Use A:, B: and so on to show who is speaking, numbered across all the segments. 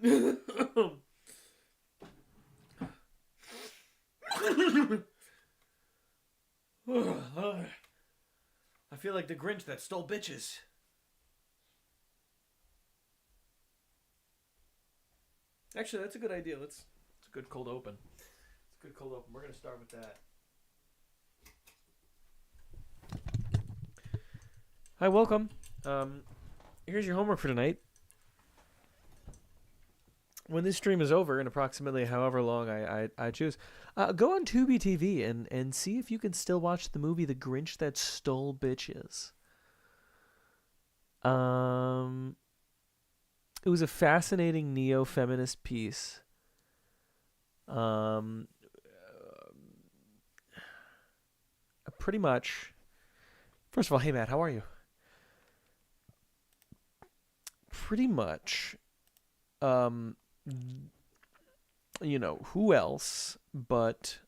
A: I feel like the Grinch that stole bitches. Actually, that's a good idea. It's a good cold open. It's a good cold open. We're gonna start with that. Hi, welcome. Here's your homework for tonight. When this stream is over, in approximately however long I choose, go on Tubi TV and see if you can still watch the movie The Grinch That Stole Bitches. It was a fascinating neo-feminist piece. Pretty much. First of all, hey Matt, how are you? Pretty much. You know, who else but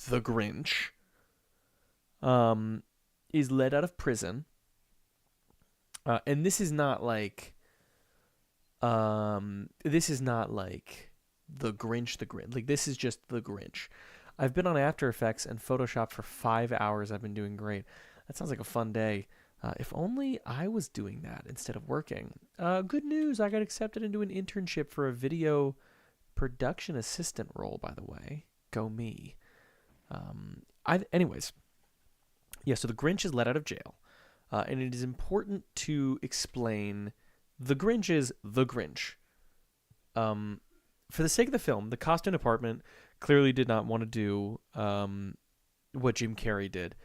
A: the Grinch is let out of prison. And this is not like the Grinch. Like, this is just the Grinch. I've been on After Effects and Photoshop for 5 hours. I've been doing great. That sounds like a fun day. If only I was doing that instead of working. Good news, I got accepted into an internship for a video production assistant role, by the way. Go me. Anyways. Yeah, so the Grinch is let out of jail. And it is important to explain the Grinch is the Grinch. For the sake of the film, the costume department clearly did not want to do what Jim Carrey did.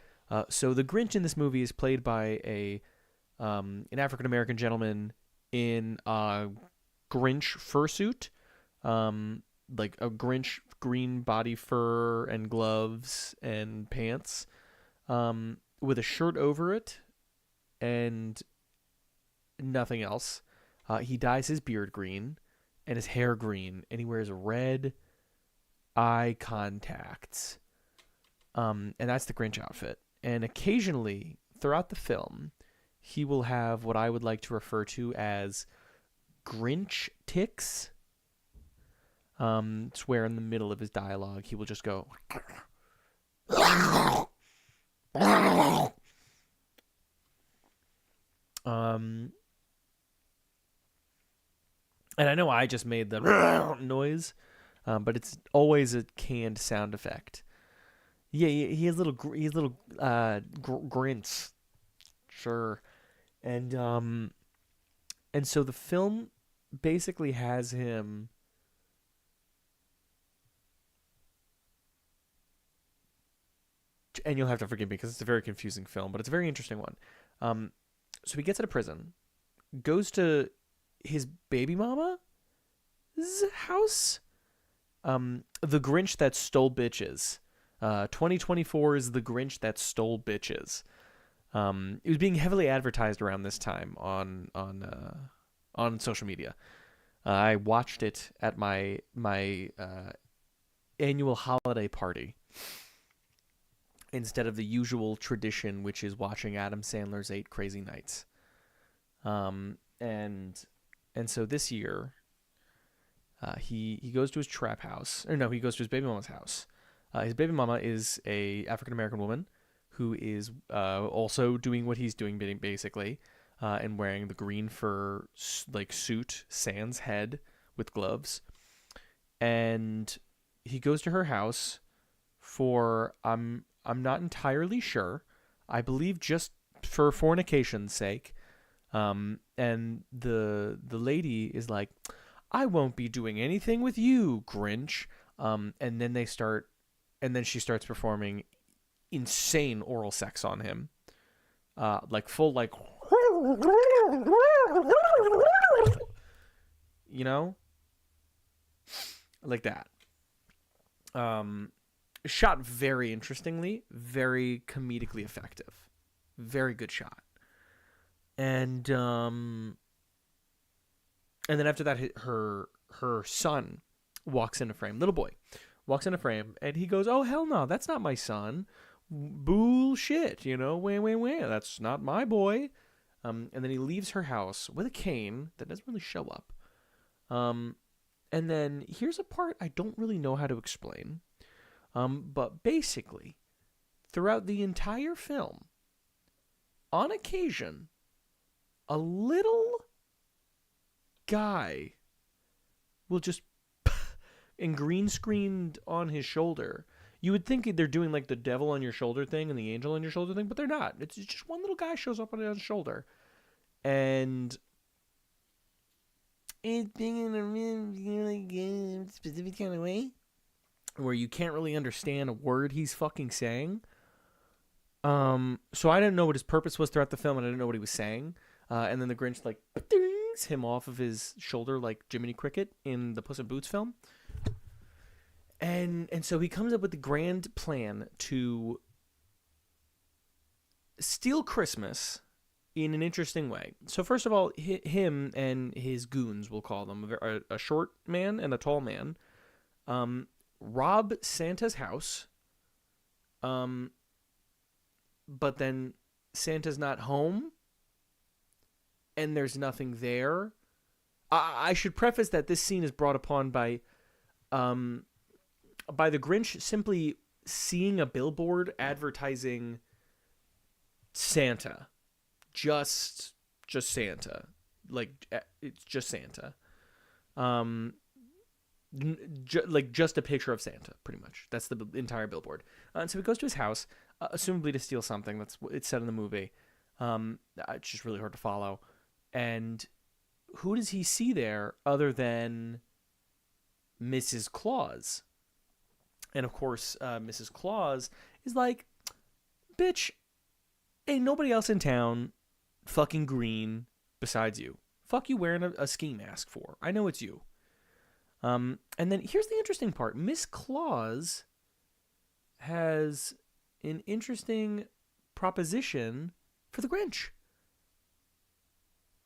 A: So the Grinch in this movie is played by an African-American gentleman in a Grinch fursuit, like a Grinch green body fur and gloves and pants, with a shirt over it and nothing else. He dyes his beard green and his hair green, and he wears red eye contacts. And that's the Grinch outfit. And occasionally, throughout the film, he will have what I would like to refer to as Grinch tics. It's where in the middle of his dialogue, he will just go... And I know I just made the noise, but it's always a canned sound effect. Yeah, he has little grunts, sure, and so the film basically has him. And you'll have to forgive me because it's a very confusing film, but it's a very interesting one. So he gets out of prison, goes to his baby mama's house. The Grinch That Stole Bitches. 2024 is The Grinch That Stole Bitches. It was being heavily advertised around this time on social media. I watched it at my annual holiday party instead of the usual tradition, which is watching Adam Sandler's 8 Crazy Nights. And so this year, he goes to his trap house. Or no, he goes to his baby mama's house. His baby mama is a African-American woman who is also doing what he's doing, basically, and wearing the green fur suit, sans head, with gloves. And he goes to her house for, I'm not entirely sure, I believe just for fornication's sake. And the lady is like, I won't be doing anything with you, Grinch. And then she starts performing insane oral sex on him. Full, you know? Like that. Shot very interestingly, very comedically effective. Very good shot. And then after that, her son walks into frame. Little boy walks into frame, and he goes, "Oh, hell no, that's not my son. Bullshit, wah. That's not my boy." And then he leaves her house with a cane that doesn't really show up. Um, and then here's a part I don't really know how to explain. But basically, throughout the entire film, on occasion, a little guy will just and green screened on his shoulder. You would think they're doing like the devil on your shoulder thing and the angel on your shoulder thing, but they're not. It's just one little guy shows up on his shoulder, and it's being in a really specific kind of way where you can't really understand a word he's fucking saying. So I didn't know what his purpose was throughout the film, and I didn't know what he was saying. And then the Grinch like dings him off of his shoulder like Jiminy Cricket in the Puss in Boots film. And so he comes up with the grand plan to steal Christmas in an interesting way. So first of all, him and his goons, we'll call them, a short man and a tall man, rob Santa's house. But then Santa's not home, and there's nothing there. I should preface that this scene is brought upon by the Grinch simply seeing a billboard advertising Santa, just Santa, like it's just Santa, like just a picture of Santa, pretty much. That's the entire billboard. And so he goes to his house, assumably to steal something. That's what it's said in the movie. It's just really hard to follow. And who does he see there other than Mrs. Claus? And of course, Mrs. Claus is like, bitch, ain't nobody else in town fucking green besides you. Fuck you wearing a ski mask for. I know it's you. And then here's the interesting part. Miss Claus has an interesting proposition for the Grinch.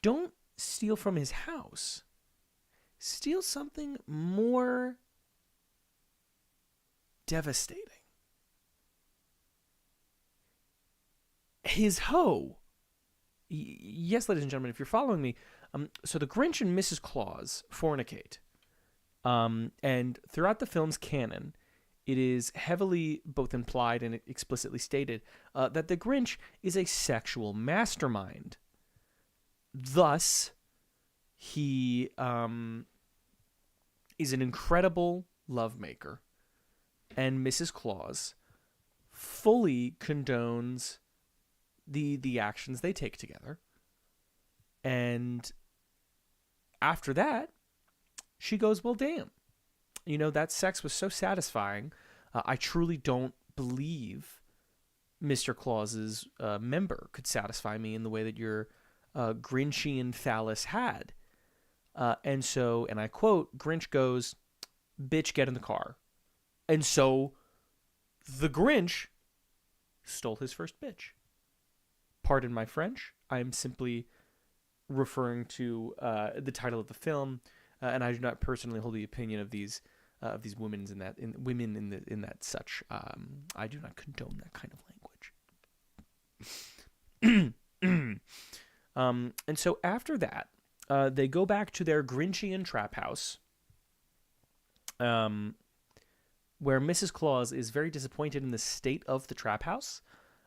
A: Don't steal from his house. Steal something more devastating. His hoe. Yes, ladies and gentlemen, if you're following me, so the Grinch and Mrs. Claus fornicate. And throughout the film's canon, it is heavily both implied and explicitly stated that the Grinch is a sexual mastermind. Thus, he is an incredible lovemaker, and Mrs. Claus fully condones the actions they take together. And after that, she goes, well, damn. You know, that sex was so satisfying. I truly don't believe Mr. Claus's member could satisfy me in the way that your Grinchian phallus had. And so, and I quote, Grinch goes, bitch, get in the car. And so the Grinch stole his first bitch. Pardon my French. I'm simply referring to the title of the film, and I do not personally hold the opinion of these women in that such. I do not condone that kind of language. And so after that, they go back to their Grinchian trap house, where Mrs. Claus is very disappointed in the state of the trap house,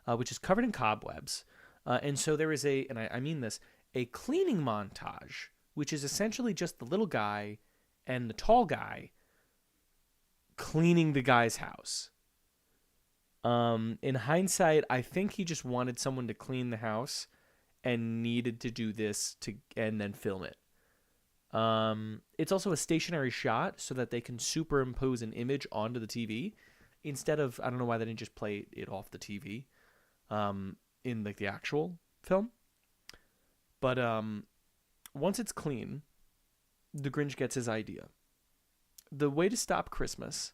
A: which is covered in cobwebs. And so there is and I mean this, a cleaning montage, which is essentially just the little guy and the tall guy cleaning the guy's house. In hindsight, I think he just wanted someone to clean the house and needed to do this and then film it. It's also a stationary shot so that they can superimpose an image onto the TV instead of, I don't know why they didn't just play it off the TV in like the actual film. But once it's clean, the Grinch gets his idea. The way to stop Christmas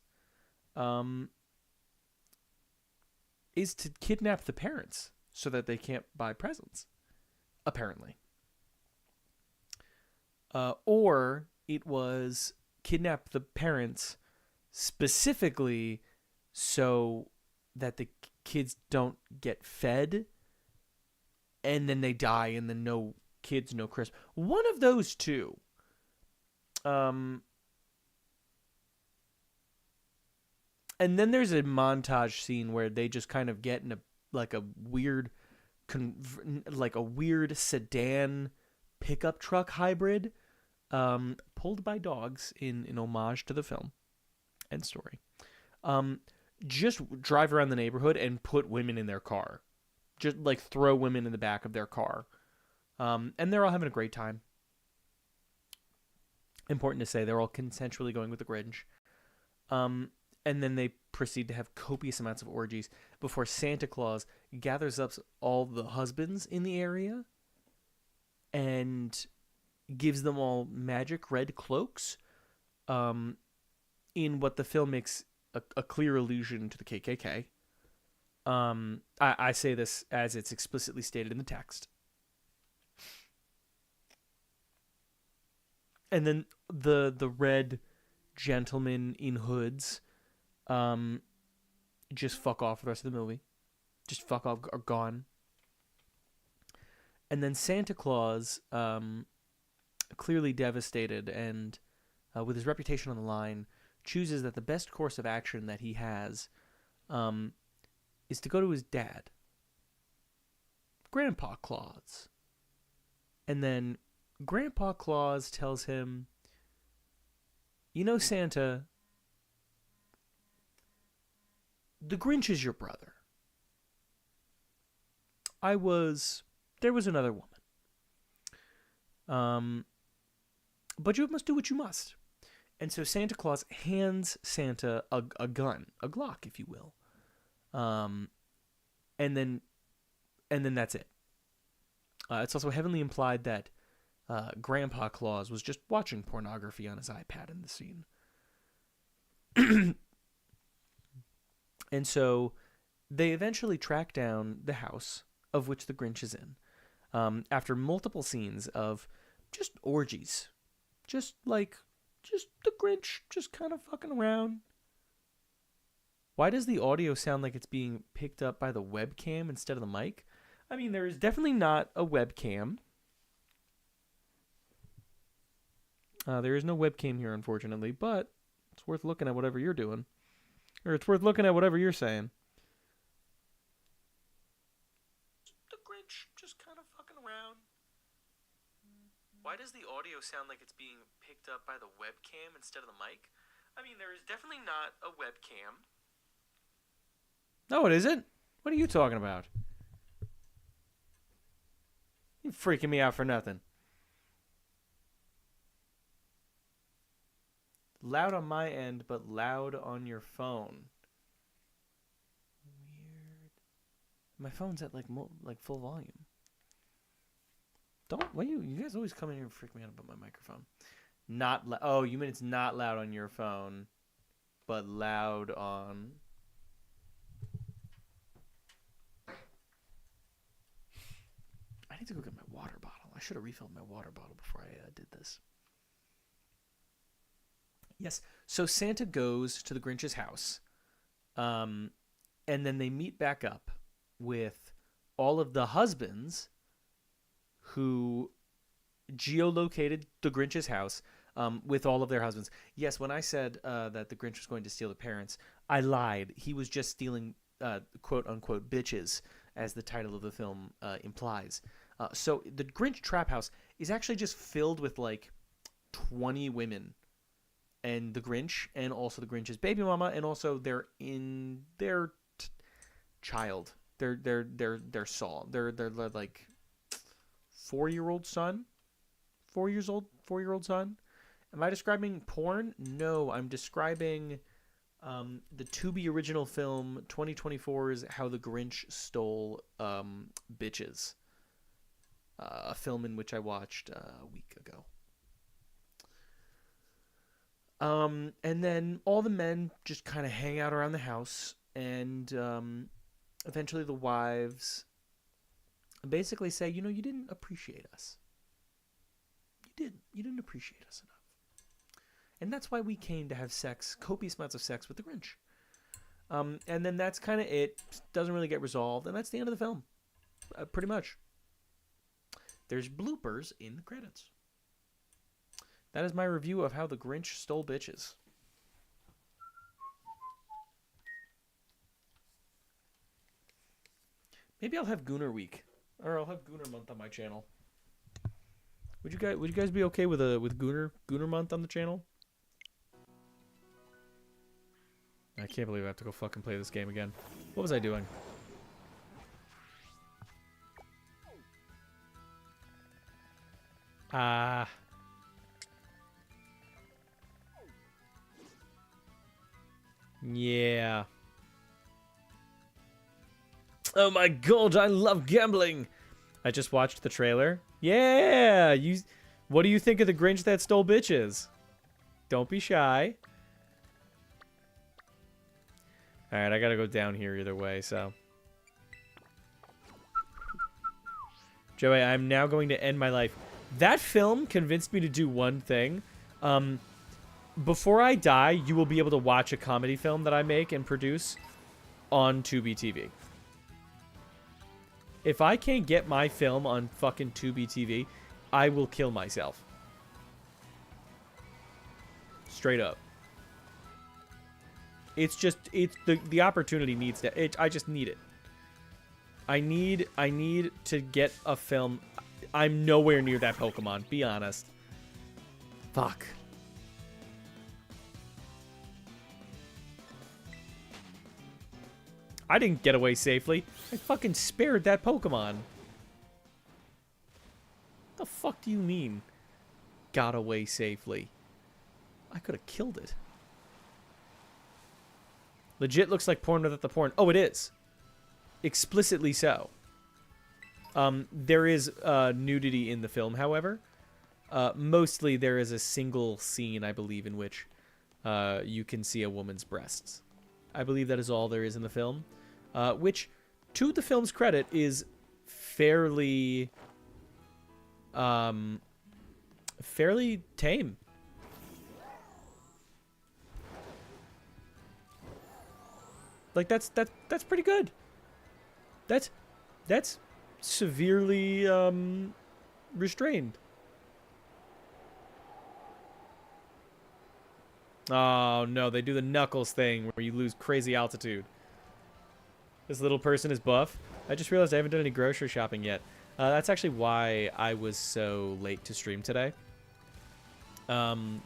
A: is to kidnap the parents so that they can't buy presents, apparently. Or it was kidnap the parents specifically so that the kids don't get fed and then they die and then no kids, no Christmas. One of those two. Um, and then there's a montage scene where they just kind of get in a like a weird, like a weird sedan pickup truck hybrid, pulled by dogs in homage to the film and story. Um, just drive around the neighborhood and put women in their car. Just like throw women in the back of their car. And they're all having a great time. Important to say, they're all consensually going with the Grinch. Um, and then they proceed to have copious amounts of orgies before Santa Claus gathers up all the husbands in the area and gives them all magic red cloaks, in what the film makes a clear allusion to the KKK. I say this as it's explicitly stated in the text. And then the red gentlemen in hoods, just fuck off for the rest of the movie. Just fuck off, are gone. And then Santa Claus, clearly devastated and with his reputation on the line, chooses that the best course of action that he has, is to go to his dad, Grandpa Claus. And then Grandpa Claus tells him, you know, Santa, the Grinch is your brother. There was another woman. But you must do what you must. And so Santa Claus hands Santa a gun, a Glock, if you will. And then that's it. It's also heavily implied that Grandpa Claus was just watching pornography on his iPad in the scene. And so they eventually track down the house of which the Grinch is in, after multiple scenes of just orgies. Just the Grinch just kind of fucking around. Why does the audio sound like it's being picked up by the webcam instead of the mic? I mean, there is definitely not a webcam. There is no webcam here, unfortunately, but it's worth looking at whatever you're doing. Or it's worth looking at whatever you're saying. The Grinch just kind of fucking around. Why does the audio sound like it's being picked up by the webcam instead of the mic? I mean, there is definitely not a webcam. No, it isn't. What are you talking about? You're freaking me out for nothing. Loud on my end, but loud on your phone. Weird. My phone's at like full volume. Why you guys always come in here and freak me out about my microphone? Oh, you mean it's not loud on your phone, but loud on. I need to go get my water bottle. I should have refilled my water bottle before I did this. Yes. So Santa goes to the Grinch's house, and then they meet back up with all of the husbands who geolocated the Grinch's house, with all of their husbands. Yes, when I said that the Grinch was going to steal the parents, I lied. He was just stealing, quote-unquote, bitches, as the title of the film implies. So the Grinch trap house is actually just filled with, 20 women. And the Grinch, and also the Grinch's baby mama, and also their child, their Saul, their 4-year-old son, 4-year-old son. Am I describing porn? No, I'm describing the to-be original film 2024's How the Grinch Stole Bitches, a film in which I watched a week ago. And then all the men just kind of hang out around the house, and eventually the wives basically say, you didn't appreciate us. You didn't appreciate us enough. And that's why we came to have copious amounts of sex with the Grinch. And then that's kind of it. Doesn't really get resolved, and that's the end of the film. Pretty much. There's bloopers in the credits. That is my review of How the Grinch Stole Bitches. Maybe I'll have Gooner Week, or I'll have Gooner Month on my channel. Would you guys be okay with Gooner Month on the channel? I can't believe I have to go fucking play this game again. What was I doing? Yeah. Oh my god, I love gambling. I just watched the trailer. Yeah, what do you think of The Grinch That Stole Bitches? Don't be shy. All right, I got to go down here either way, so. Joey, I'm now going to end my life. That film convinced me to do one thing. Before I die, you will be able to watch a comedy film that I make and produce on Tubi TV. If I can't get my film on fucking Tubi TV, I will kill myself. Straight up. It's just, the opportunity needs to, I just need it. I need to get a film. I'm nowhere near that Pokemon, be honest. Fuck. I didn't get away safely. I fucking spared that Pokemon. What the fuck do you mean? Got away safely. I could have killed it. Legit looks like porn without the porn. Oh, it is. Explicitly so. There is nudity in the film, however. Mostly there is a single scene, I believe, in which you can see a woman's breasts. I believe that is all there is in the film. Which, to the film's credit, is fairly tame. Like that's pretty good. That's severely restrained. Oh no, they do the Knuckles thing where you lose crazy altitude. This little person is buff. I just realized I haven't done any grocery shopping yet. That's actually why I was so late to stream today.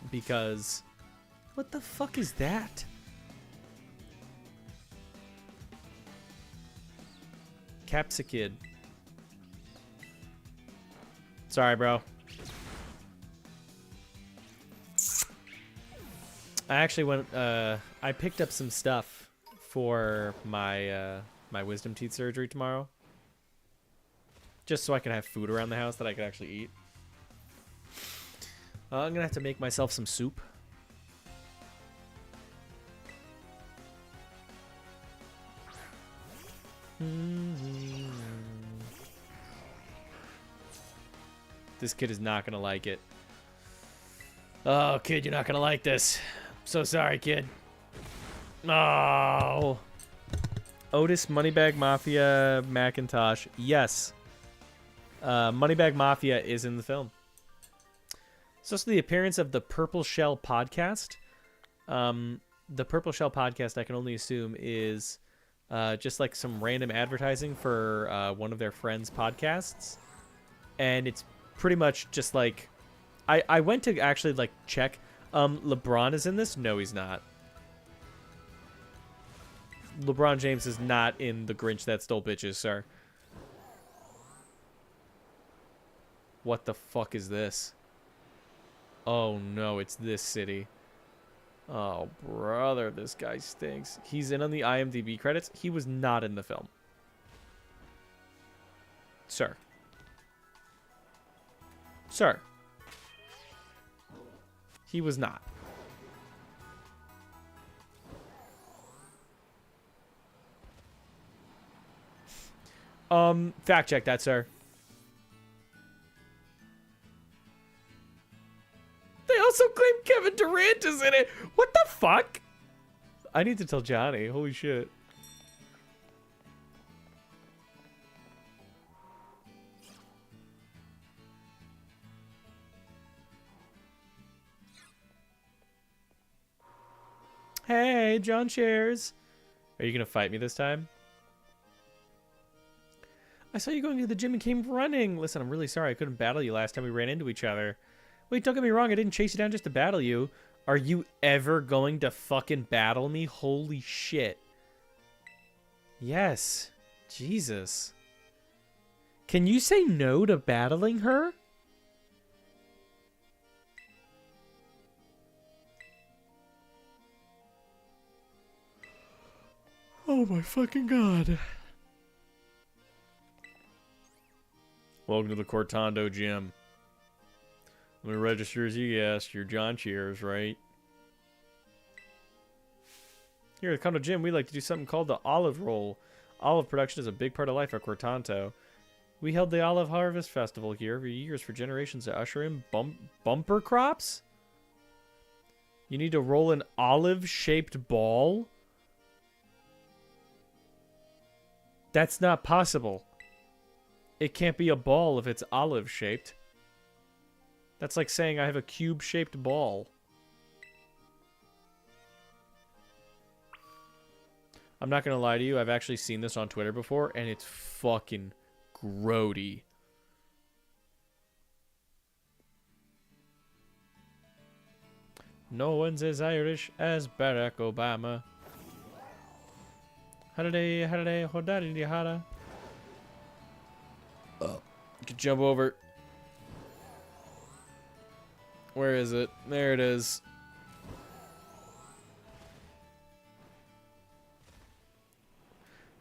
A: Because... What the fuck is that? Capsicid. Sorry, bro. I actually went... I picked up some stuff for my my wisdom teeth surgery tomorrow, just so I can have food around the house that I can actually eat. I'm gonna have to make myself some soup. This kid is not gonna like it. Oh, kid, you're not gonna like this. So sorry, kid. Oh. Otis, Moneybag Mafia, Macintosh. Yes. Moneybag Mafia is in the film. It's also the appearance of the Purple Shell podcast. The Purple Shell podcast, I can only assume, is just like some random advertising for one of their friends' podcasts. And it's pretty much just like... I went to actually like check. LeBron is in this? No, he's not. LeBron James is not in The Grinch That Stole Bitches, sir. What the fuck is this? Oh no, it's this city. Oh, brother, this guy stinks. He's in on the IMDb credits. He was not in the film. Sir. Sir. He was not. Fact check that, sir. They also claim Kevin Durant is in it. What the fuck? I need to tell Johnny. Holy shit. Hey, John Chairs. Are you going to fight me this time? I saw you going to the gym and came running. Listen, I'm really sorry I couldn't battle you last time we ran into each other. Wait, don't get me wrong. I didn't chase you down just to battle you. Are you ever going to fucking battle me? Holy shit. Yes. Jesus. Can you say no to battling her? Oh my fucking god. Welcome to the Cortando gym. Let me register as you guessed. You're John Cheers, right? Here at the Condo Gym, we like to do something called the olive roll. Olive production is a big part of life at Cortanto. We held the Olive Harvest Festival here every year for generations to usher in bumper crops? You need to roll an olive-shaped ball? That's not possible. It can't be a ball if it's olive-shaped. That's like saying I have a cube-shaped ball. I'm not going to lie to you. I've actually seen this on Twitter before, and it's fucking grody. No one's as Irish as Barack Obama. Holiday, hodari, hada. Oh, you can jump over. Where is it? There it is.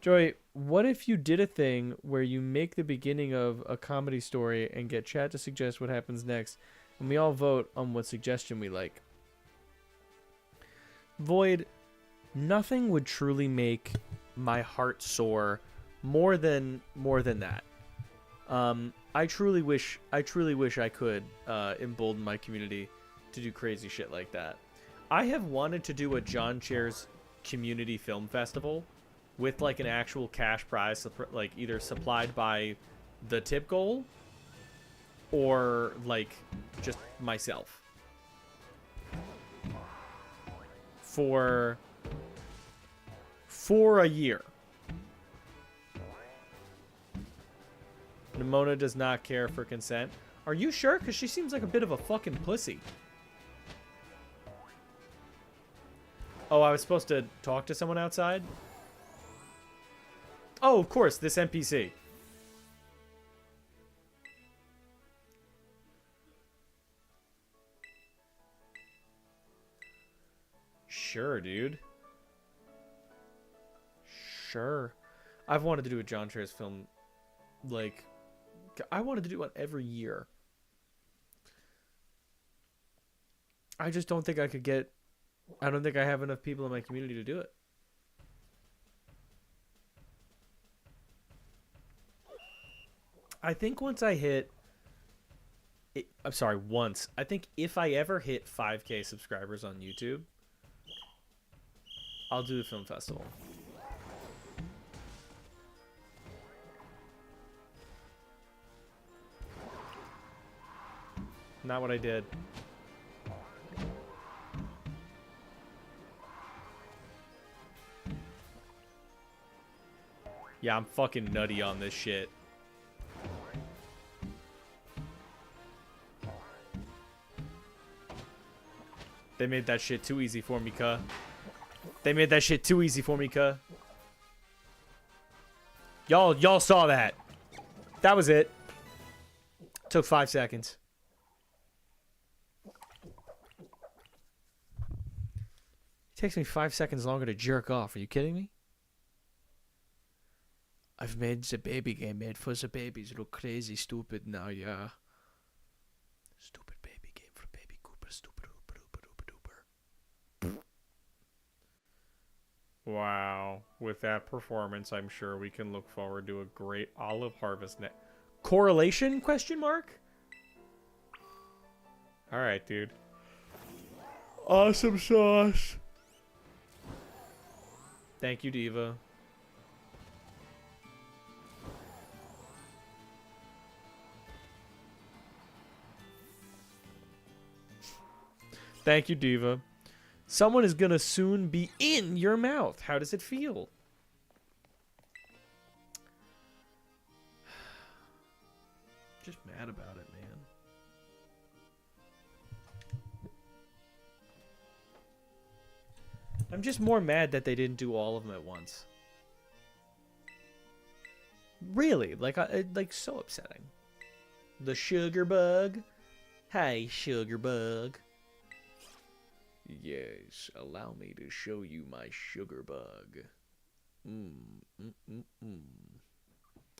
A: Joy, what if you did a thing where you make the beginning of a comedy story and get chat to suggest what happens next, and we all vote on what suggestion we like? Void, nothing would truly make my heart soar more than that. I truly wish I could embolden my community to do crazy shit like that. I have wanted to do a John Chair's community film festival with like an actual cash prize, like either supplied by the tip goal or like just myself for a year. Nimona does not care for consent. Are you sure? Because she seems like a bit of a fucking pussy. Oh, I was supposed to talk to someone outside? Oh, of course, this NPC. Sure, dude. Sure. I've wanted to do a John Trace film, like, I wanted to do one every year. I just don't think I could get, I don't think I have enough people in my community to do it. I think once I hit, I'm sorry, once. I think if I ever hit 5K subscribers on YouTube, I'll do the film festival. Not what I did. Yeah, I'm fucking nutty on this shit. They made that shit too easy for me, cuh. They made that shit too easy for me, cuh. Y'all saw that. That was it. Took 5 seconds. It takes me 5 seconds longer to jerk off. Are you kidding me? I've made the baby game made for the babies. Look crazy, stupid now, yeah. Stupid baby game for baby Cooper. Stupid ooper ooper ooper ooper. Wow. With that performance, I'm sure we can look forward to a great olive harvest net. Correlation? Question mark? Alright, dude. Awesome sauce. Thank you, Diva. Thank you, Diva. Someone is gonna soon be in your mouth. How does it feel? Just mad about it, man. I'm just more mad that they didn't do all of them at once. Really, like, so upsetting. The sugar bug. Hi, sugar bug. Yes, allow me to show you my sugar bug.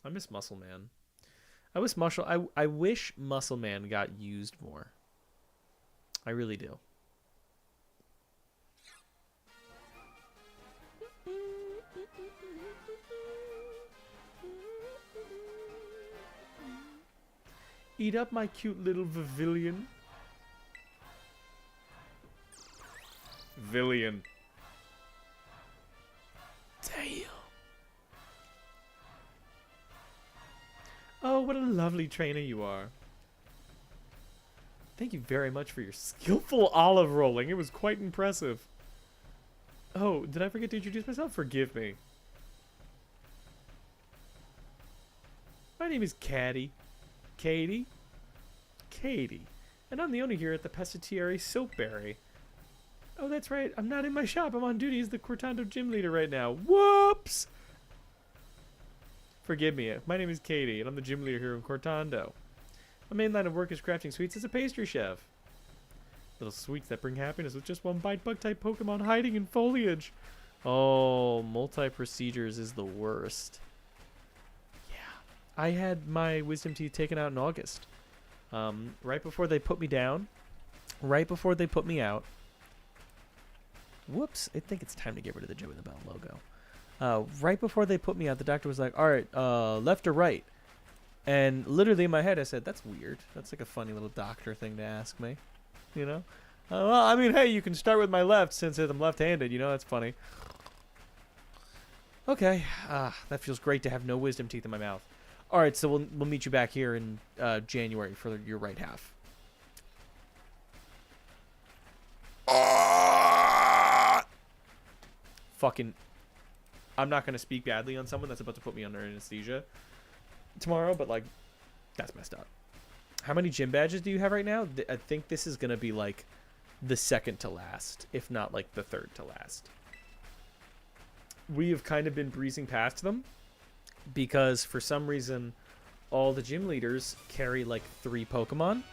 A: I miss Muscle Man. I wish Muscle Man got used more. I really do. Eat up my cute little Vivillion. Villian. Damn. Oh, what a lovely trainer you are. Thank you very much for your skillful olive rolling. It was quite impressive. Oh, did I forget to introduce myself? Forgive me. My name is Caddy. Katie? Katie. And I'm the owner here at the Pasticceria Soapberry. Oh, that's right. I'm not in my shop. I'm on duty as the Cortando gym leader right now. Whoops! Forgive me. My name is Katie, and I'm the gym leader here in Cortando. My main line of work is crafting sweets as a pastry chef. Little sweets that bring happiness with just one bite bug-type Pokemon hiding in foliage. Oh, multi-procedures is the worst. Yeah. I had my wisdom teeth taken out in August. Right before they put me down. Right before they put me out. Whoops. I think it's time to get rid of the Joey the Bell logo. Right before they put me out, the doctor was like, alright, left or right? And literally in my head I said, that's weird. That's like a funny little doctor thing to ask me. You know? Well, I mean, hey, you can start with my left since I'm left-handed. You know, that's funny. Okay. That feels great to have no wisdom teeth in my mouth. Alright, so we'll meet you back here in January for your right half. Fucking... I'm not going to speak badly on someone that's about to put me under anesthesia tomorrow, but, like, that's messed up. How many gym badges do you have right now? I think this is going to be, like, the second to last, if not, like, the third to last. We have kind of been breezing past them because, for some reason, all the gym leaders carry, like, 3 Pokemon.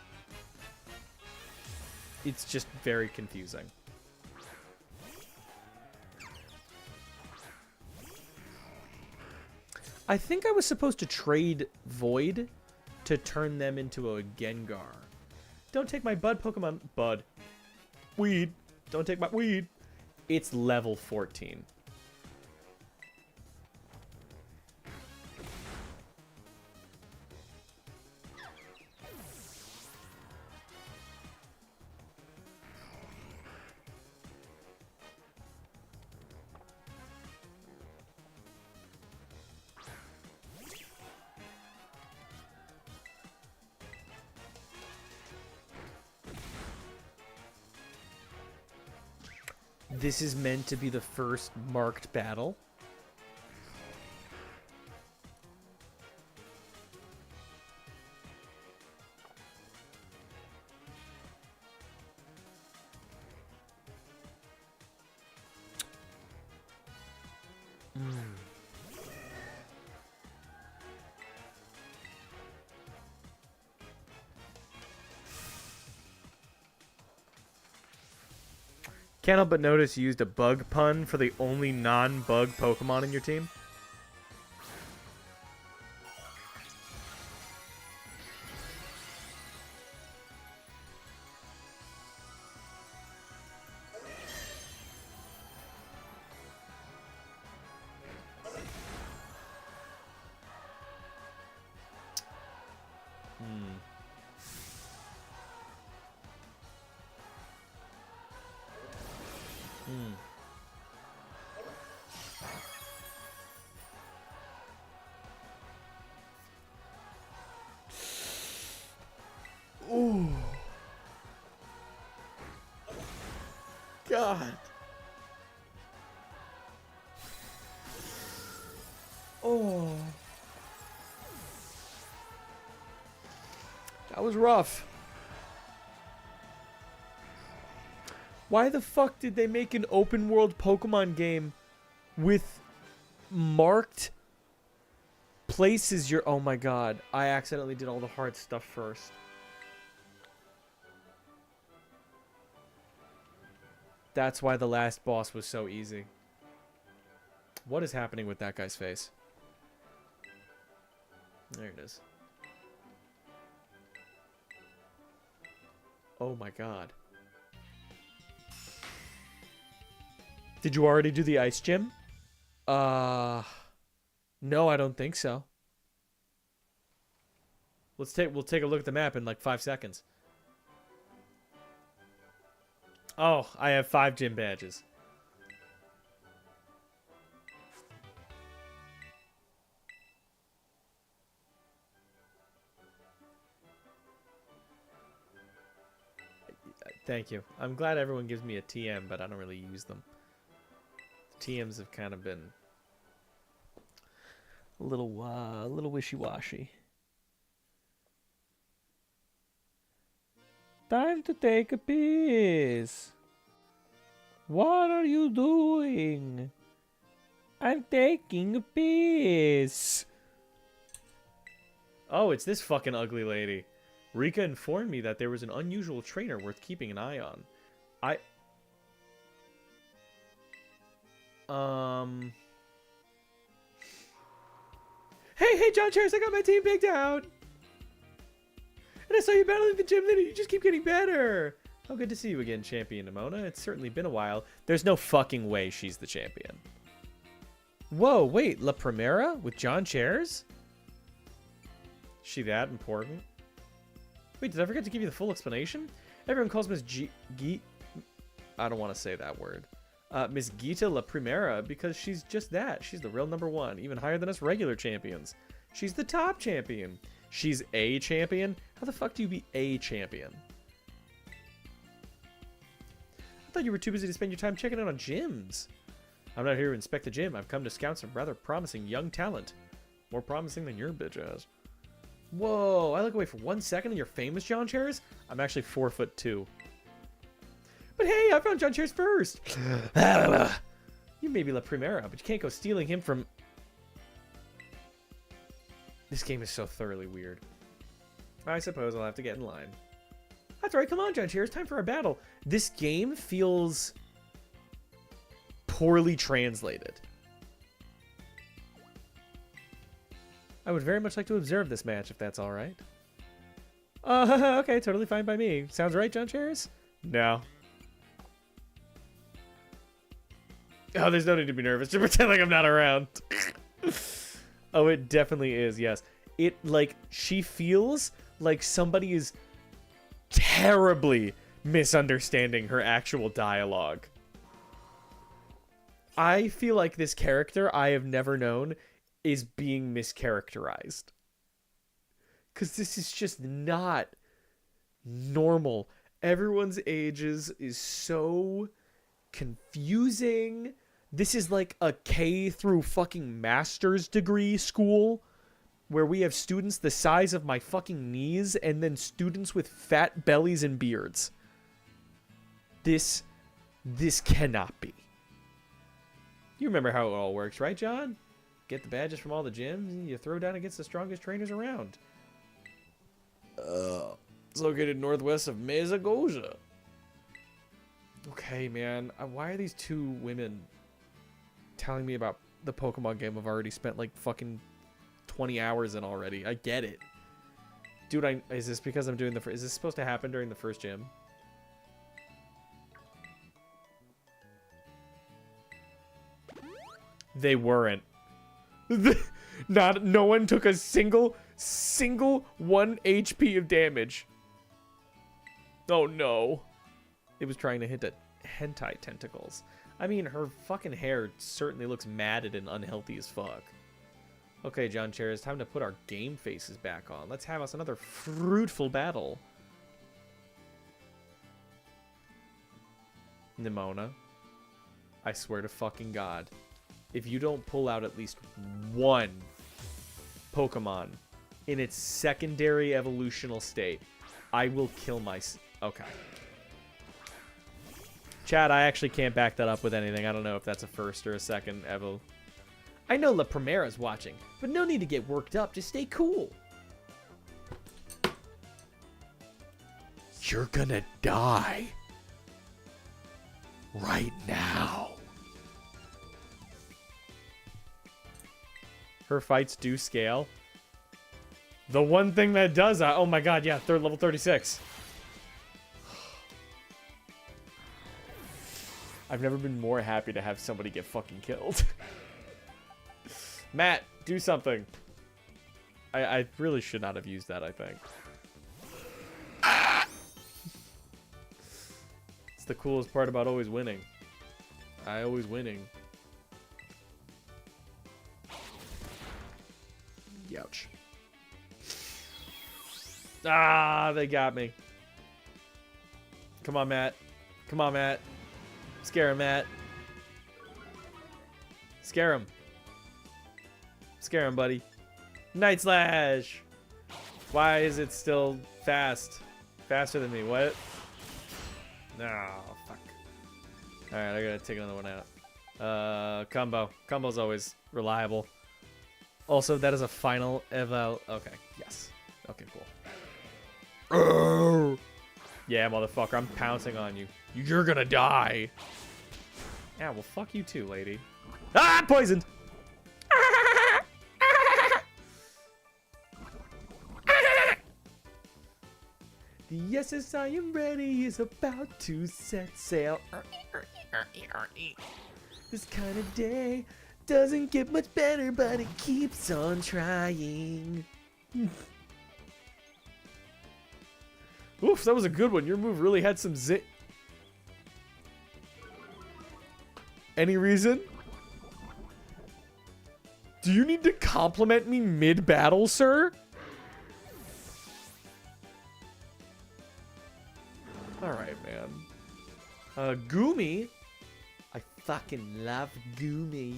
A: It's just very confusing. I think I was supposed to trade Void to turn them into a Gengar. Don't take my Bud Pokemon. Bud. Weed. Don't take my weed. It's level 14. This is meant to be the first marked battle. Can't help but notice you used a bug pun for the only non-bug Pokemon in your team. God. Oh. That was rough. Why the fuck did they make an open world Pokemon game with marked places you're... Oh my god. I accidentally did all the hard stuff first. That's why the last boss was so easy. What is happening with that guy's face? There it is. Oh my god. Did you already do the ice gym? No, I don't think so. We'll take a look at the map in like 5 seconds. Oh, I have 5 gym badges. Thank you. I'm glad everyone gives me a TM, but I don't really use them. TMs have kind of been a little wishy-washy. Time to take a piss. What are you doing? I'm taking a piss. Oh, it's this fucking ugly lady. Rika informed me that there was an unusual trainer worth keeping an eye on. Hey, John Chairs, I got my team picked out! And I saw you battling the gym leader. You just keep getting better. Oh, good to see you again, Champion Nimona. It's certainly been a while. There's no fucking way she's the champion. Whoa, wait. La Primera with John Chairs? Is she that important? Wait, did I forget to give you the full explanation? Everyone calls Miss I don't want to say that word. Miss Gita La Primera because she's just that. She's the real #1, even higher than us regular champions. She's the top champion. She's a champion? How the fuck do you be a champion? I thought you were too busy to spend your time checking out on gyms. I'm not here to inspect the gym. I've come to scout some rather promising young talent. More promising than your bitch ass. Whoa, I look away for 1 second and you're famous, John Chairs? I'm actually 4'2". But hey, I found John Chairs first. You may be La Primera, but you can't go stealing him from... This game is so thoroughly weird. I suppose I'll have to get in line. That's right, come on, John Chairs, time for a battle. This game feels poorly translated. I would very much like to observe this match, if that's all right. Okay, totally fine by me. Sounds right, John Chairs? No. Oh, there's no need to be nervous. Just pretend like I'm not around. Oh, it definitely is, yes. It, like, she feels like somebody is terribly misunderstanding her actual dialogue. I feel like this character I have never known is being mischaracterized. Because this is just not normal. Everyone's ages is so confusing. This is like a K through fucking master's degree school where we have students the size of my fucking knees and then students with fat bellies and beards. This cannot be. You remember how it all works, right, John? Get the badges from all the gyms and you throw down against the strongest trainers around. It's located northwest of Mesa Goja. Okay, man. Why are these two women telling me about the Pokemon game I've already spent like fucking 20 hours in already? I get it. Dude, is this because I'm doing is this supposed to happen during the first gym? They weren't. No one took a single 1 HP of damage. Oh no. It was trying to hit at hentai tentacles. I mean, her fucking hair certainly looks matted and unhealthy as fuck. Okay, John Chair, it's time to put our game faces back on. Let's have us another fruitful battle. Nimona, I swear to fucking God, if you don't pull out at least one Pokemon in its secondary evolutional state, I will kill okay. Chad, I actually can't back that up with anything. I don't know if that's a first or a second evo. I know La Primera's watching, but no need to get worked up. Just stay cool. You're gonna die. Right now. Her fights do scale. The one thing that does, oh my god, yeah, level 36. I've never been more happy to have somebody get fucking killed. Matt, do something. I really should not have used that, I think. It's the coolest part about always winning. I always winning. Youch. Ah, they got me. Come on, Matt. Come on, Matt. Scare him, Matt. Scare him. Scare him, buddy. Night Slash! Why is it still fast? Faster than me, what? No, fuck. Alright, I gotta take another one out. Combo. Combo's always reliable. Also, that is a final eval. Okay, yes. Okay, cool. Yeah, motherfucker, I'm pouncing on you. You're gonna die. Yeah, well, fuck you too, lady. Ah, poisoned! The SS I am ready is about to set sail. This kind of day doesn't get much better, but it keeps on trying. Oof, that was a good one. Your move really had some zit. Any reason? Do you need to compliment me mid-battle, sir? Alright, man. Goomy. I fucking love Goomy.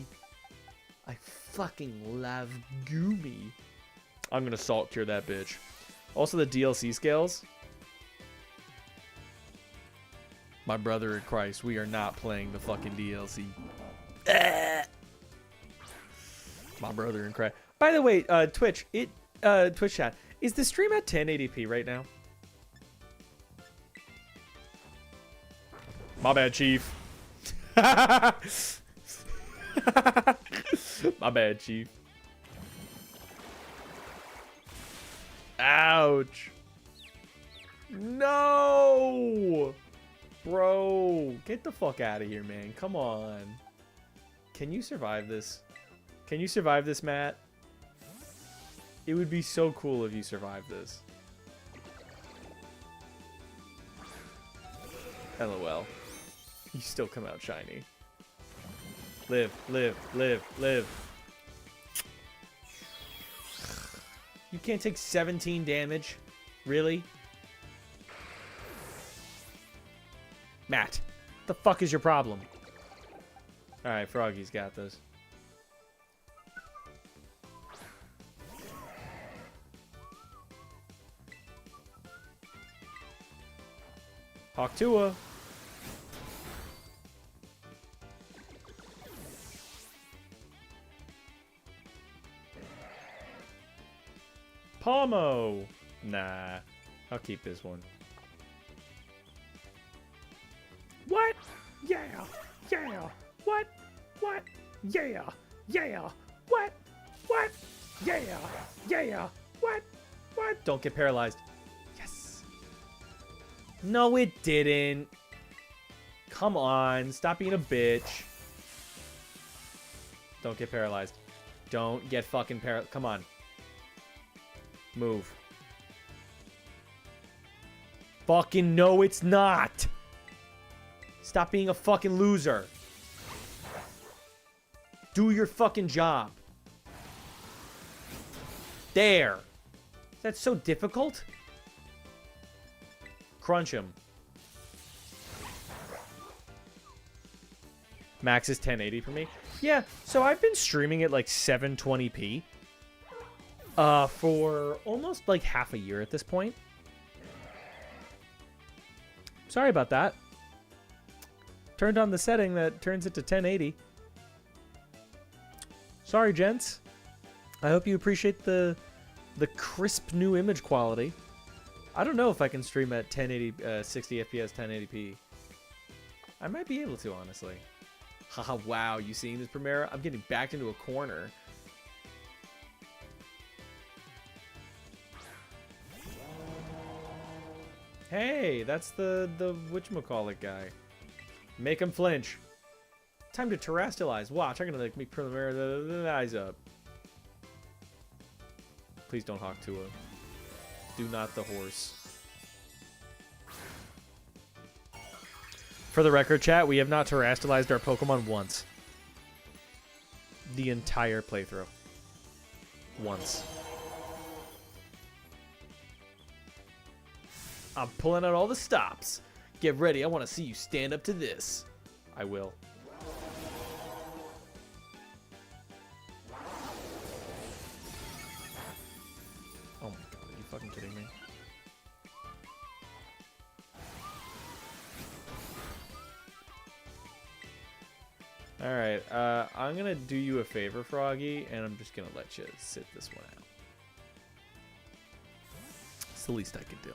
A: I fucking love Goomy. I'm gonna salt cure that bitch. Also, the DLC scales. My brother in Christ, we are not playing the fucking DLC. My brother in Christ. By the way, Twitch chat, is the stream at 1080p right now? My bad, Chief. My bad, Chief. Ouch. No! Bro, get the fuck out of here, man. Come on. Can you survive this? Can you survive this, Matt? It would be so cool if you survived this. LOL. You still come out shiny. Live, live, live, live. You can't take 17 damage? Really? Matt, what the fuck is your problem? Alright, Froggy's got this. Hawktua. Palmo. Nah, I'll keep this one. What? Yeah. Yeah. What? What? Yeah. Yeah. What? What? Yeah. Yeah. What? What? Don't get paralyzed. Yes. No, it didn't. Come on. Stop being a bitch. Don't get paralyzed. Don't get fucking paralyzed. Come on. Move. Fucking no, it's not. Stop being a fucking loser. Do your fucking job. There. That's so difficult. Crunch him. Max is 1080 for me. Yeah, so I've been streaming at like 720p for almost like half a year at this point. Sorry about that. Turned on the setting that turns it to 1080. Sorry, gents. I hope you appreciate the crisp new image quality. I don't know if I can stream at 1080, 60 FPS, 1080p. I might be able to, honestly. Haha, wow, you seeing this, Premiere? I'm getting backed into a corner. Hey, that's the whatchamacallit guy. Make him flinch. Time to terrestrialize. Watch, I'm gonna like make Premiere the eyes up. Please don't Hawk Tua. Do not the horse. For the record, chat, we have not terrestrialized our Pokemon once. The entire playthrough. Once. I'm pulling out all the stops. Get ready, I want to see you stand up to this. I will. Oh my god, are you fucking kidding me? Alright, I'm gonna do you a favor, Froggy, and I'm just gonna let you sit this one out. It's the least I could do.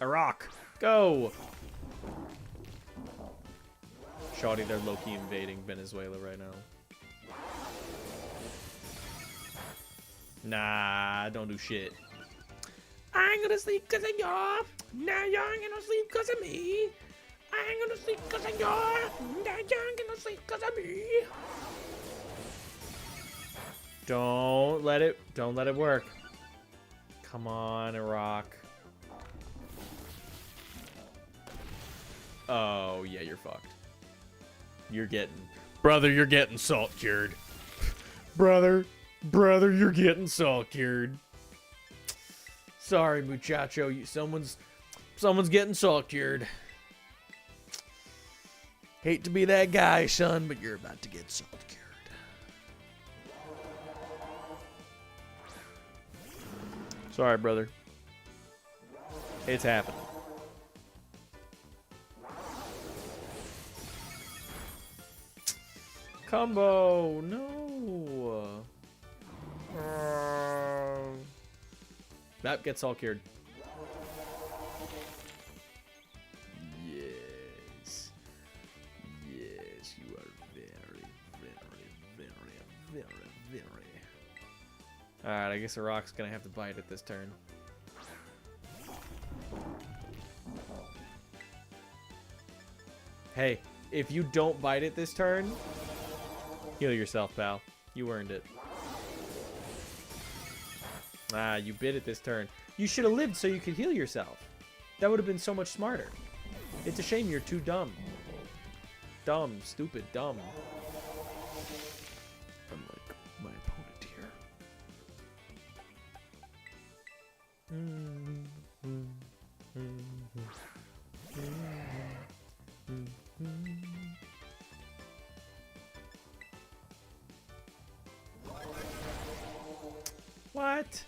A: Iraq, go! Shawty, they're low-key invading Venezuela right now. Nah, don't do shit. I ain't gonna sleep cause of y'all. Now y'all ain't gonna sleep cause of me. I ain't gonna sleep cause of y'all. Now y'all ain't gonna sleep cause of me. Don't let it work. Come on, Iraq. Oh, yeah, you're fucked. You're getting... Brother, you're getting salt cured. Brother, you're getting salt cured. Sorry, muchacho. Someone's getting salt cured. Hate to be that guy, son, but you're about to get salt cured. Sorry, brother. It's happening. Combo, no. That gets all cured. Yes. Yes, you are very. Alright, I guess the rock's gonna have to bite it this turn. Hey, if you don't bite it this turn, heal yourself, pal. You earned it. Ah, you bit it this turn. You should have lived so you could heal yourself. That would have been so much smarter. It's a shame you're too dumb. Dumb, stupid, dumb. Unlike my opponent here. What?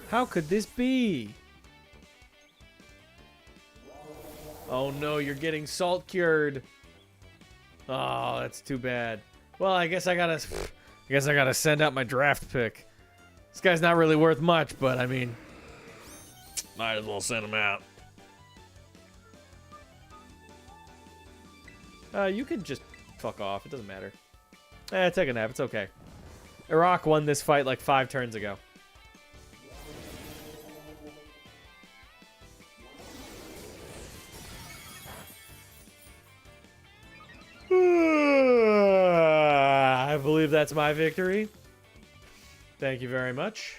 A: How could this be? Oh no, you're getting salt cured. Oh, that's too bad. Well, I guess I gotta send out my draft pick. This guy's not really worth much, but I mean, might as well send him out. You can just fuck off. It doesn't matter. Take a nap. It's okay. Iraq won this fight like 5 turns ago. I believe that's my victory. Thank you very much.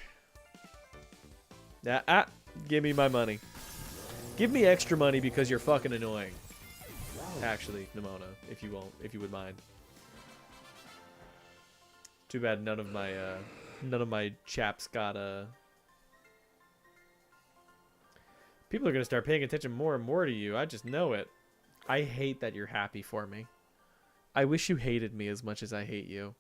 A: Give me my money. Give me extra money because you're fucking annoying. Actually, Nimona, if you would mind. Too bad none of my chaps got People are gonna start paying attention more and more to you. I just know it. I hate that you're happy for me. I wish you hated me as much as I hate you.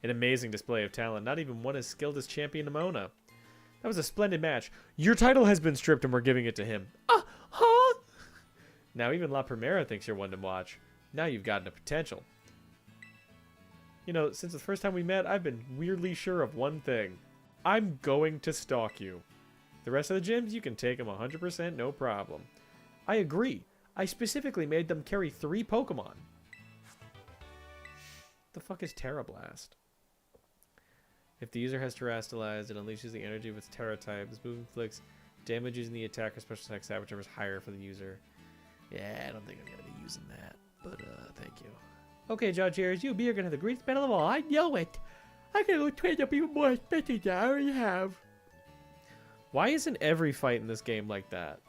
A: An amazing display of talent. Not even one as skilled as Champion Nimona. That was a splendid match. Your title has been stripped and we're giving it to him. Huh? Now even La Primera thinks you're one to watch. Now you've gotten a potential. You know, since the first time we met, I've been weirdly sure of one thing. I'm going to stalk you. The rest of the gyms, you can take them 100%, no problem. I agree. I specifically made them carry 3 Pokemon. The fuck is Terra Blast? If the user has terastallized, it unleashes the energy of its Terra type. This move inflicts damage using the attack or special attack stat, whichever is higher for the user. Yeah, I don't think I'm going to be using that. But, thank you. Okay, Judge Harris, you and me are going to have the greatest battle of all. I know it. I'm going to go train up even more expensive than I already have. Why isn't every fight in this game like that?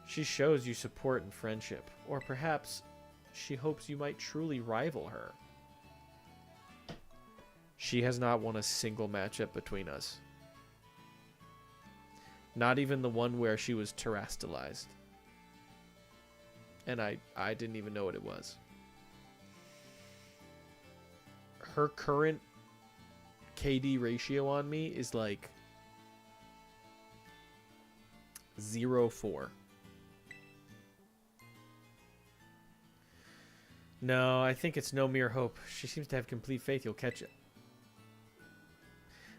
A: She shows you support and friendship. Or perhaps she hopes you might truly rival her. She has not won a single matchup between us. Not even the one where she was terastallized. And I didn't even know what it was. Her current KD ratio on me is like 0.4. No, I think it's no mere hope. She seems to have complete faith you'll catch it.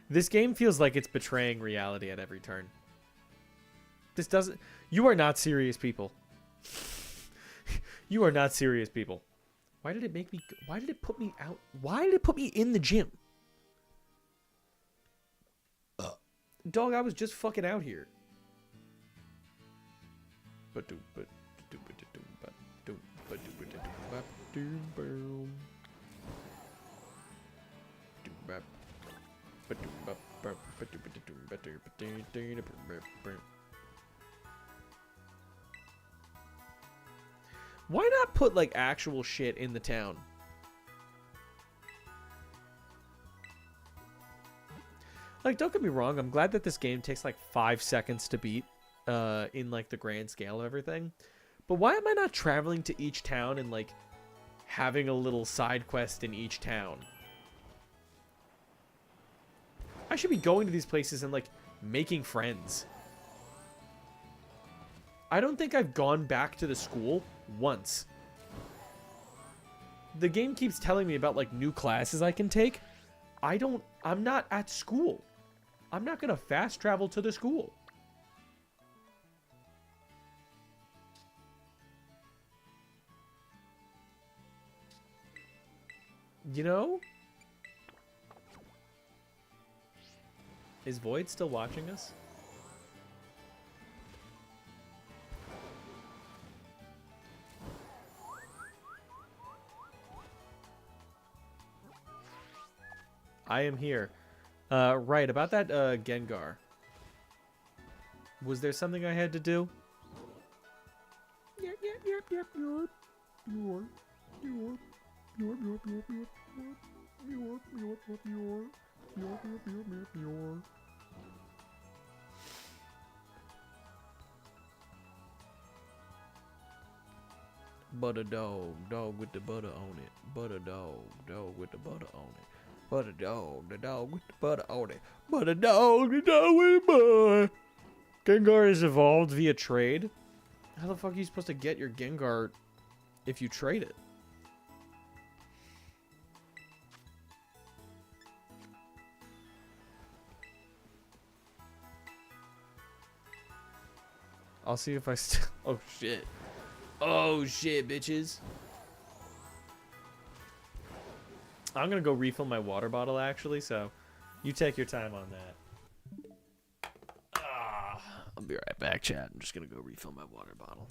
A: This game feels like it's betraying reality at every turn. This doesn't... You are not serious people. You are not serious people. Why did it make me... Why did it put me out? Why did it put me in the gym? Dog, I was just fucking out here. Why not put like actual shit in the town? Like, don't get me wrong, I'm glad that this game takes like 5 seconds to beat in like the grand scale of everything. But why am I not traveling to each town and like having a little side quest in each town? I should be going to these places and like making friends. I don't think I've gone back to the school once. The game keeps telling me about like new classes I can take. I'm not at school. I'm not gonna fast travel to the school. You know? Is Void still watching us? I am here. Right, about that Gengar. Was there something I had to do? Butter dog, dog with the butter on it. Butter dog, dog with the butter on it. Butter dog, the dog with the butter on it. Butter dog, the dog with the butter. Gengar is evolved via trade. How the fuck are you supposed to get your Gengar if you trade it? I'll see if I still... Oh, shit. Oh, shit, bitches. I'm going to go refill my water bottle, actually, so you take your time on that. I'll be right back, chat. I'm just going to go refill my water bottle.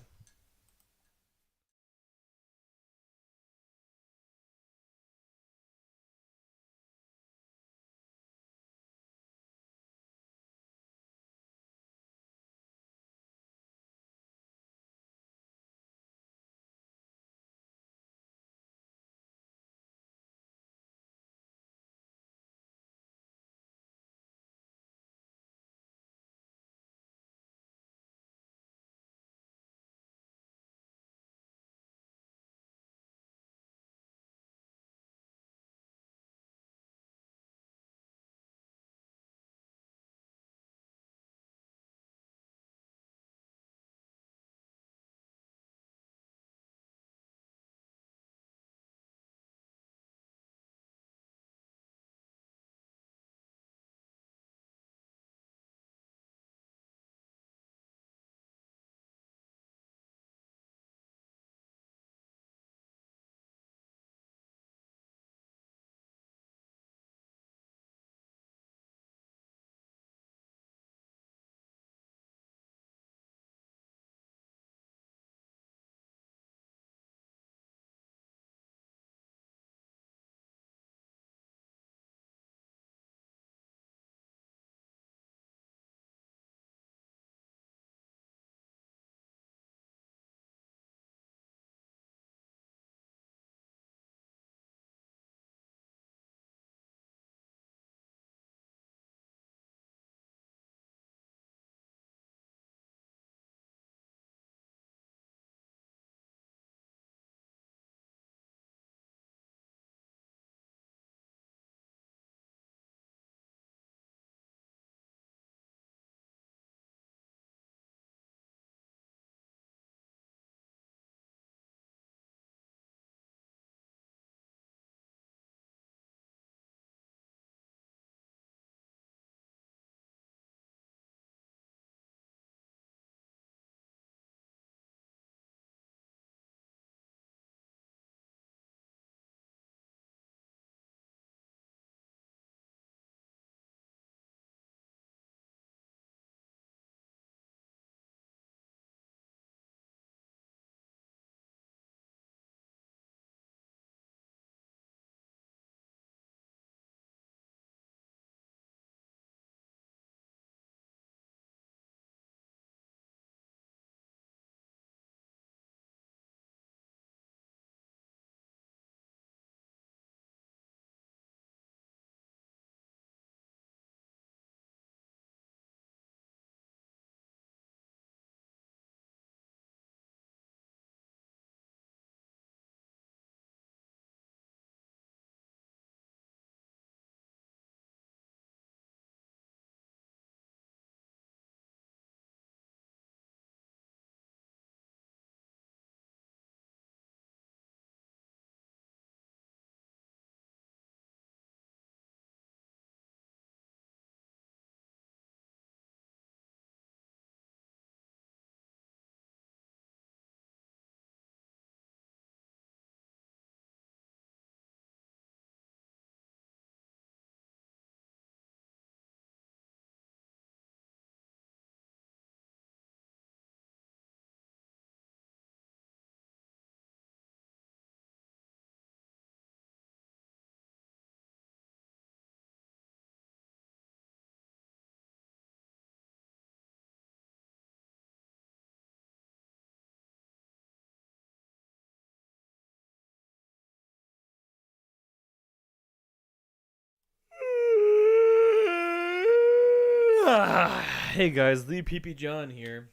A: Hey guys, Lee PP John here,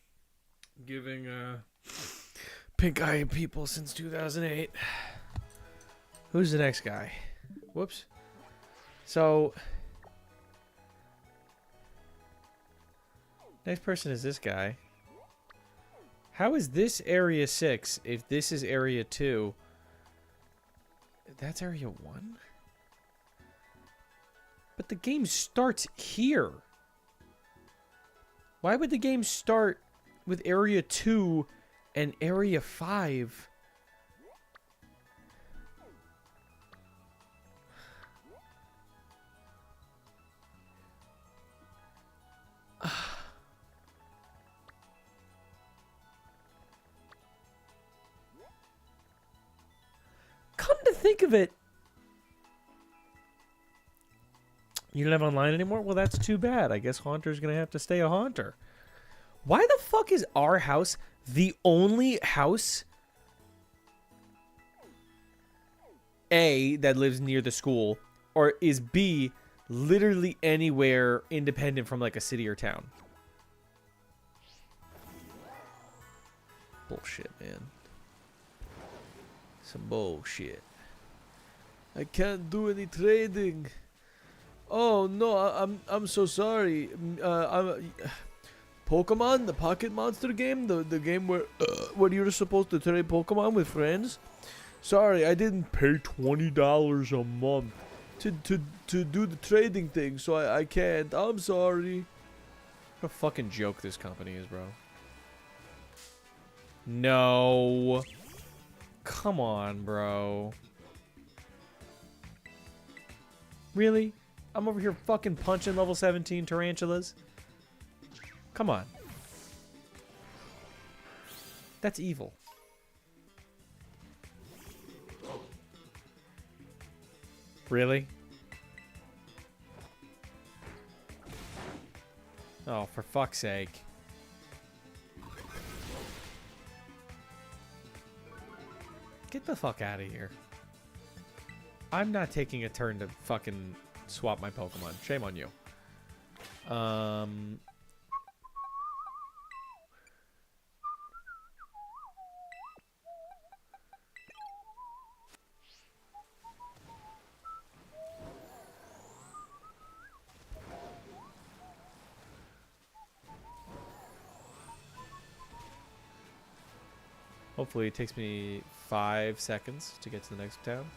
A: giving pink eye people since 2008. Who's the next guy? Whoops. So, next person is this guy. How is this area 6 if this is area 2? That's area 1? But the game starts here. Why would the game start with area 2 and area 5? Come to think of it, you don't have online anymore? Well, that's too bad. I guess Haunter's going to have to stay a Haunter. Why the fuck is our house the only house, A, that lives near the school, or is B, literally anywhere independent from like a city or town? Bullshit, man. Some bullshit. I can't do any trading. Oh no, I'm so sorry. Pokemon, the Pocket Monster game, the game where you're supposed to trade Pokemon with friends. Sorry, I didn't pay $20 a month to do the trading thing, so I can't. I'm sorry. What a fucking joke this company is, bro. No. Come on, bro. Really? I'm over here fucking punching level 17 tarantulas. Come on. That's evil. Really? Oh, for fuck's sake. Get the fuck out of here. I'm not taking a turn to fucking swap my Pokemon. Shame on you. Hopefully it takes me 5 seconds to get to the next town.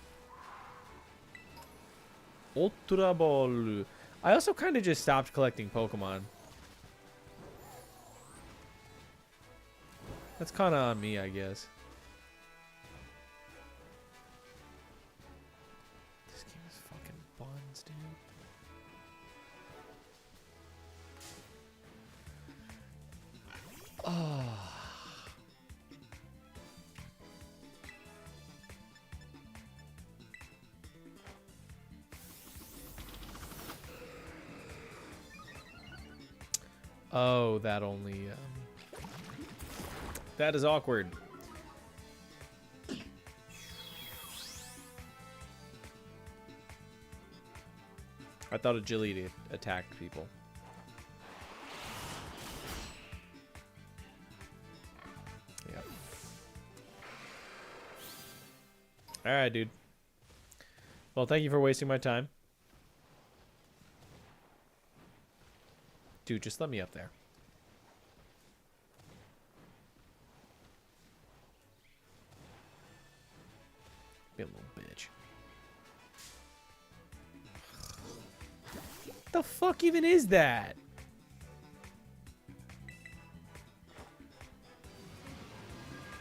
A: Ultra Ball. I also kind of just stopped collecting Pokemon. That's kind of on me, I guess. This game is fucking buns, dude. Oh. Oh, that only... that is awkward. I thought agility attacked people. Yep. Alright, dude. Well, thank you for wasting my time. Dude, just let me up there. Be a little bitch. What the fuck even is that?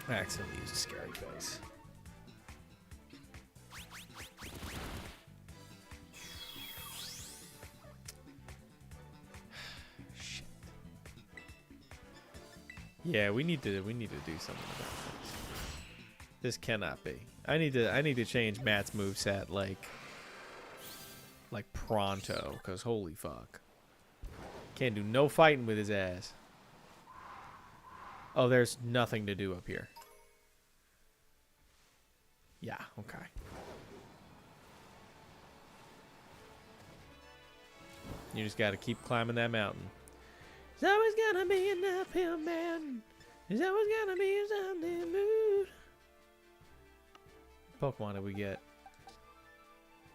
A: I accidentally used a scary face. Yeah, we need to do something about this. This cannot be. I need to change Matt's moveset like pronto, cause holy fuck. Can't do no fighting with his ass. Oh, there's nothing to do up here. Yeah, okay. You just gotta keep climbing that mountain. There's always gonna be an uphill mountain. There's always gonna be a Sunday mood. What Pokemon did we get?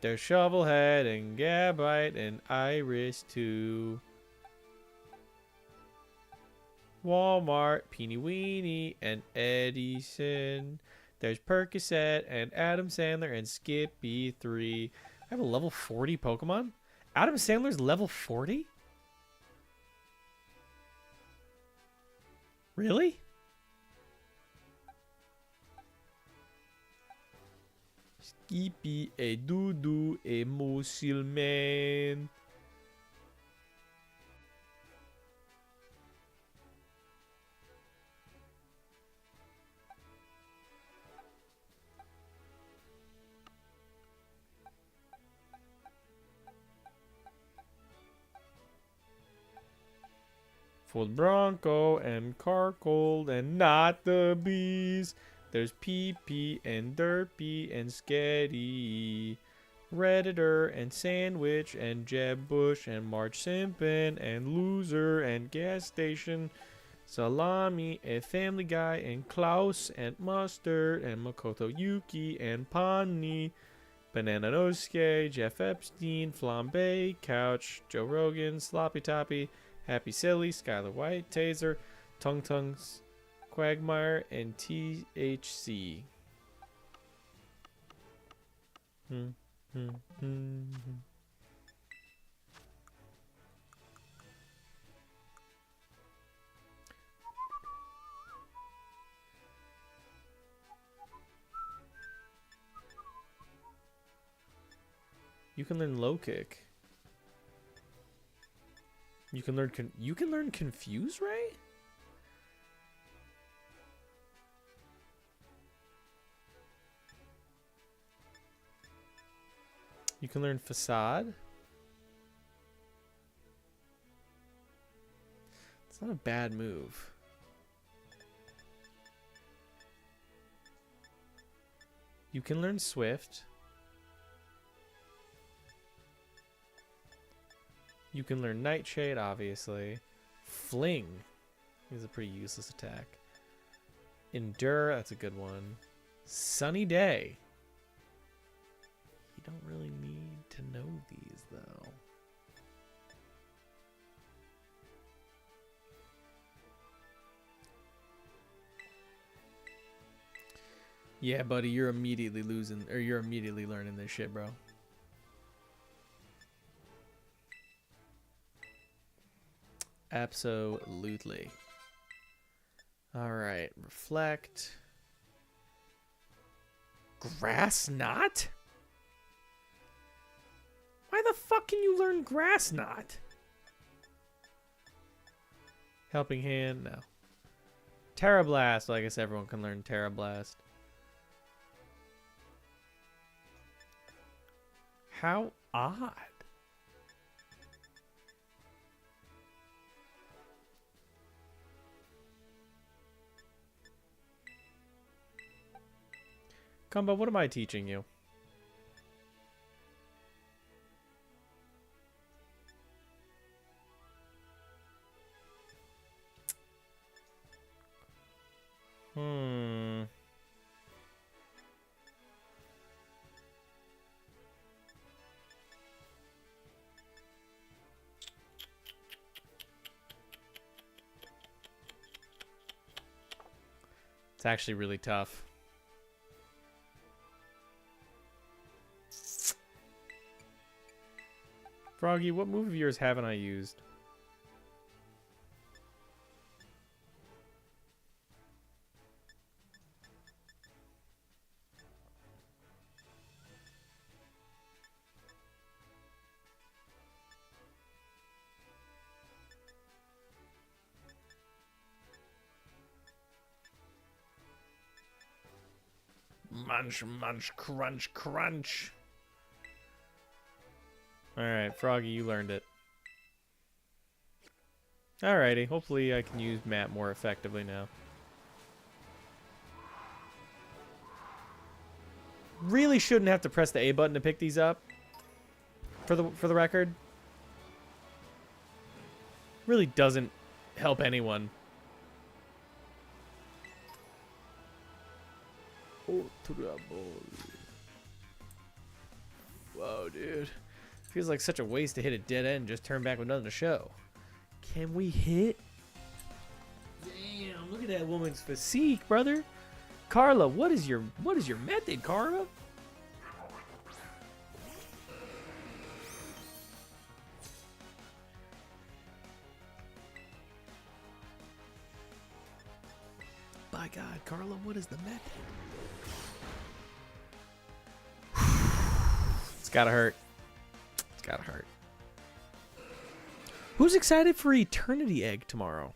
A: There's Shovelhead and Gabite and Iris too. Walmart, Peeny Weenie, and Edison. There's Percocet and Adam Sandler and Skippy 3. I have a level 40 Pokemon? Adam Sandler's level 40? Really? Skippy e Dudu e Musilman. Full Bronco and Carcold and not the bees. There's PP and Derpy and Sketty. Redditor and Sandwich and Jeb Bush and March Simpin and Loser and Gas Station. Salami and Family Guy and Klaus and Mustard and Makoto Yuki and Pani. Banana Nosuke, Jeff Epstein, Flambe, Couch, Joe Rogan, Sloppy Toppy, Happy Silly, Skylar White, Taser, Tung Tungs, Quagmire, and THC. You can learn low kick. You can learn confuse ray? You can learn facade. It's not a bad move. You can learn swift. You can learn Nightshade, obviously. Fling is a pretty useless attack. Endure, that's a good one. Sunny Day. You don't really need to know these, though. Yeah, buddy, you're immediately losing, or you're immediately learning this shit, bro. Absolutely. All right, reflect. Grass knot? Why the fuck can you learn grass knot? Helping hand? No. Terra Blast. Well, I guess everyone can learn Terra Blast. How odd. Kumba, what am I teaching you? It's actually really tough. Froggy, what move of yours haven't I used? Munch, munch, crunch, crunch. Alright, Froggy, you learned it. Alrighty, hopefully I can use Matt more effectively now. Really shouldn't have to press the A button to pick these up. For the record. Really doesn't help anyone. Oh, trouble. Whoa, dude. Feels like such a waste to hit a dead end and just turn back with nothing to show. Can we hit? Damn, look at that woman's physique, brother. Carla, what is your method, Carla? By God, Carla, what is the method? It's gotta hurt. It's gotta hurt. Who's excited for Eternity Egg tomorrow?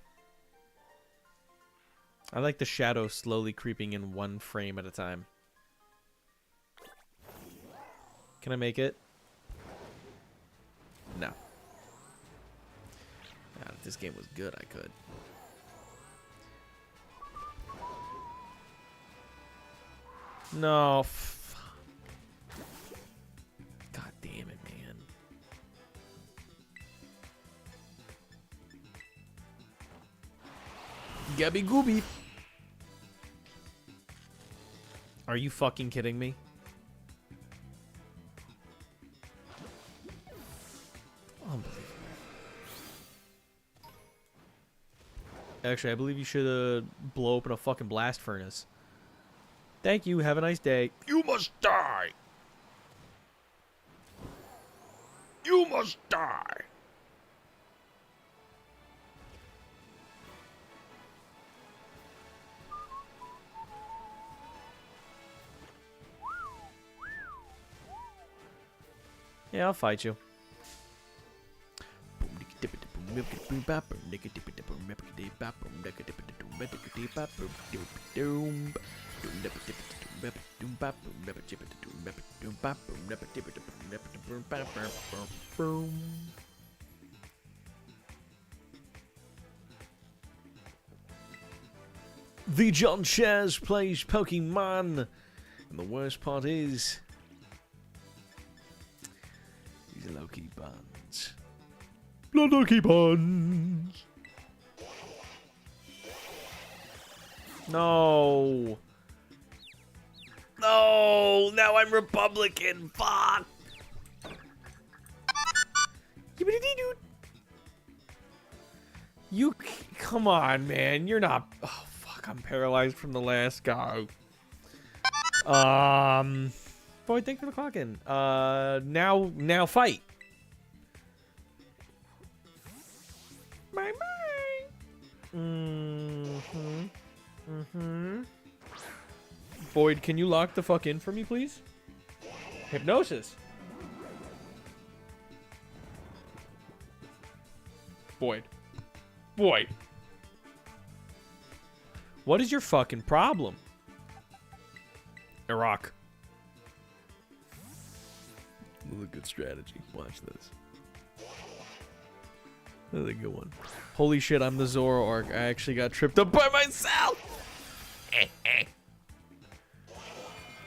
A: I like the shadow slowly creeping in one frame at a time. Can I make it? No. God, if this game was good, I could. No. God damn it, man. Gabby Gooby. Are you fucking kidding me? Unbelievable. Actually, I believe you should blow open a fucking blast furnace. Thank you. Have a nice day. You must die. You must die. Yeah, I'll fight you. The John Chaz plays Pokemon, and the worst part is he's low-key buns. Low-key buns. No. No, now I'm Republican. Fuck. You, come on, man. You're not. Oh, fuck. I'm paralyzed from the last guy. Boy, thanks for the clock in. Now fight. Bye bye. Boyd, can you lock the fuck in for me, please? Hypnosis. Boyd. Boyd. What is your fucking problem? Iraq. This is a good strategy. Watch this. That's a good one. Holy shit, I'm the Zoroark. I actually got tripped up by myself.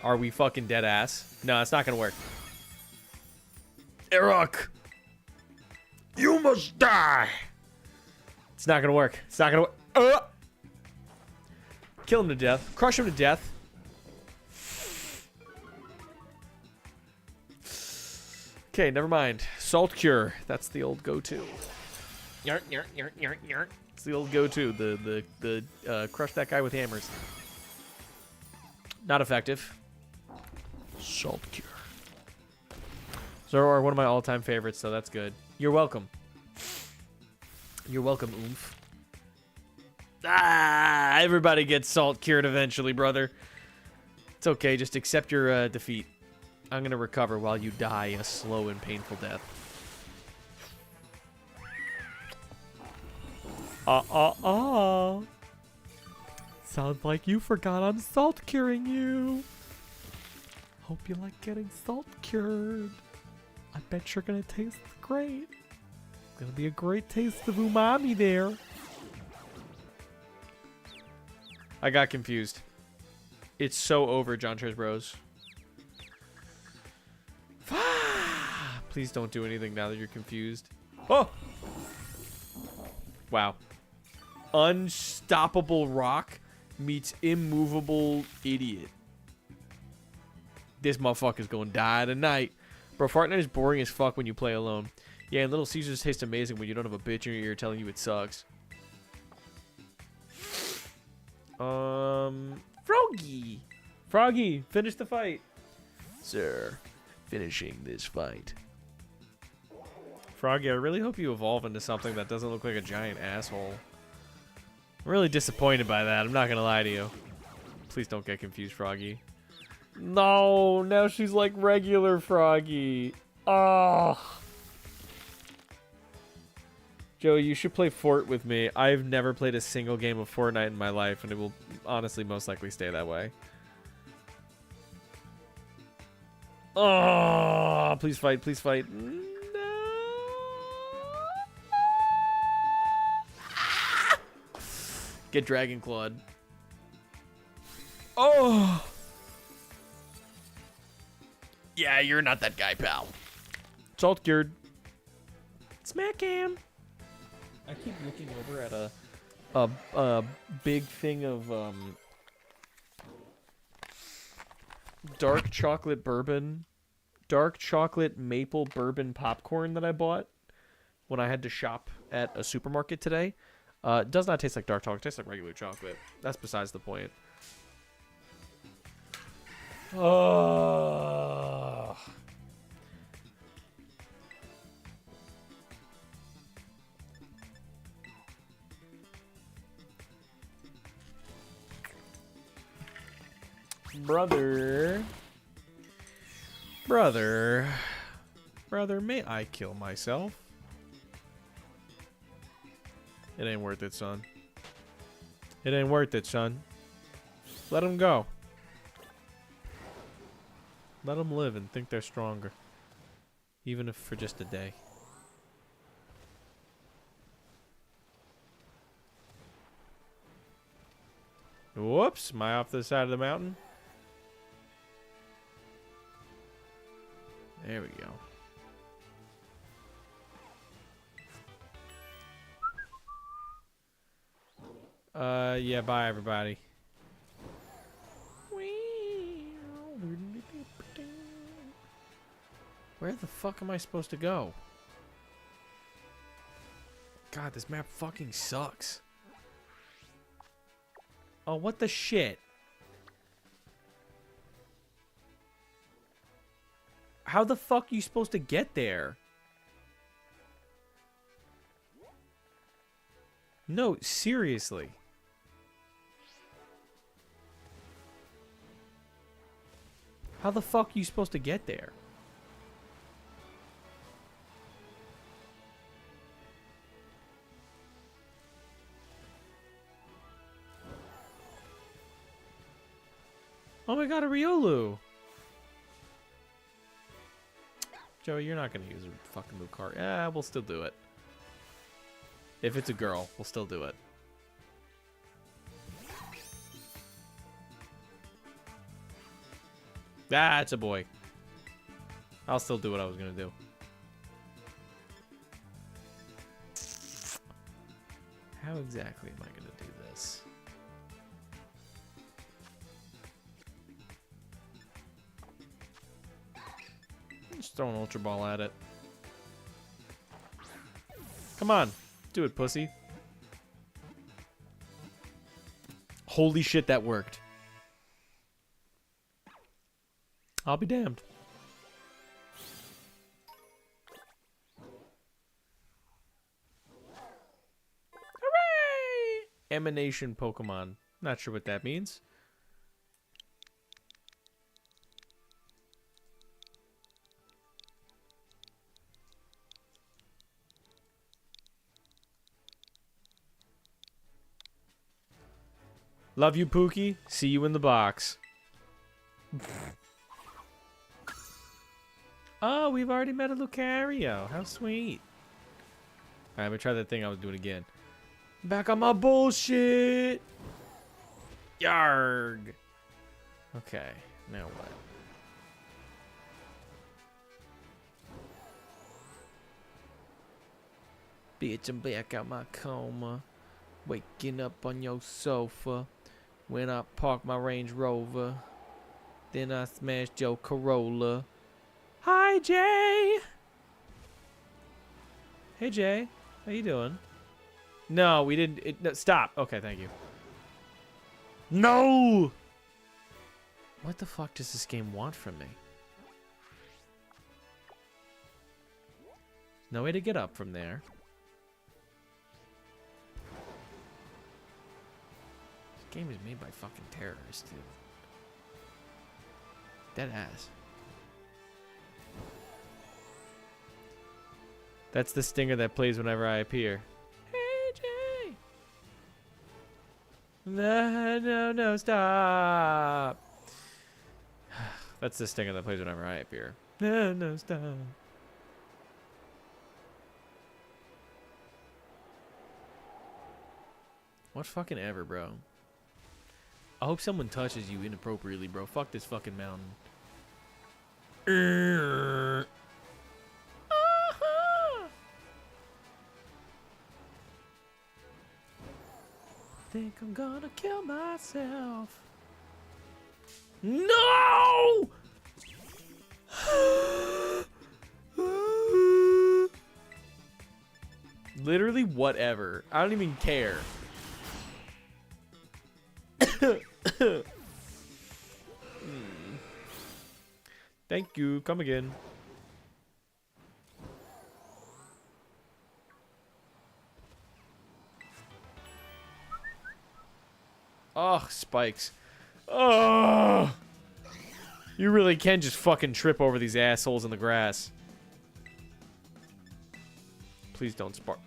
A: Are we fucking dead ass? No, it's not gonna work. Iraq. You must die. It's not gonna work. It's not gonna work. Kill him to death. Crush him to death. Okay, never mind. Salt Cure. That's the old go-to. Yark, yark, yark, yark, yark. It's the old go-to. The crush that guy with hammers. Not effective. Salt Cure. Zoroark, one of my all-time favorites, so that's good. You're welcome. You're welcome, oomph. Ah, everybody gets salt cured eventually, brother. It's okay, just accept your defeat. I'm gonna recover while you die a slow and painful death. Sounds like you forgot I'm salt curing you. Hope you like getting salt cured. I bet you're gonna taste great. It's gonna be a great taste of umami there. I got confused. It's so over, John Chairs Bros. Please don't do anything now that you're confused. Oh! Wow. Unstoppable rock meets immovable idiot. This motherfucker's gonna die tonight. Bro, Fortnite is boring as fuck when you play alone. Yeah, and Little Caesars tastes amazing when you don't have a bitch in your ear telling you it sucks. Froggy. Froggy, finish the fight. Sir, finishing this fight. Froggy, I really hope you evolve into something that doesn't look like a giant asshole. I'm really disappointed by that. I'm not gonna lie to you. Please don't get confused, Froggy. No, now she's like regular Froggy. Oh. Joey, you should play Fort with me. I've never played a single game of Fortnite in my life, and it will honestly most likely stay that way. Oh, please fight, please fight. No. Get Dragon Clawed. Oh. Yeah, you're not that guy, pal. Salt cured. Smack him. I keep looking over at a big thing of dark chocolate maple bourbon popcorn that I bought when I had to shop at a supermarket today. It does not taste like dark chocolate. It tastes like regular chocolate. That's besides the point. Oh. Brother, may I kill myself? It ain't worth it, son. It ain't worth it, son. Let him go. Let them live and think they're stronger. Even if for just a day. Whoops, am I off the side of the mountain? There we go. Yeah, bye everybody. Where the fuck am I supposed to go? God, this map fucking sucks. Oh, what the shit? How the fuck are you supposed to get there? No, seriously. How the fuck are you supposed to get there? Oh my god, a Riolu! Joey, you're not gonna use a fucking Lucario. Yeah, we'll still do it. If it's a girl, we'll still do it. Ah, it's a boy. I'll still do what I was gonna do. How exactly am I gonna do this? Just throw an Ultra Ball at it. Come on. Do it, pussy. Holy shit, that worked. I'll be damned. Hooray! Emanation Pokemon. Not sure what that means. Love you, Pookie. See you in the box. Oh, we've already met a Lucario. How sweet. Alright, I'm gonna try that thing I was doing again. Back on my bullshit. Yarg. Okay, now what? Bitch, I'm back out my coma. Waking up on your sofa when I park my Range Rover. Then I smashed your Corolla. Hi, Jay. Hey, Jay. How you doing? No, we didn't. No, stop. Okay, thank you. No! What the fuck does this game want from me? No way to get up from there. This game is made by fucking terrorists, dude. Dead ass. That's the stinger that plays whenever I appear. Hey, Jay! No, stop! That's the stinger that plays whenever I appear. No, stop. What fucking ever, bro. I hope someone touches you inappropriately, bro. Fuck this fucking mountain. Think I'm gonna kill myself. No! Literally whatever. I don't even care. Thank you. Come again. Oh, spikes. Oh! You really can just fucking trip over these assholes in the grass. Please don't spark.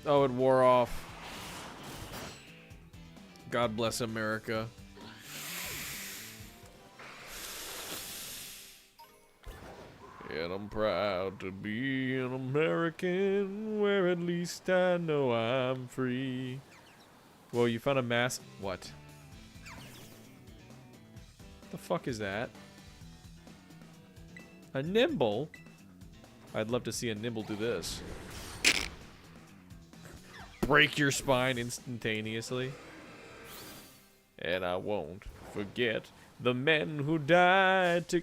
A: Oh, it wore off. God bless America. And I'm proud to be an American, where at least I know I'm free. Whoa, you found a mass. What? The fuck is that? A nimble? I'd love to see a nimble do this. Break your spine instantaneously. And I won't forget the men who died to...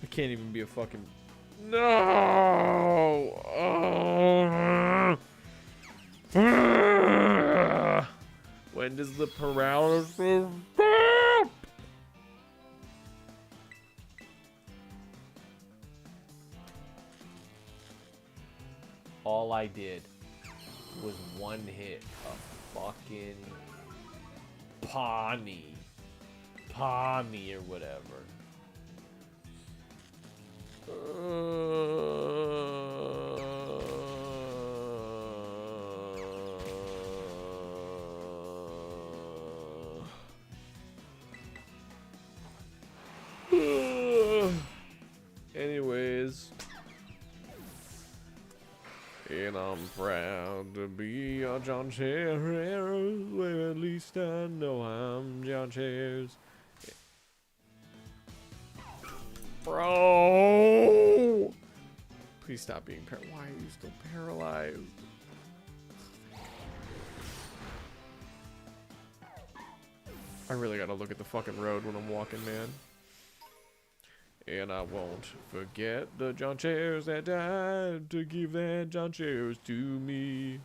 A: I can't even be a fucking... No! When does the paralysis stop? All I did was one hit a fucking Pawnee or whatever. Anyways, and I'm proud to be a John Chairs, where at least I know I'm John Chairs. Bro! Please stop being paralyzed. Why are you still paralyzed? I really gotta look at the fucking road when I'm walking, man. And I won't forget the John Chairs that died to give that John Chairs to me.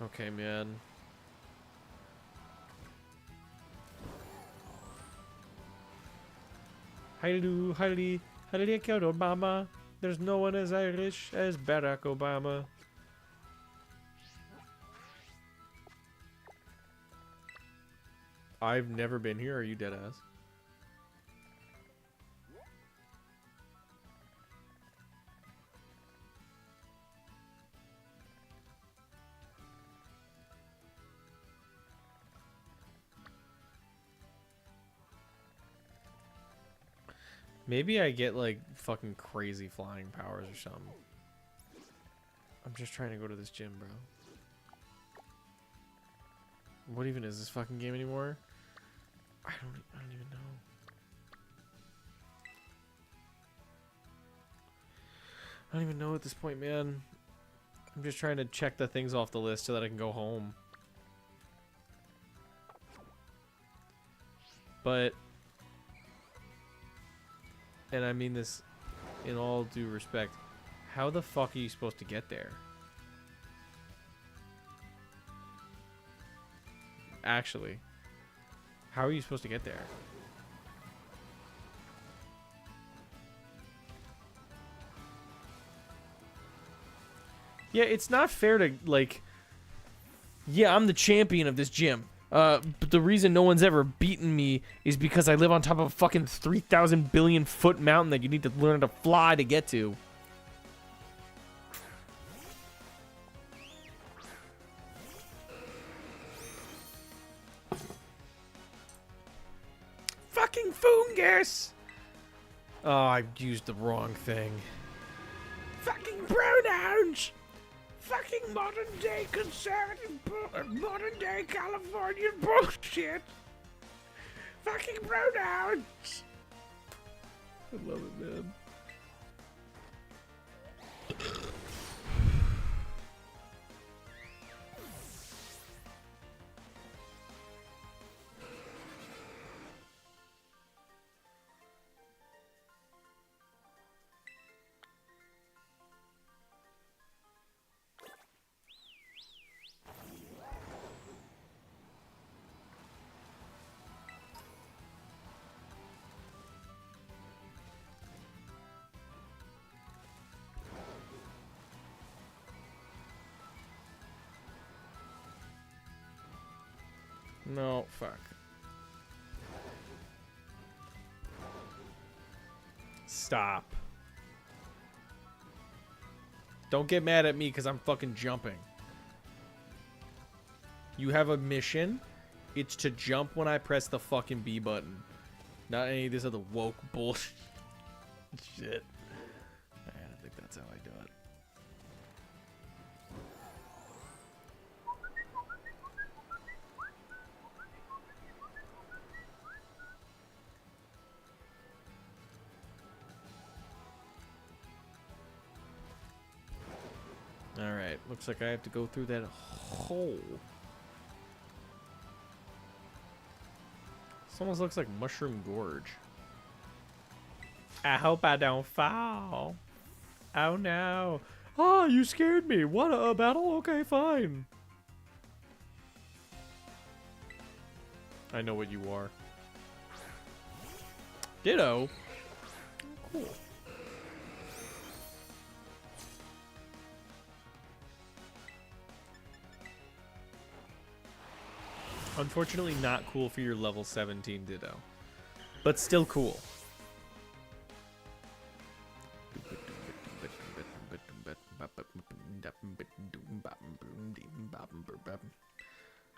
A: Okay, man. Hallelujah, hallelujah, hallelujah, Obama. There's no one as Irish as Barack Obama. I've never been here. Are you dead ass? Maybe I get like fucking crazy flying powers or something. I'm just trying to go to this gym, bro. What even is this fucking game anymore? I don't even know. I don't even know at this point, man. I'm just trying to check the things off the list so that I can go home. But, and I mean this in all due respect, how the fuck are you supposed to get there? Actually, how are you supposed to get there? Yeah, it's not fair to, like, yeah, I'm the champion of this gym. But the reason no one's ever beaten me is because I live on top of a fucking 3,000 billion foot mountain that you need to learn to fly to get to. Fucking fungus! Oh, I used the wrong thing. Fucking pronouns! Fucking modern day conservative modern day Californian bullshit! Fucking pronouns! I love it, man. No, fuck. Stop. Don't get mad at me because I'm fucking jumping. You have a mission. It's to jump when I press the fucking B button. Not any of this other woke bullshit. Shit. I don't think that's how I do it. Alright, looks like I have to go through that hole. This almost looks like Mushroom Gorge. I hope I don't fall. Oh no. Oh, you scared me. What, a battle? Okay, fine. I know what you are. Ditto. Oh, cool. Unfortunately not cool for your level 17 Ditto. But still cool.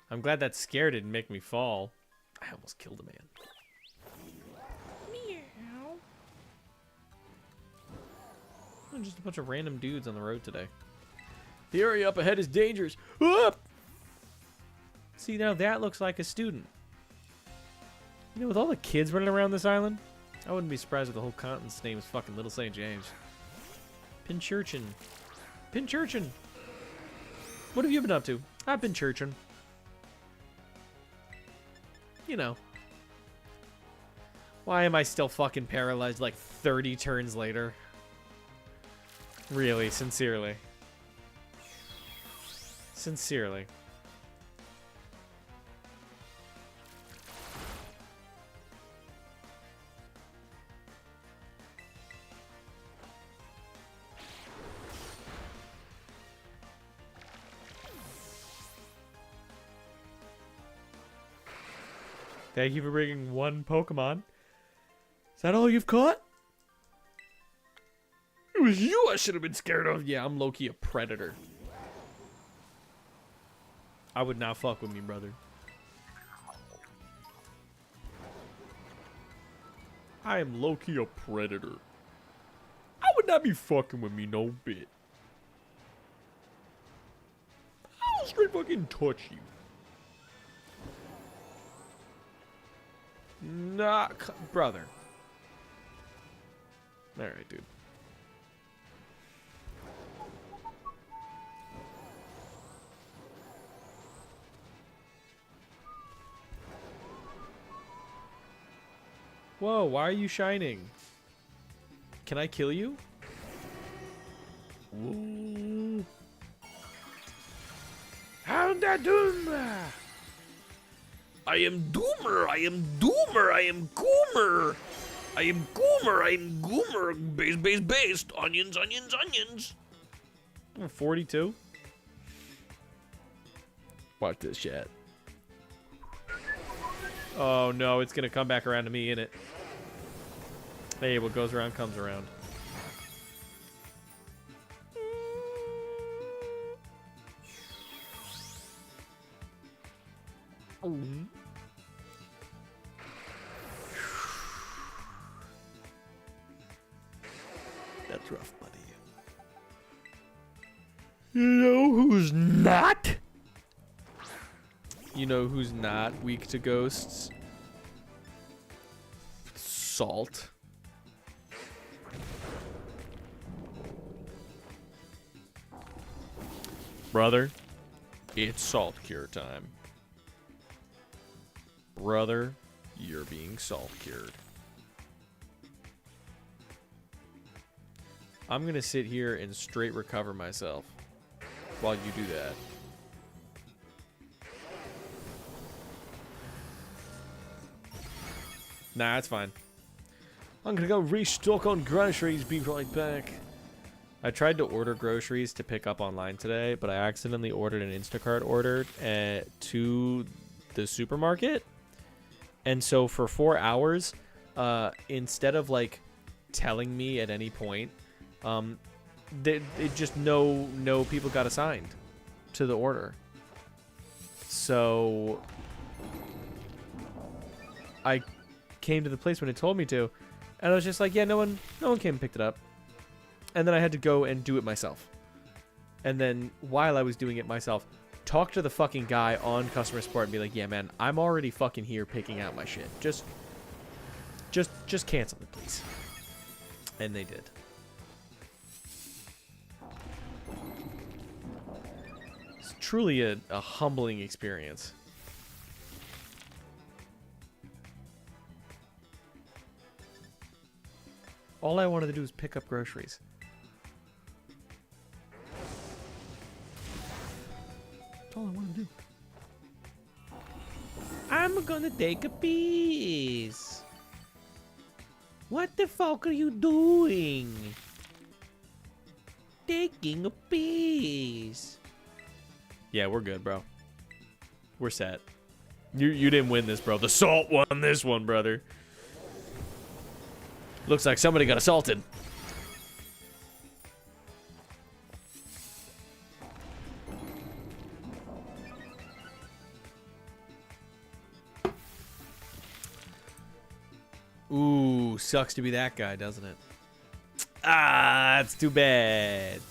A: I'm glad that scare didn't make me fall. I almost killed a man. Meow. Oh, just a bunch of random dudes on the road today. The area up ahead is dangerous. Whoop! See, now that looks like a student. You know, with all the kids running around this island, I wouldn't be surprised if the whole continent's name is fucking Little St. James. Pinchurchin. Pinchurchin! What have you been up to? I've been churchin'. You know. Why am I still fucking paralyzed like 30 turns later? Really, sincerely. Sincerely. Thank you for bringing one Pokemon. Is that all you've caught? It was you I should have been scared of. Yeah, I'm low-key a predator. I would not fuck with me, brother. I am low-key a predator. I would not be fucking with me no bit. I'll straight fucking touch you. Nah, brother. Alright, dude. Whoa, why are you shining? Can I kill you? Whoa. Houndaduma! I am Doomer, I am Doomer, I am Goomer! I am Goomer, I am Goomer! Based! Onions! 42? Watch this shit. Oh no, it's gonna come back around to me, innit? Hey, what goes around comes around. That's rough, buddy. You know who's not? You know who's not weak to ghosts? Salt. Brother, it's salt cure time. Brother, you're being salt cured. I'm gonna sit here and straight recover myself while you do that. Nah, it's fine. I'm gonna go restock on groceries, be right back. I tried to order groceries to pick up online today, but I accidentally ordered an Instacart order to the supermarket. And so for 4 hours, instead of like telling me at any point, it just no people got assigned to the order. So I came to the place when it told me to, and I was just like, yeah, no one came and picked it up. And then I had to go and do it myself. And then while I was doing it myself, talk to the fucking guy on customer support and be like, yeah, man, I'm already fucking here picking out my shit. Just cancel it, please. And they did. It's truly a humbling experience. All I wanted to do was pick up groceries. That's all I want to do. I'm gonna take a piece. What the fuck are you doing? Taking a piece. Yeah, we're good, bro. We're set. You didn't win this, bro. The salt won this one, brother. Looks like somebody got assaulted. Ooh, sucks to be that guy, doesn't it? Ah, that's too bad.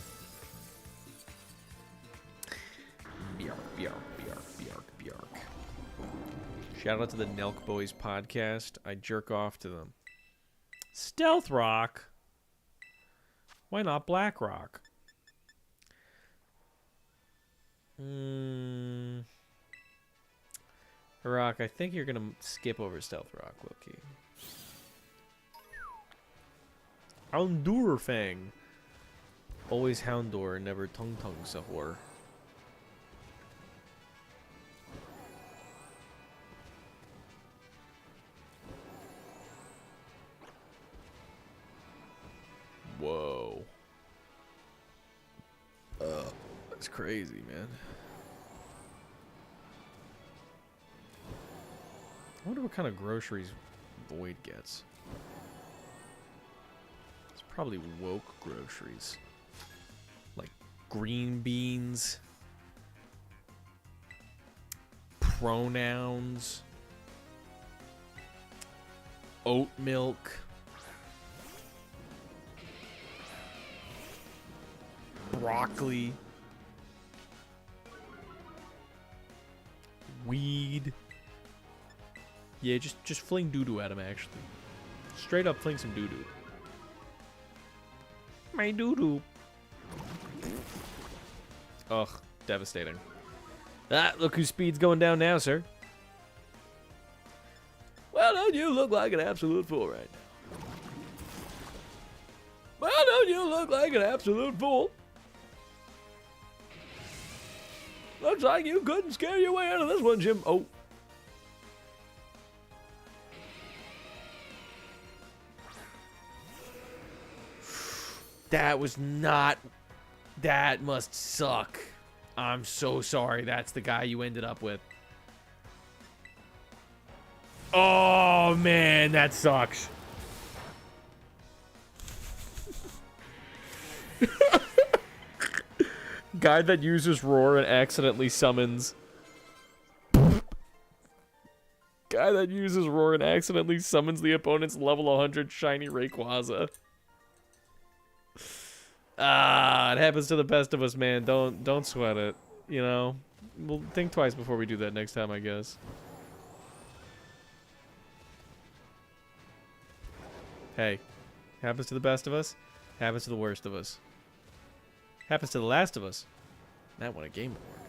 A: Bjark. Shout out to the Nelk Boys podcast. I jerk off to them. Stealth Rock? Why not Black Rock? Rock, I think you're gonna skip over Stealth Rock, Loki. Houndour Fang. Always Houndour, never Tung Sahur. Whoa. That's crazy, man. I wonder what kind of groceries Void gets. It's probably woke groceries. Like green beans. Pronouns. Oat milk. Broccoli. Weed. Yeah, just fling doo-doo at him, actually. Straight up fling some doo-doo. My doo-doo. Ugh, devastating. Ah, look whose speed's going down now, sir. Well, don't you look like an absolute fool right now? Well, don't you look like an absolute fool? Looks like you couldn't scare your way out of this one, Jim. Oh. That was not... That must suck. I'm so sorry that's the guy you ended up with. Oh, man, that sucks. Guy that uses roar and accidentally summons... Guy that uses roar and accidentally summons the opponent's level 100 shiny Rayquaza. Ah, it happens to the best of us, man. Don't sweat it. You know, we'll think twice before we do that next time, I guess. Hey, happens to the best of us. Happens to the worst of us. Happens to the last of us. That won a Game Award.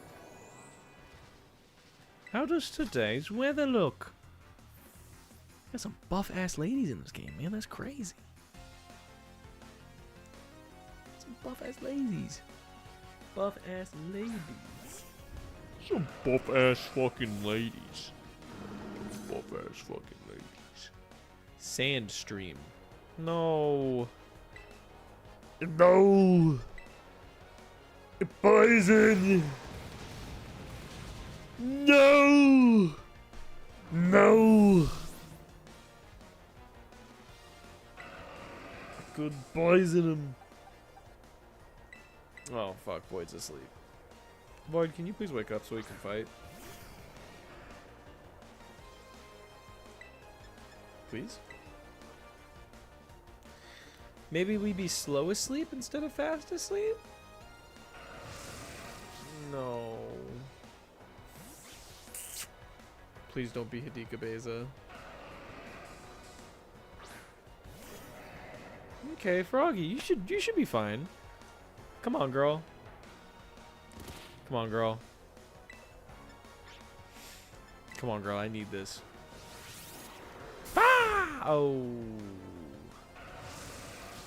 A: How does today's weather look? Got some buff ass ladies in this game, man. That's crazy. Buff ass ladies. Buff ass ladies. Some buff ass fucking ladies. Buff ass fucking ladies. Sandstream. No. No. Poison. No. No. Could poison him. Oh, fuck. Void's asleep. Void, can you please wake up so we can fight? Please? Maybe we be slow asleep instead of fast asleep? No. Please don't be Hidika Beza. Okay, Froggy, you should be fine. Come on, girl. Come on, girl. Come on, girl. I need this. Ah! Oh.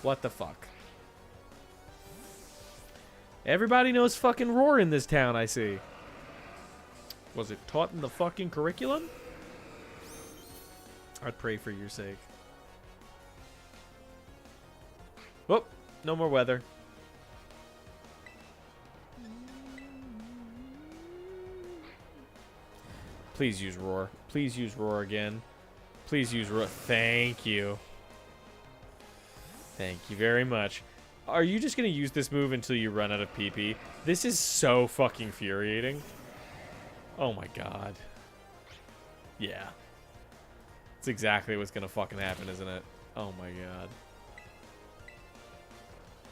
A: What the fuck? Everybody knows fucking roar in this town, I see. Was it taught in the fucking curriculum? I'd pray for your sake. Whoop. No more weather. Please use roar. Please use roar again. Please use roar. Thank you. Thank you very much. Are you just going to use this move until you run out of PP? This is so fucking infuriating. Oh my god. Yeah. It's exactly what's going to fucking happen, isn't it? Oh my god.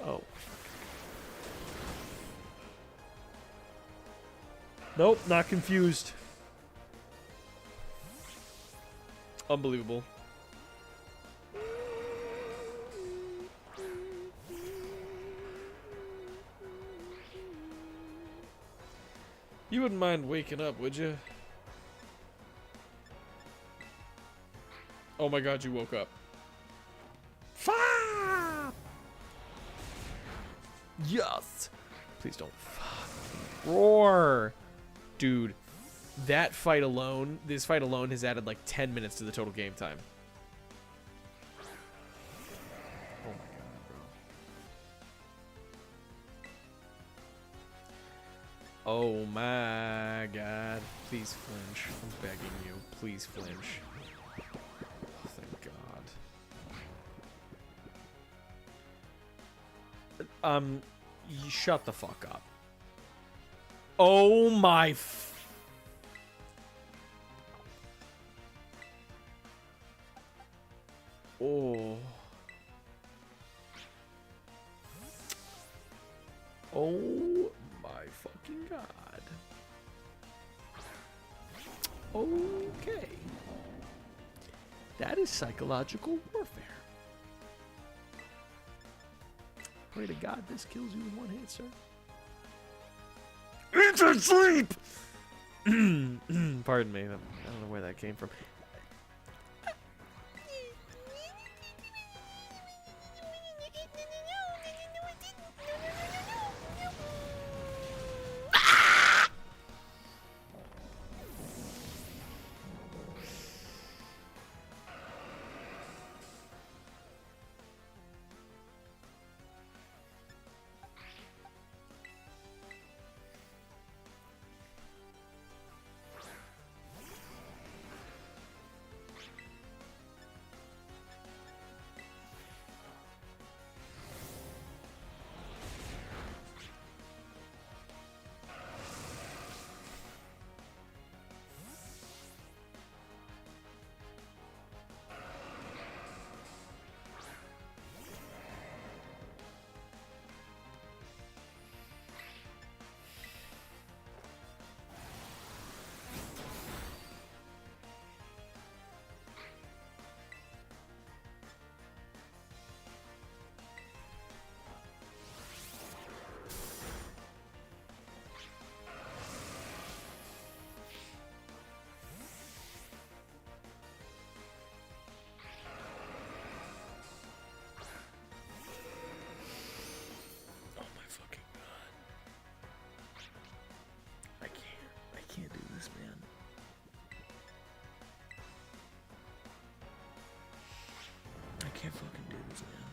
A: Oh. Nope, not confused. Unbelievable. You wouldn't mind waking up, would you? Oh my god, you woke up. Fire! Yes! Please don't. Roar! Dude. That fight alone, this fight alone has added like 10 minutes to the total game time. Oh my god, bro. Oh my god. Please flinch. I'm begging you. Please flinch. Oh, thank god. You shut the fuck up. Oh my Oh. Oh my fucking god. Okay. That is psychological warfare. Pray to God this kills you in one hit, sir. Instant sleep! Pardon me. I don't know where that came from. I can't do this, man. I can't fucking do this, man.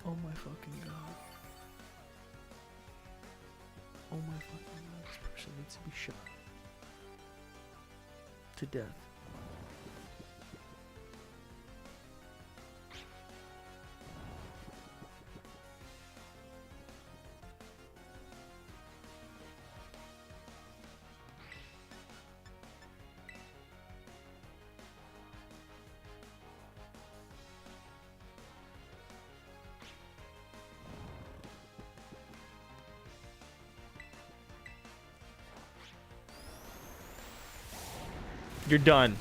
A: Oh my fucking god. Oh my fucking god. This person needs to be shot. To death. You're done.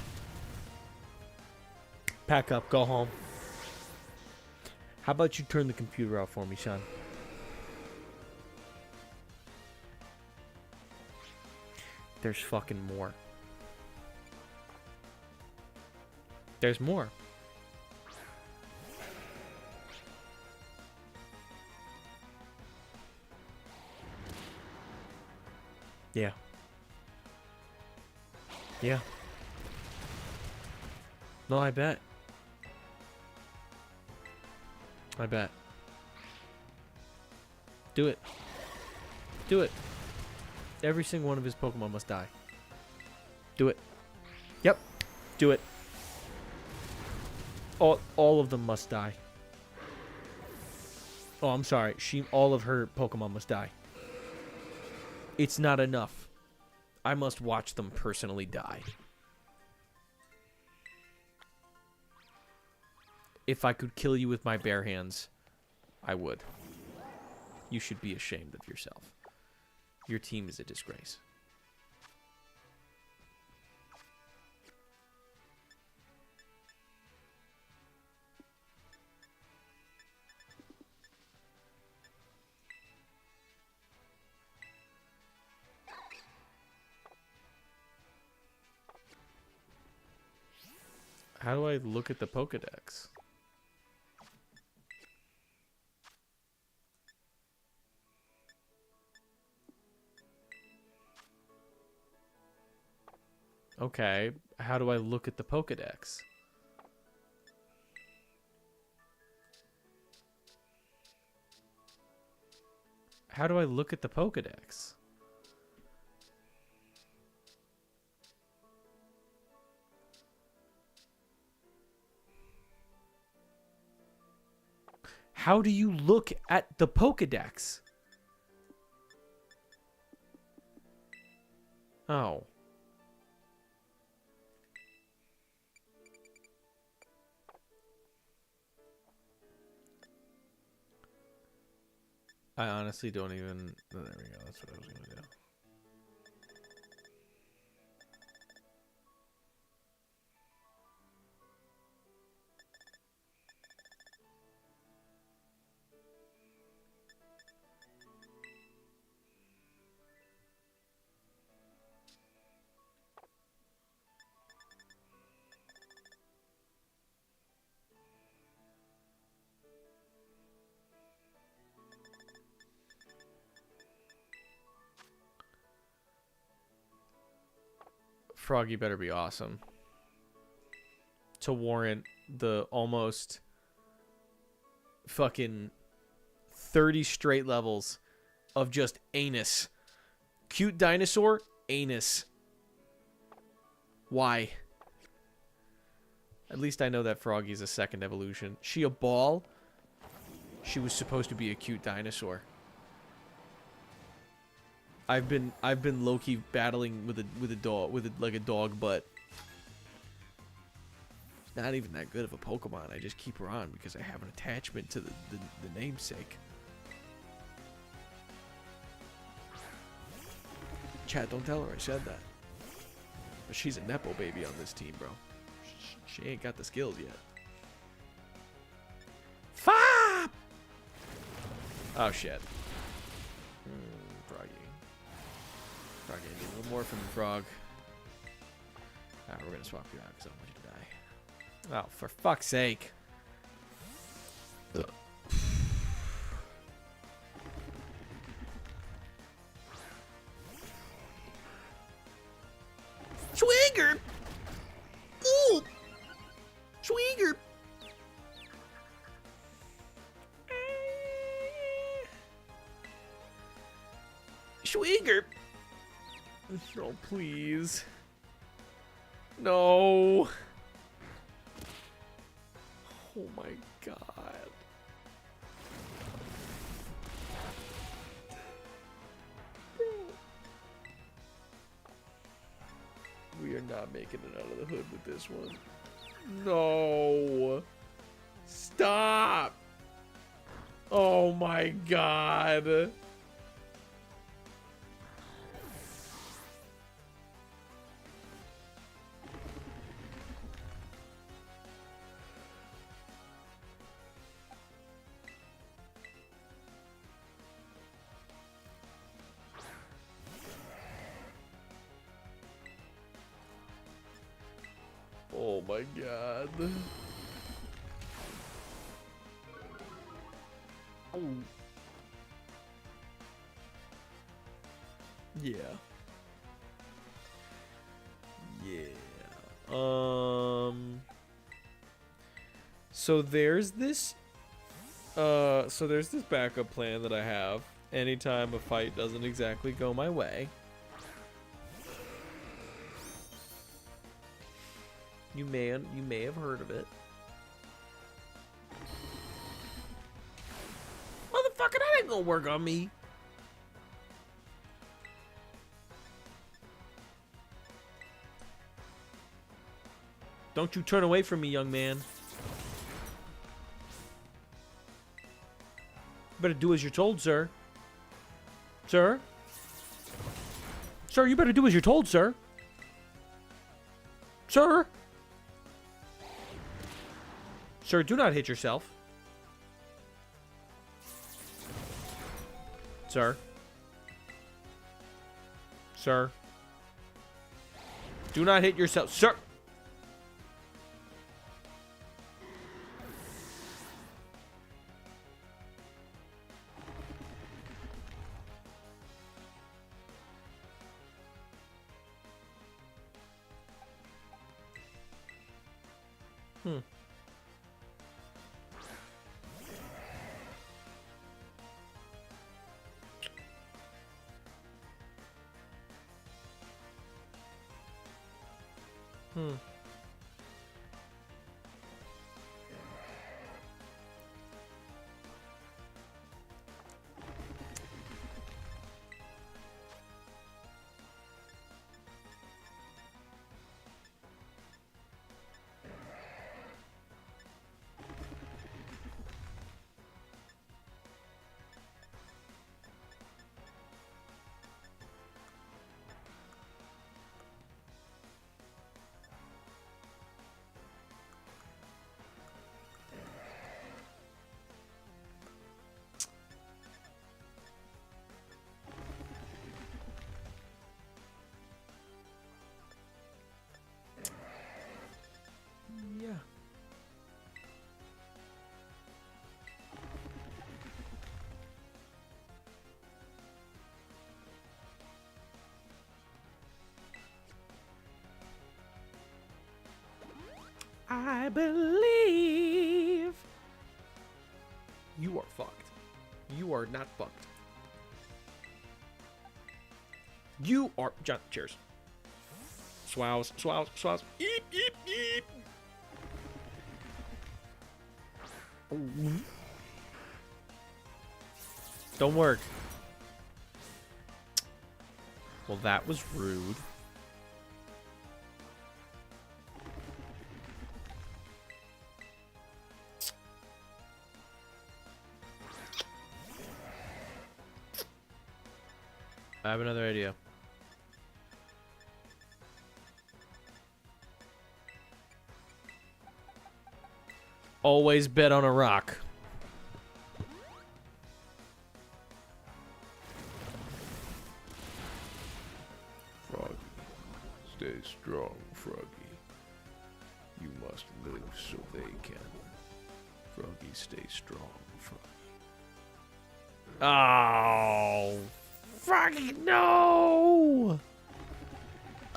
A: Pack up, go home. How about you turn the computer off for me, son? There's fucking more. There's more. Yeah. Yeah. No, I bet. I bet. Do it. Do it. Every single one of his Pokemon must die. Do it. Yep. Do it. All of them must die. Oh, I'm sorry. All of her Pokemon must die. It's not enough. I must watch them personally die. If I could kill you with my bare hands, I would. You should be ashamed of yourself. Your team is a disgrace. How do I look at the Pokedex? Okay, how do I look at the Pokedex? How do I look at the Pokedex? How do you look at the Pokedex? Oh. I honestly don't even... Oh, there we go. That's what I was going to do. Froggy better be awesome to warrant the almost fucking 30 straight levels of just anus. Cute dinosaur, anus. Why? At least I know that Froggy's a second evolution. She a ball? She was supposed to be a cute dinosaur. I've been low-key battling with a dog like a dog, but it's not even that good of a Pokemon. I just keep her on because I have an attachment to the namesake. Chat, don't tell her I said that. But she's a nepo baby on this team, bro. She ain't got the skills yet. Fop! Oh shit. Froggy. Froggy, I need a little more from the frog. Alright, we're gonna swap you out because I don't want you to die. Oh, for fuck's sake. Swigger! Ooh! Swigger! Swigger! Oh, please. No! Oh my god. We are not making it out of the hood with this one. No! Stop! Oh my god. Oh my god. Oh. Yeah. Yeah. So there's this backup plan that I have anytime a fight doesn't exactly go my way. You may have heard of it. Motherfucker, that ain't gonna work on me. Don't you turn away from me, young man. Better do as you're told, sir. Sir? Sir, you better do as you're told, sir. Sir? Sir, do not hit yourself. Sir? Sir? Do not hit yourself. Sir! I believe. You are fucked. You are not fucked. You are... John, cheers. Swows, swows, swows. Eep, eep, eep. Don't work. Well, that was rude. I have another idea. Always bet on a rock.
B: Froggy, stay strong, Froggy. You must live so they can. Froggy, stay strong, Froggy.
A: Oh, Froggy, no!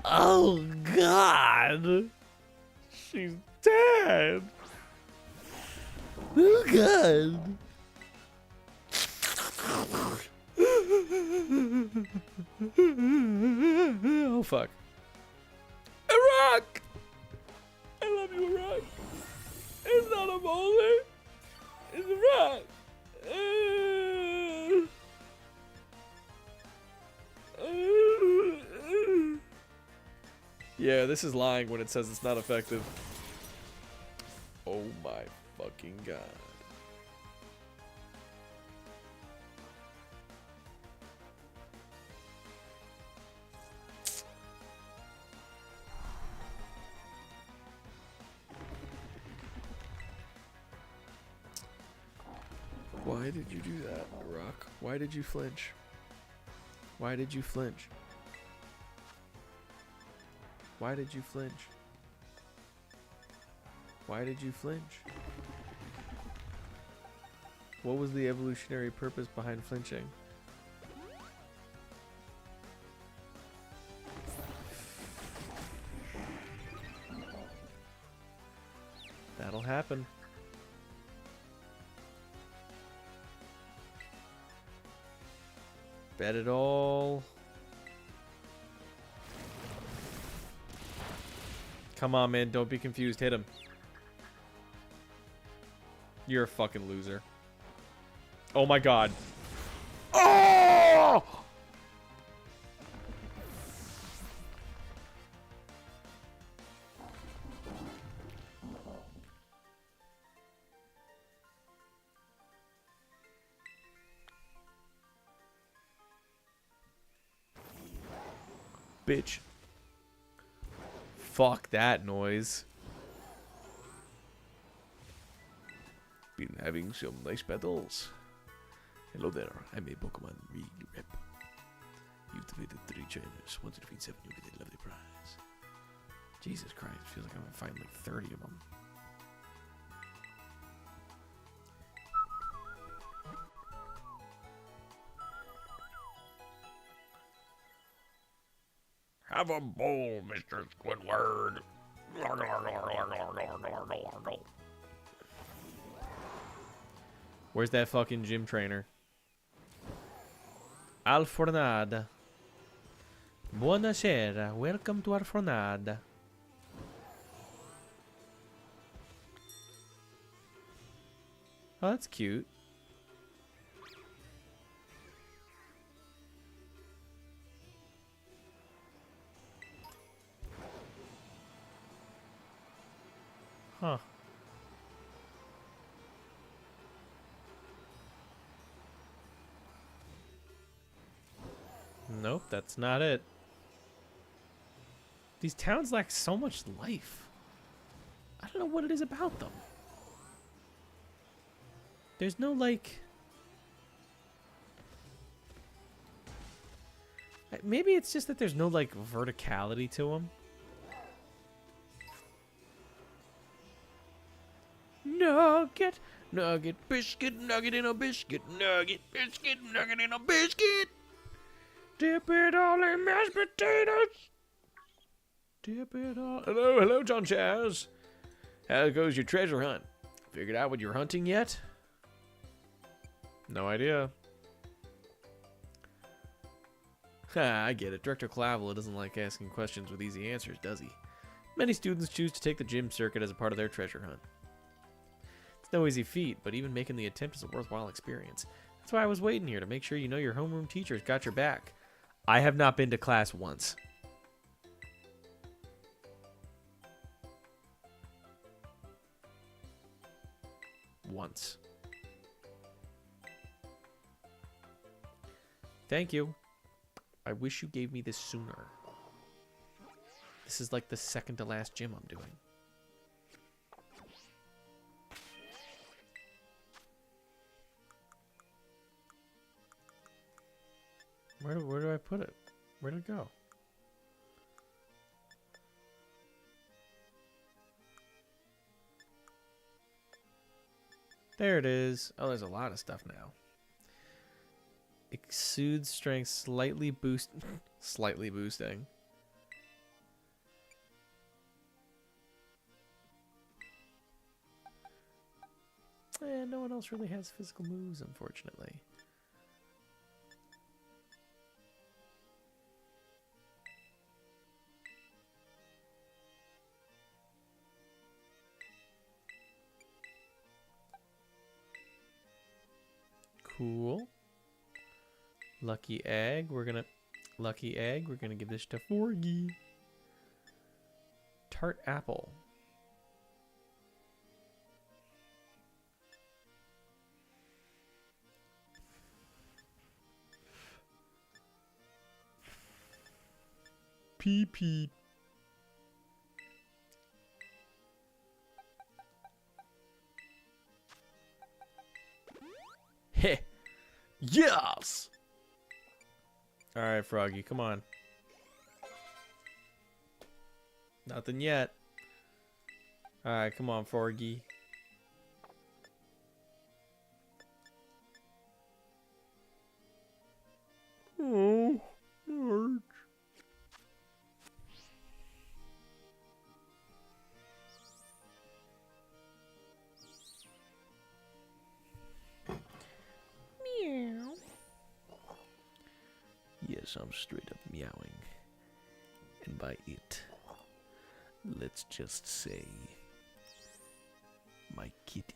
A: Oh, God. She's dead. Oh, God. Oh, fuck. A rock! I love you, a rock. It's not a boulder. It's a rock. Yeah, this is lying when it says it's not effective. Oh my fucking god.
B: Why did you do that, Rock? Why did you flinch? Why did you flinch? Why did you flinch? Why did you flinch? What was the evolutionary purpose behind flinching? That'll happen. Bet it all. Come on, man. Don't be confused. Hit him. You're a fucking loser. Oh my god. Oh! Bitch. Fuck that noise. Been having some nice battles. Hello there, I'm a Pokemon League rep. You've defeated 3 trainers. Once you defeat 7, you'll get a lovely prize. Jesus Christ, feels like I'm gonna find like 30 of them. Have a bowl, Mr. Squidward.
A: Where's that fucking gym trainer? Alfornada. Buonasera. Welcome to Alfornada. Oh, that's cute. Huh. Nope, that's not it. These towns lack so much life. I don't know what it is about them. There's no, like... Maybe it's just that there's no, like, verticality to them. Nugget, nugget, biscuit, nugget in a biscuit, nugget, biscuit, nugget in a biscuit. Dip it all in mashed potatoes. Dip it all. Hello, hello, John Chaz.
B: How goes your treasure hunt? Figured out what you're hunting yet?
A: No idea.
B: Ha, I get it. Director Clavel doesn't like asking questions with easy answers, does he? Many students choose to take the gym circuit as a part of their treasure hunt.
A: It's no easy feat, but even making the attempt is a worthwhile experience. That's why I was waiting here, to make sure you know your homeroom teacher's got your back. I have not been to class once. Once. Thank you. I wish you gave me this sooner. This is like the second to last gym I'm doing. Where do I put it? Where did it go? There it is.
B: Oh, there's a lot of stuff now.
A: Exudes strength, slightly boosting. No one else really has physical moves, unfortunately. Cool. Lucky egg. We're gonna give this to Forgy. Tart apple. PP.
B: Heh. Yes!
A: Alright, Froggy, come on. Nothing yet. Alright, come on, Froggy. Oh, Marge. Meow.
B: Yes, I'm straight up meowing. And by it, let's just say my kitty.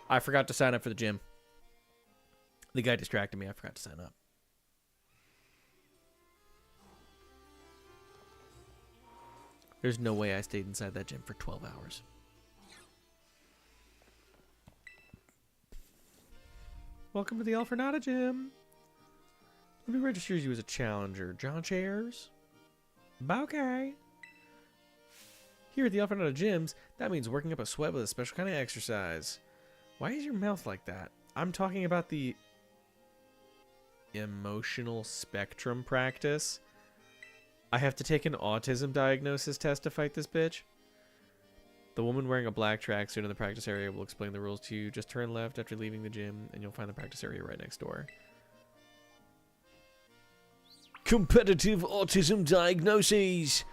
A: I forgot to sign up for the gym. The guy distracted me. I forgot to sign up. There's no way I stayed inside that gym for 12 hours. Welcome to the Alfrenata Gym. Let me register you as a challenger. John Chairs? Okay. Here at the Alfrenata Gyms, that means working up a sweat with a special kind of exercise. Why is your mouth like that? I'm talking about the emotional spectrum practice. I have to take an autism diagnosis test to fight this bitch. The woman wearing a black tracksuit in the practice area will explain the rules to you. Just turn left after leaving the gym, and you'll find the practice area right next door.
B: Competitive autism diagnoses.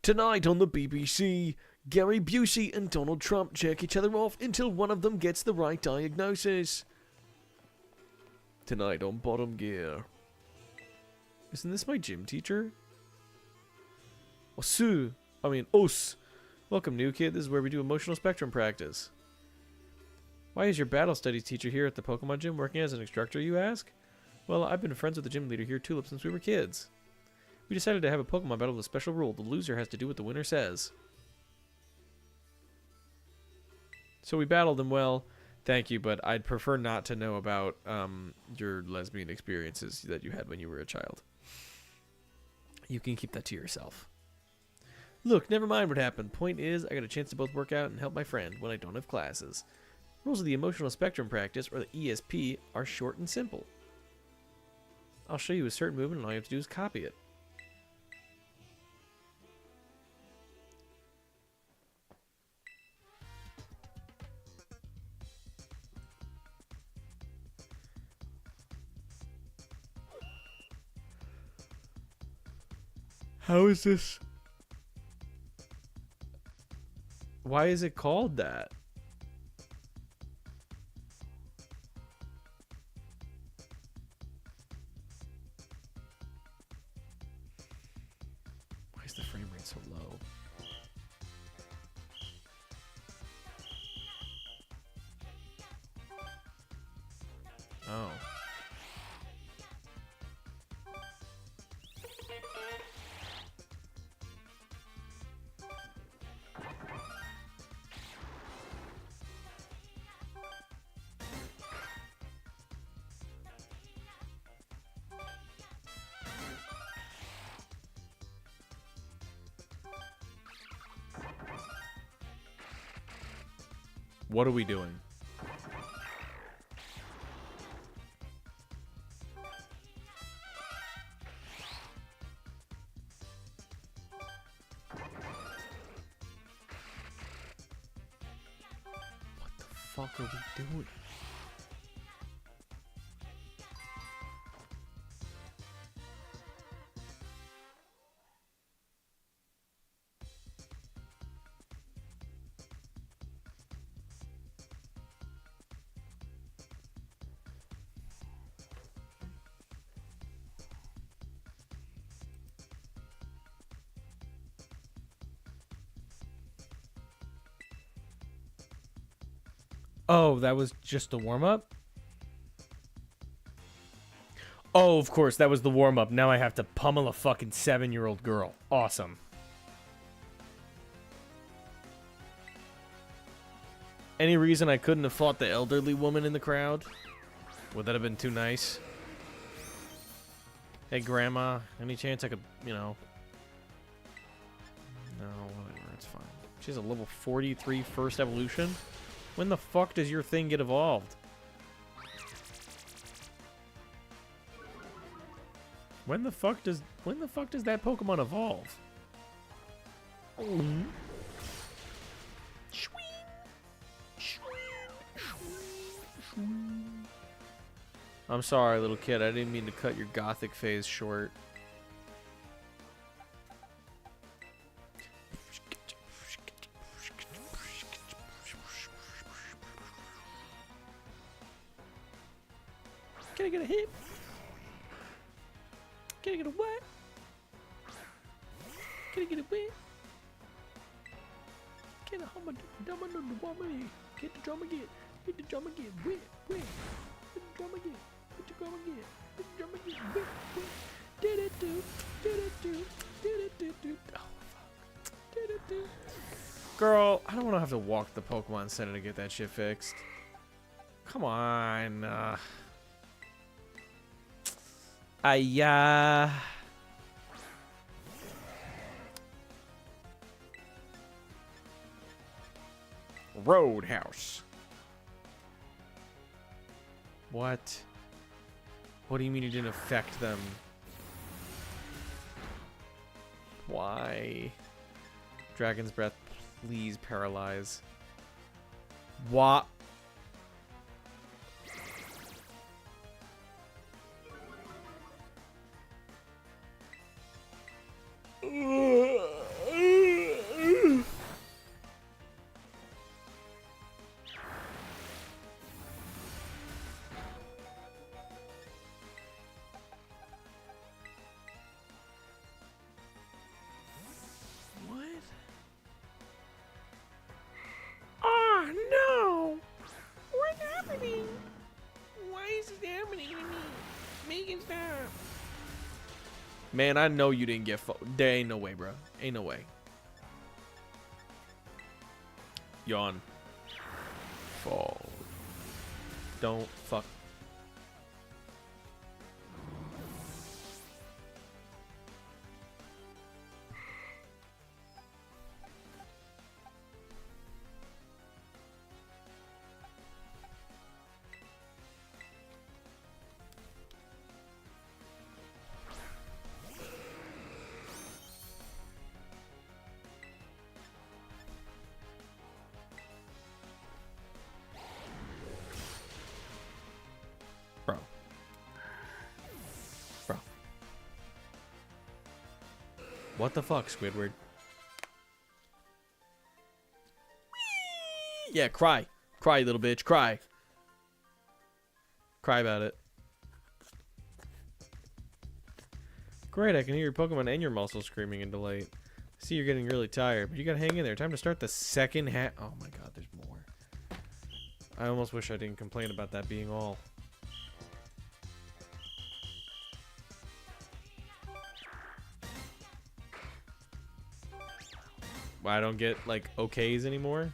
B: Tonight on the BBC, Gary Busey and Donald Trump jerk each other off until one of them gets the right diagnosis. Tonight on Bottom Gear.
A: Isn't this my gym teacher? Us. Welcome, new kid. This is where we do emotional spectrum practice. Why is your battle studies teacher here at the Pokemon gym working as an instructor, you ask? Well, I've been friends with the gym leader here, Tulip, since we were kids. We decided to have a Pokemon battle with a special rule. The loser has to do what the winner says. So we battled, and well, Thank you, but I'd prefer not to know about your lesbian experiences that you had when you were a child. You can keep that to yourself. Look, never mind what happened. Point is, I got a chance to both work out and help my friend when I don't have classes. Rules of the emotional spectrum practice, or the ESP, are short and simple. I'll show you a certain movement, and all you have to do is copy it.
B: How is this?
A: Why is it called that? Why is the frame rate so low? Oh. What are we doing? What the fuck are we doing? Oh, that was just the warm-up? Oh, of course, that was the warm-up. Now I have to pummel a fucking 7-year-old girl. Awesome. Any reason I couldn't have fought the elderly woman in the crowd? Would that have been too nice? Hey, Grandma, any chance I could, you know... No, whatever, it's fine. She has a level 43 first evolution? When the fuck does your thing get evolved? When the fuck does that Pokemon evolve? I'm sorry, little kid. I didn't mean to cut your gothic phase short. Can I get a hit? Can I get a what? Can I get a win? Can I hum a drum on the woman? Get the drum again. Hit the drum again. Win, win. Hit the drum again. Hit the drum again. Hit the drum again. Win, win. Did it do? Did it do? Did it do? Oh fuck. Did it do? Girl, I don't want to have to walk to the Pokemon Center to get that shit fixed. Come on. Roadhouse. What? What do you mean it didn't affect them? Why? Dragon's Breath, please paralyze. What? Man, I know you didn't get there ain't no way, bro. Ain't no way. Yawn. Fall. Don't fuck. Bro. Bro. What the fuck, Squidward? Yeah, cry. Cry, little bitch. Cry. Cry about it. Great, I can hear your Pokemon and your muscles screaming in delight. I see you're getting really tired, but you gotta hang in there. Time to start the second half. Oh my god, there's more. I almost wish I didn't complain about that being all. Why I don't get, like, okays anymore?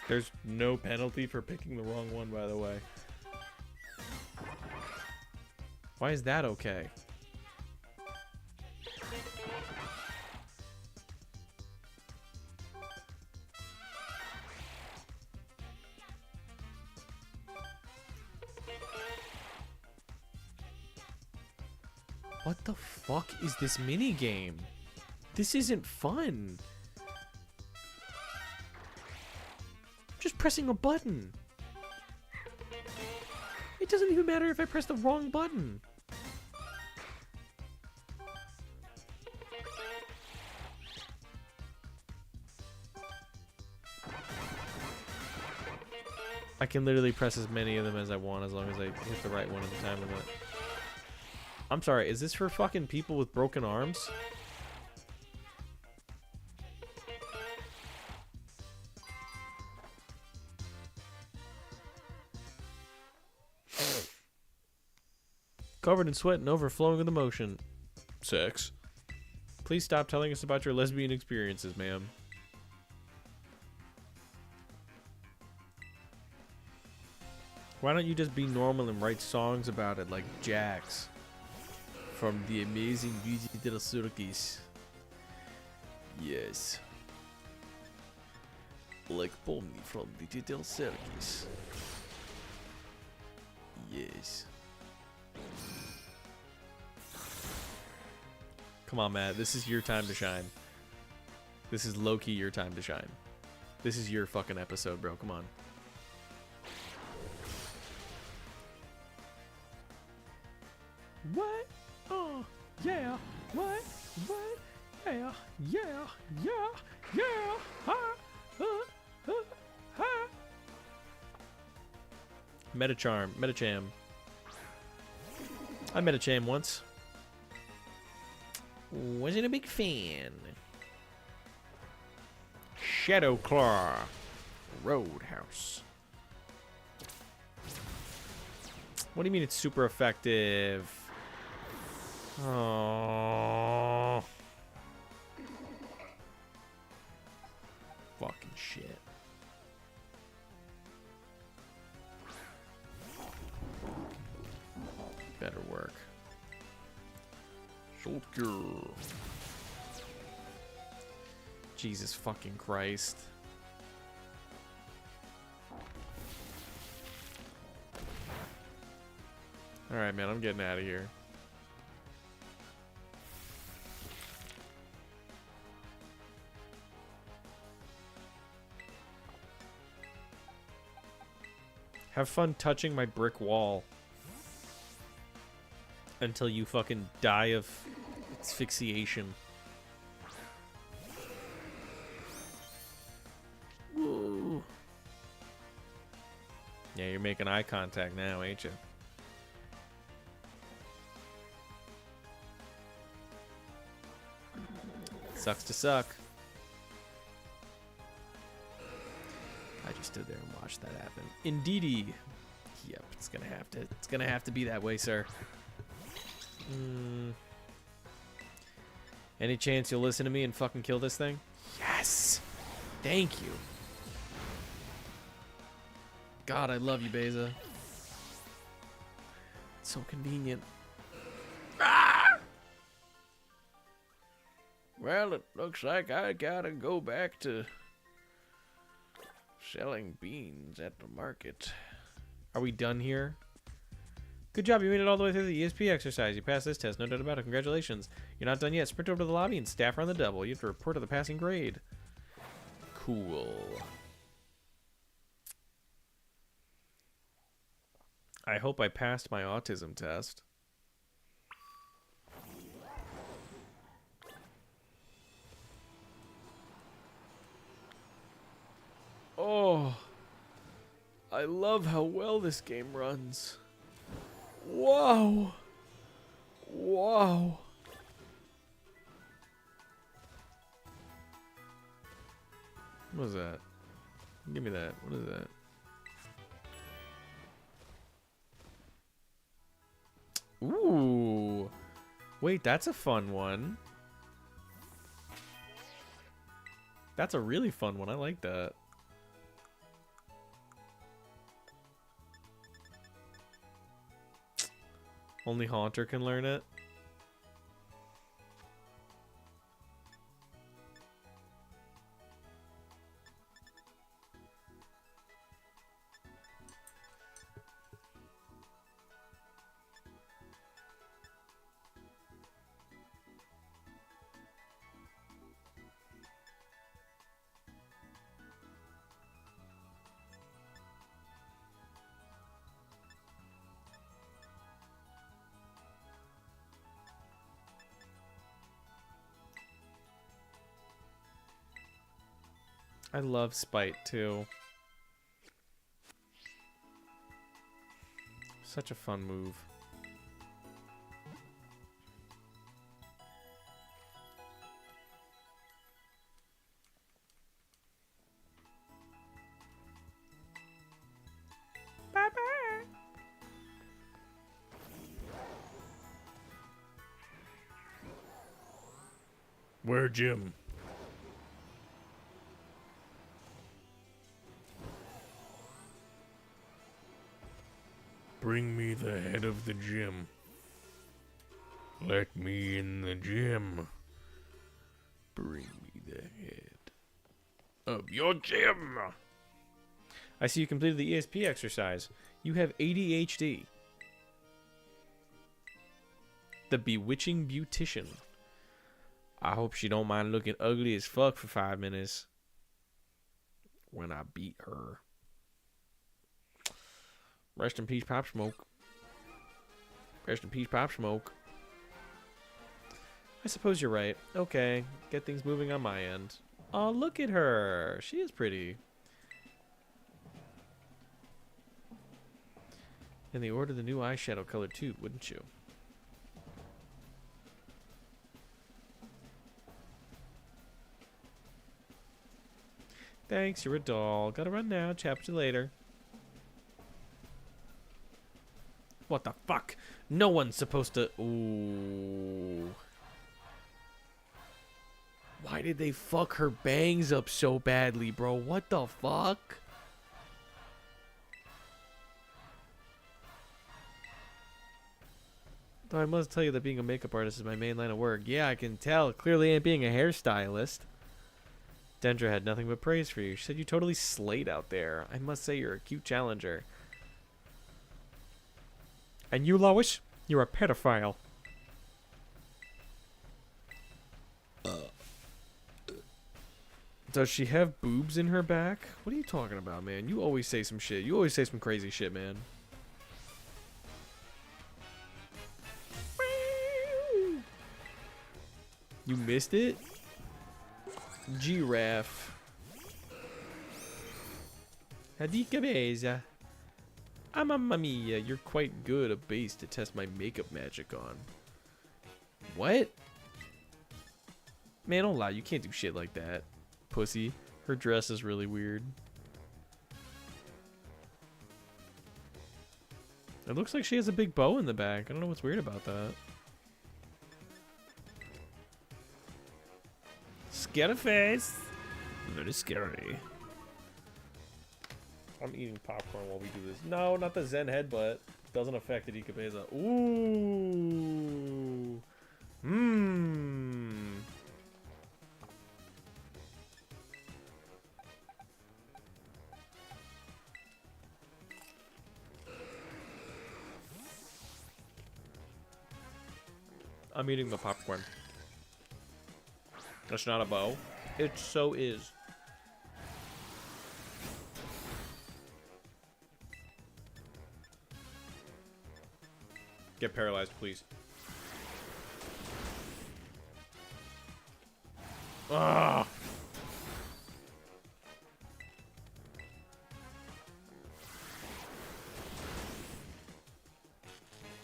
A: There's no penalty for picking the wrong one, by the way. Why is that okay? What the fuck is this mini game? This isn't fun. Just pressing a button. It doesn't even matter if I press the wrong button. I can literally press as many of them as I want as long as I hit the right one at the time limit. I'm sorry, is this for fucking people with broken arms? Covered in sweat and overflowing with emotion. Sex. Please stop telling us about your lesbian experiences, ma'am. Why don't you just be normal and write songs about it like Jax from the amazing Digital Circus? Yes. Like Pomni from Digital Circus. Yes. Come on, Matt. This is your time to shine. This is low-key your time to shine. This is your fucking episode, bro. Come on. What? Oh, yeah. What? What? Yeah. Yeah. Yeah. Yeah. Ha. Ha. Metacham. I met a Cham once. Wasn't a big fan. Shadow Claw. Roadhouse. What do you mean it's super effective? Oh. Fucking shit. Better work. Soldier. Jesus fucking Christ. Alright, man, I'm getting out of here. Have fun touching my brick wall. Until you fucking die of asphyxiation. Woo. Yeah, you're making eye contact now, ain't you? Sucks to suck. I just stood there and watched that happen. Indeedy. Yep, it's gonna have to be that way, sir. Any chance you'll listen to me and fucking kill this thing? Yes! Thank you. God, I love you, Beza. It's so convenient.
B: Well, it looks like I gotta go back to selling beans at the market.
A: Are we done here? Good job, you made it all the way through the ESP exercise. You passed this test, no doubt about it. Congratulations. You're not done yet. Sprint over to the lobby and staff around the double. You have to report to the passing grade. Cool. I hope I passed my autism test.
B: Oh, I love how well this game runs. Whoa. Whoa.
A: What was that? Give me that. What is that? Ooh. Wait, that's a fun one. That's a really fun one. I like that. Only Haunter can learn it. I love Spite too. Such a fun move. Bye-bye.
B: Where, Jim? Bring me the head of the gym. Let me in the gym. Bring me the head of your gym.
A: I see you completed the ESP exercise. You have ADHD. The Bewitching Beautician. I hope she don't mind looking ugly as fuck for 5 minutes. When I beat her. Rest in peace, Pop Smoke. Rest in peace, Pop Smoke. I suppose you're right. Okay, get things moving on my end. Oh, look at her. She is pretty. And they ordered the new eyeshadow color too, wouldn't you? Thanks, you're a doll. Gotta run now. Chat you later. What the fuck? No one's supposed to... Ooh. Why did they fuck her bangs up so badly, bro? What the fuck? Though I must tell you that being a makeup artist is my main line of work. Yeah, I can tell. It clearly ain't being a hairstylist. Dendra had nothing but praise for you. She said you totally slayed out there. I must say you're a cute challenger. And you, Lois? You're a pedophile. Does she have boobs in her back? What are you talking about, man? You always say some shit. You always say some crazy shit, man. You missed it? Giraffe. Hadika beza. Ah, mamma mia, you're quite good a base to test my makeup magic on. What? Man, don't lie. You can't do shit like that. Pussy. Her dress is really weird. It looks like she has a big bow in the back. I don't know what's weird about that. Scatterface.
B: Very scary.
A: I'm eating popcorn while we do this. No, not the Zen headbutt. Doesn't affect the Ikebeza. Ooh. Mmm. I'm eating the popcorn. That's not a bow. It so is. Get paralyzed, please. Ah!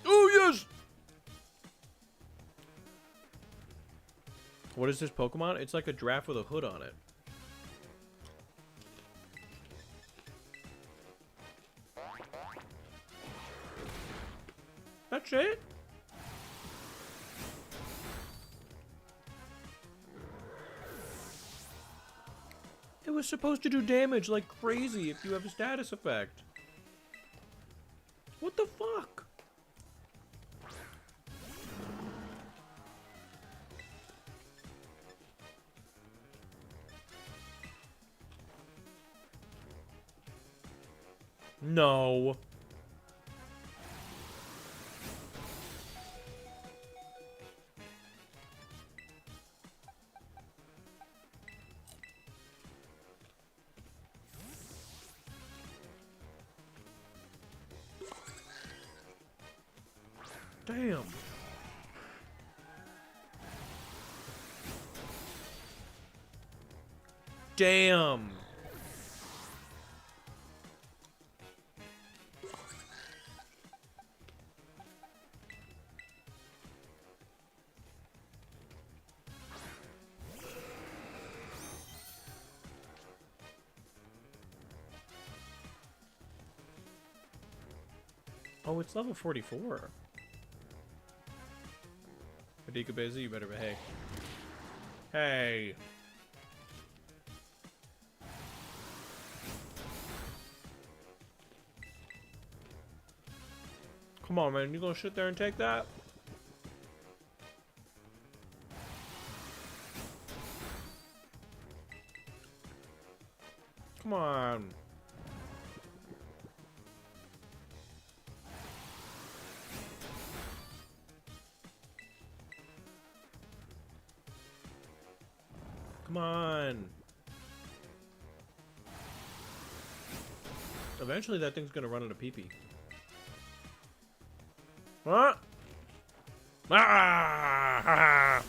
A: Oh, yes! What is this Pokemon? It's like a giraffe with a hood on it. That's it? It was supposed to do damage like crazy if you have a status effect. What the fuck? No. Damn. Damn. Oh, it's level 44. Adika Beza, you better behave. Hey. Come on, man. You gonna sit there and take that? Come on. Come on. Eventually that thing's gonna run out of pee-pee. What? Ah!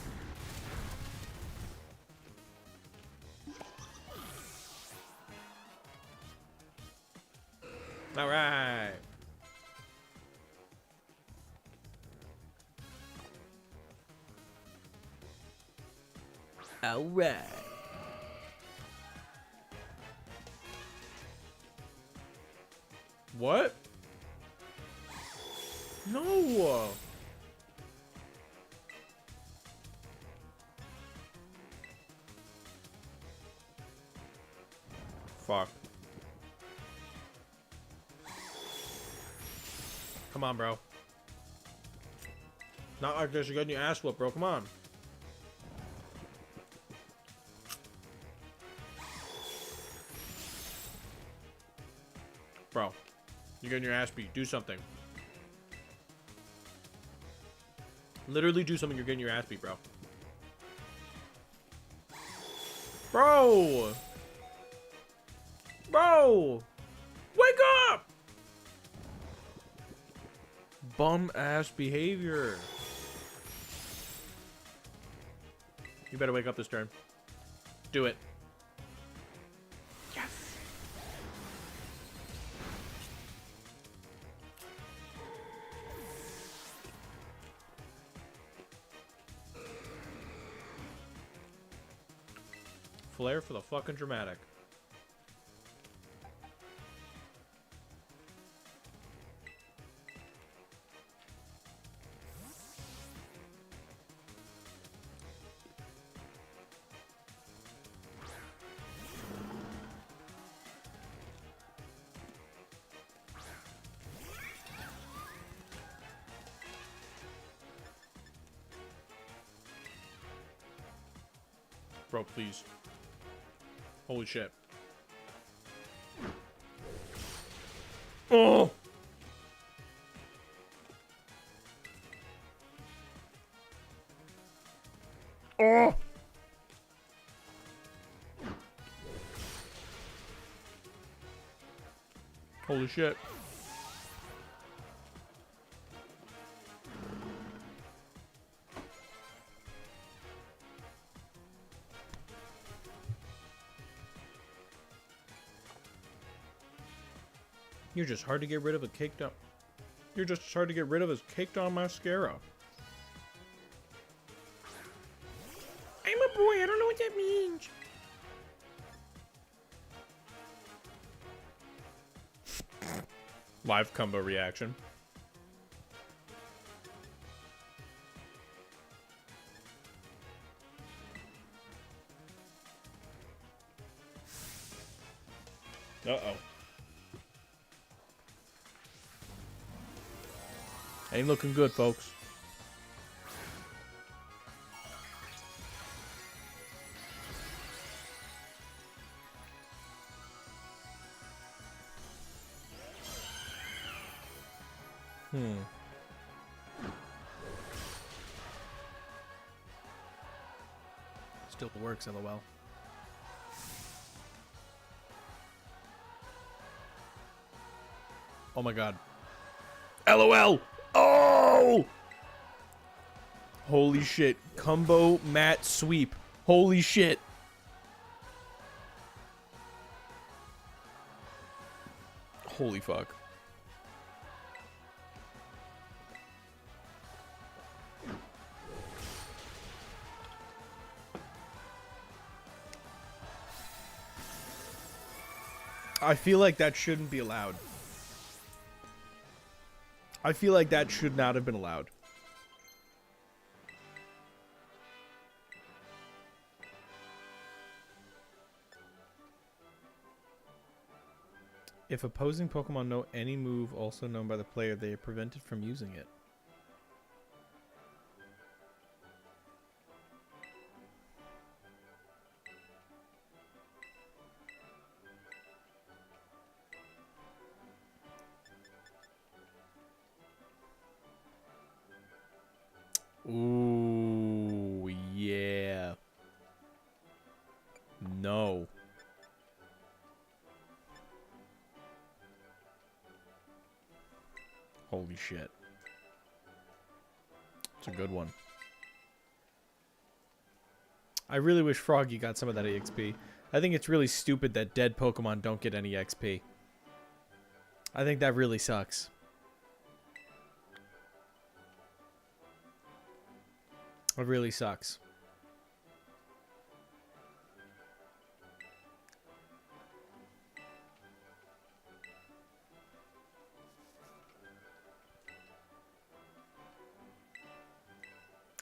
A: All right. All right. What? No. Fuck. Come on, bro. Not like this. You're getting your ass whooped, bro. Come on. Bro. You're getting your ass beat. Do something. Literally do something. You're getting your ass beat, bro. Bro! Bro! Wake up! Bum ass behavior. You better wake up this turn. Do it. Yes. Flare for the fucking dramatic.
C: Bro, please. Holy shit. Oh! Oh! Holy shit. You're just hard to get rid of a caked up. You're just hard to get rid of as caked on mascara. I'm a boy, I don't know what that means. Live combo reaction. Uh-oh. Ain't looking good, folks.
A: Still works, LOL.
C: Oh my god. LOL! Oh! Holy shit. Combo mat sweep. Holy shit. Holy fuck. I feel like that shouldn't be allowed. I feel like that should not have been allowed. If opposing Pokemon know any move also known by the player, they are prevented from using it. Ooh, yeah. No. Holy shit. It's a good one. I really wish Froggy got some of that EXP. I think it's really stupid that dead Pokemon don't get any XP. I think that really sucks. It really sucks.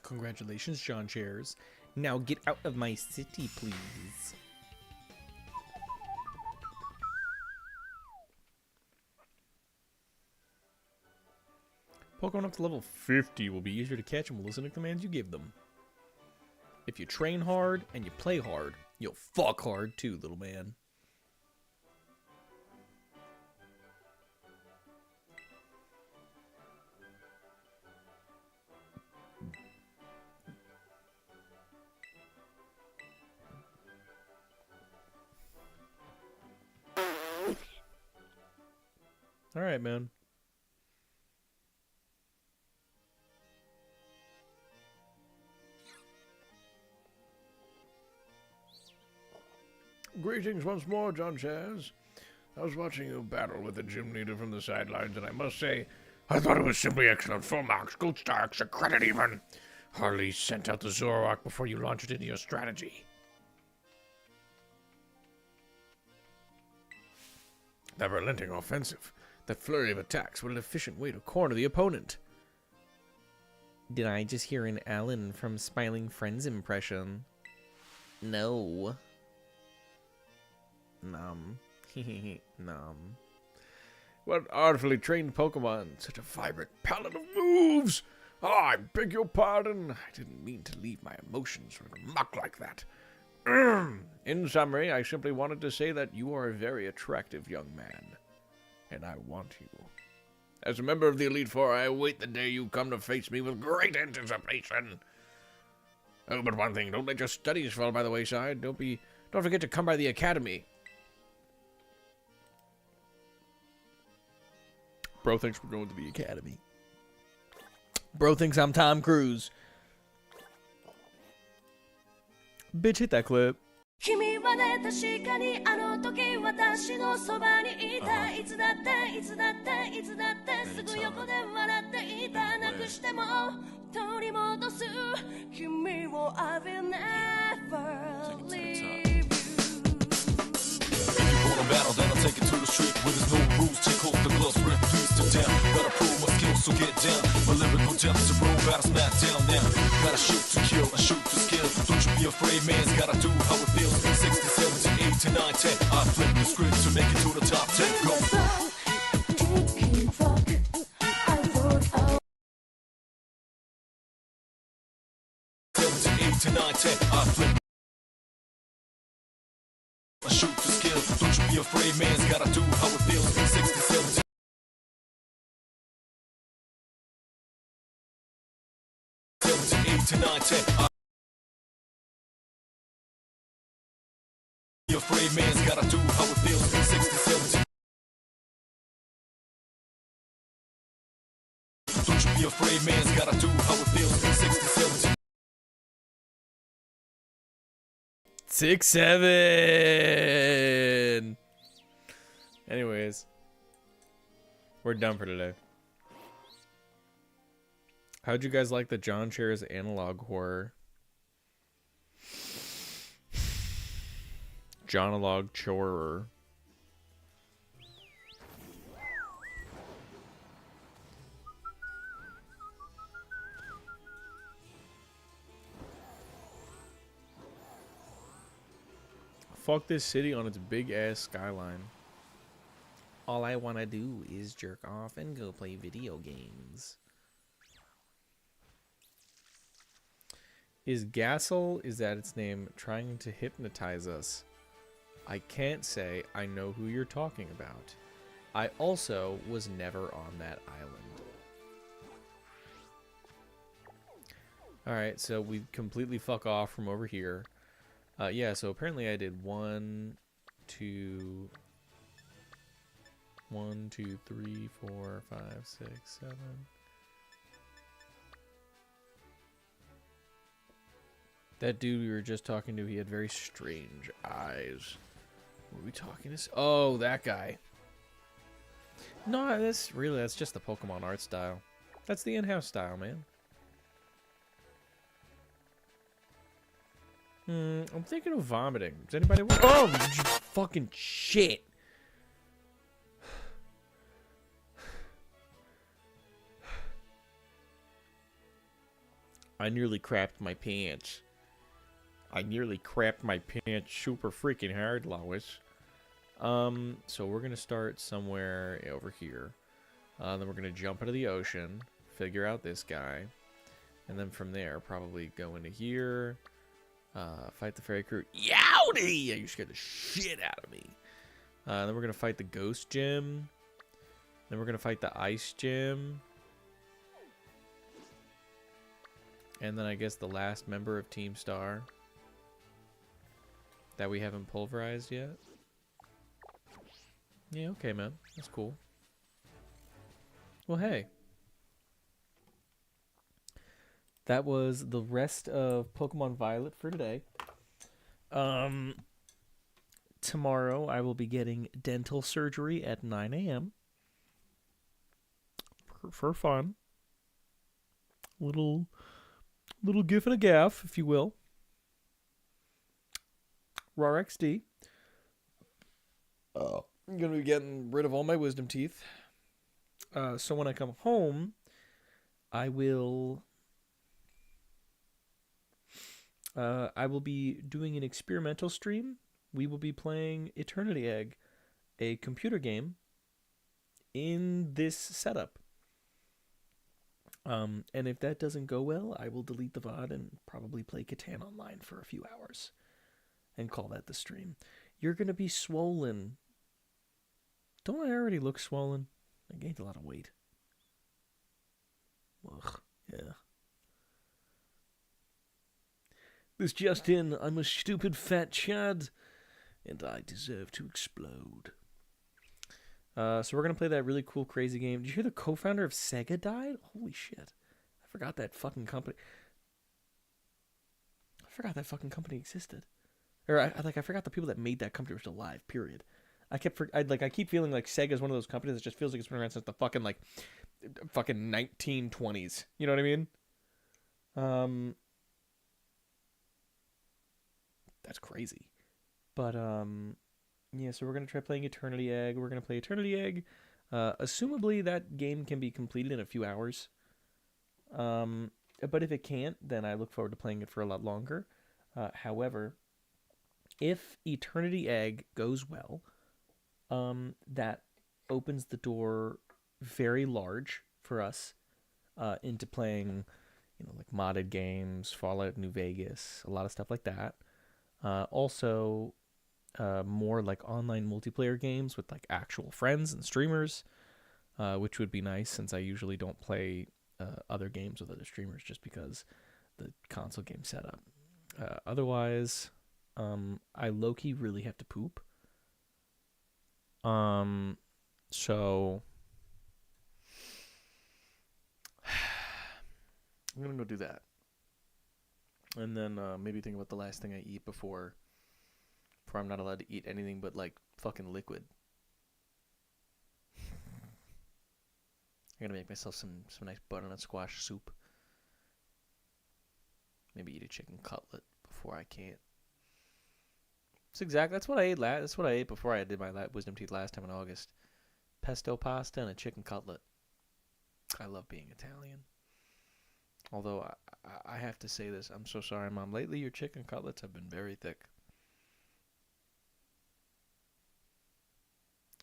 C: Congratulations, John Chairs. Now get out of my city, please. Pokemon up to level 50 will be easier to catch and will listen to commands you give them. If you train hard and you play hard, you'll fuck hard too, little man. Alright, man.
B: Greetings once more, John Chaz. I was watching you battle with the gym leader from the sidelines, and I must say, I thought it was simply excellent. Full marks, gold star, extra credit even. Hardly sent out the Zoroark before you launched it into your strategy. That relenting offensive, that flurry of attacks, what an efficient way to corner the opponent.
A: Did I just hear an Alan from Smiling Friends impression? No. Nom. Nom.
B: What artfully trained Pokemon, such a vibrant palette of moves! Ah, I beg your pardon. I didn't mean to leave my emotions run amok like that. In summary, I simply wanted to say that you are a very attractive young man, and I want you. As a member of the Elite Four, I await the day you come to face me with great anticipation. Oh, but one thing, don't let your studies fall by the wayside. Don't forget to come by the academy.
C: Bro thinks we're going to the academy. Bro thinks I'm Tom Cruise. Bitch, hit that clip.
D: 君はね確かにあの時私のそばにいたいつだっていつだっていつだってすぐ横で笑っていたなくしても取り戻す君を I will never leave you
E: battle, then I'll take it to the street where there's no rules. Take off the gloves, rip please to down. Gotta prove my skills, so get down. My lyrical depth to roll battles, not down now. Gotta shoot to kill, I shoot to skill. Don't you be afraid, man's gotta do how it feels. 60, 70, 80, 9, 10. I flip the script to make it to the top 10. Go. To 9, 10, I flip. I shoot to skill. Don't you be afraid, man's gotta do how it feels. 60, 70. 8 to 9, 10. Be afraid, man's gotta do how it feels. 60, 70. Don't you be afraid, man's gotta do how it feels. 60, 70.
C: 6, 7. Anyways, we're done for today. How'd you guys like the John Cher's analog horror? John-alog chorer. Fuck this city on its big ass skyline. All I want to do is jerk off and go play video games. Is Gassel, is that its name, trying to hypnotize us? I can't say I know who you're talking about. I also was never on that island. Alright, so we completely fuck off from over here. Yeah, so apparently I did 1, 2, 3, 4, 5, 6, 7. That dude we were just talking to, he had very strange eyes. Were we talking to? Oh, that guy. No, that's just the Pokemon art style. That's the in-house style, man. I'm thinking of vomiting. Does anybody want? Oh, you fucking shit! I nearly crapped my pants. I nearly crapped my pants super freaking hard, Lois. So we're gonna start somewhere over here. Then we're gonna jump into the ocean, figure out this guy, and then from there probably go into here. Fight the fairy crew. Yowdy! Yeah, you scared the shit out of me. Then we're gonna fight the ghost gym. Then we're gonna fight the ice gym. And then I guess the last member of Team Star that we haven't pulverized yet. Yeah, okay, man. That's cool. Well, hey. That was the rest of Pokemon Violet for today. Tomorrow I will be getting dental surgery at 9 a.m. for fun. Little gif and a gaff, if you will. RAR XD. I'm going to be getting rid of all my wisdom teeth. So when I come home, I will be doing an experimental stream. We will be playing Eternity Egg, a computer game in this setup. And if that doesn't go well, I will delete the VOD and probably play Catan online for a few hours.
A: and call that the stream. You're going to be swollen. Don't I already look swollen? I gained a lot of weight. Ugh, yeah. This just in, I'm a stupid fat chad, and I deserve to explode. So we're going to play that really cool, crazy game. Did you hear the co-founder of Sega died? Holy shit. I forgot that fucking company. I forgot that fucking company existed. Or I forgot the people that made that company were still alive, period. I keep feeling like Sega is one of those companies that just feels like it's been around since the fucking 1920s. You know what I mean? That's crazy. But yeah, so we're gonna try playing Eternity Egg. We're gonna play Eternity Egg. Assumably that game can be completed in a few hours. But if it can't, then I look forward to playing it for a lot longer. However, if Eternity Egg goes well, that opens the door very large for us into playing, like modded games, Fallout New Vegas, a lot of stuff like that. Also, more like online multiplayer games with like actual friends and streamers, which would be nice since I usually don't play other games with other streamers just because the console game setup. Otherwise, I low-key really have to poop. So I'm gonna go do that, and then maybe think about the last thing I eat before I'm not allowed to eat anything but like fucking liquid. I'm gonna make myself some nice butternut squash soup. Maybe eat a chicken cutlet before I can't. That's what I ate That's what I ate before I did my wisdom teeth last time in August. Pesto pasta and a chicken cutlet. I love being Italian. Although I have to say this, I'm so sorry, Mom. Lately, your chicken cutlets have been very thick.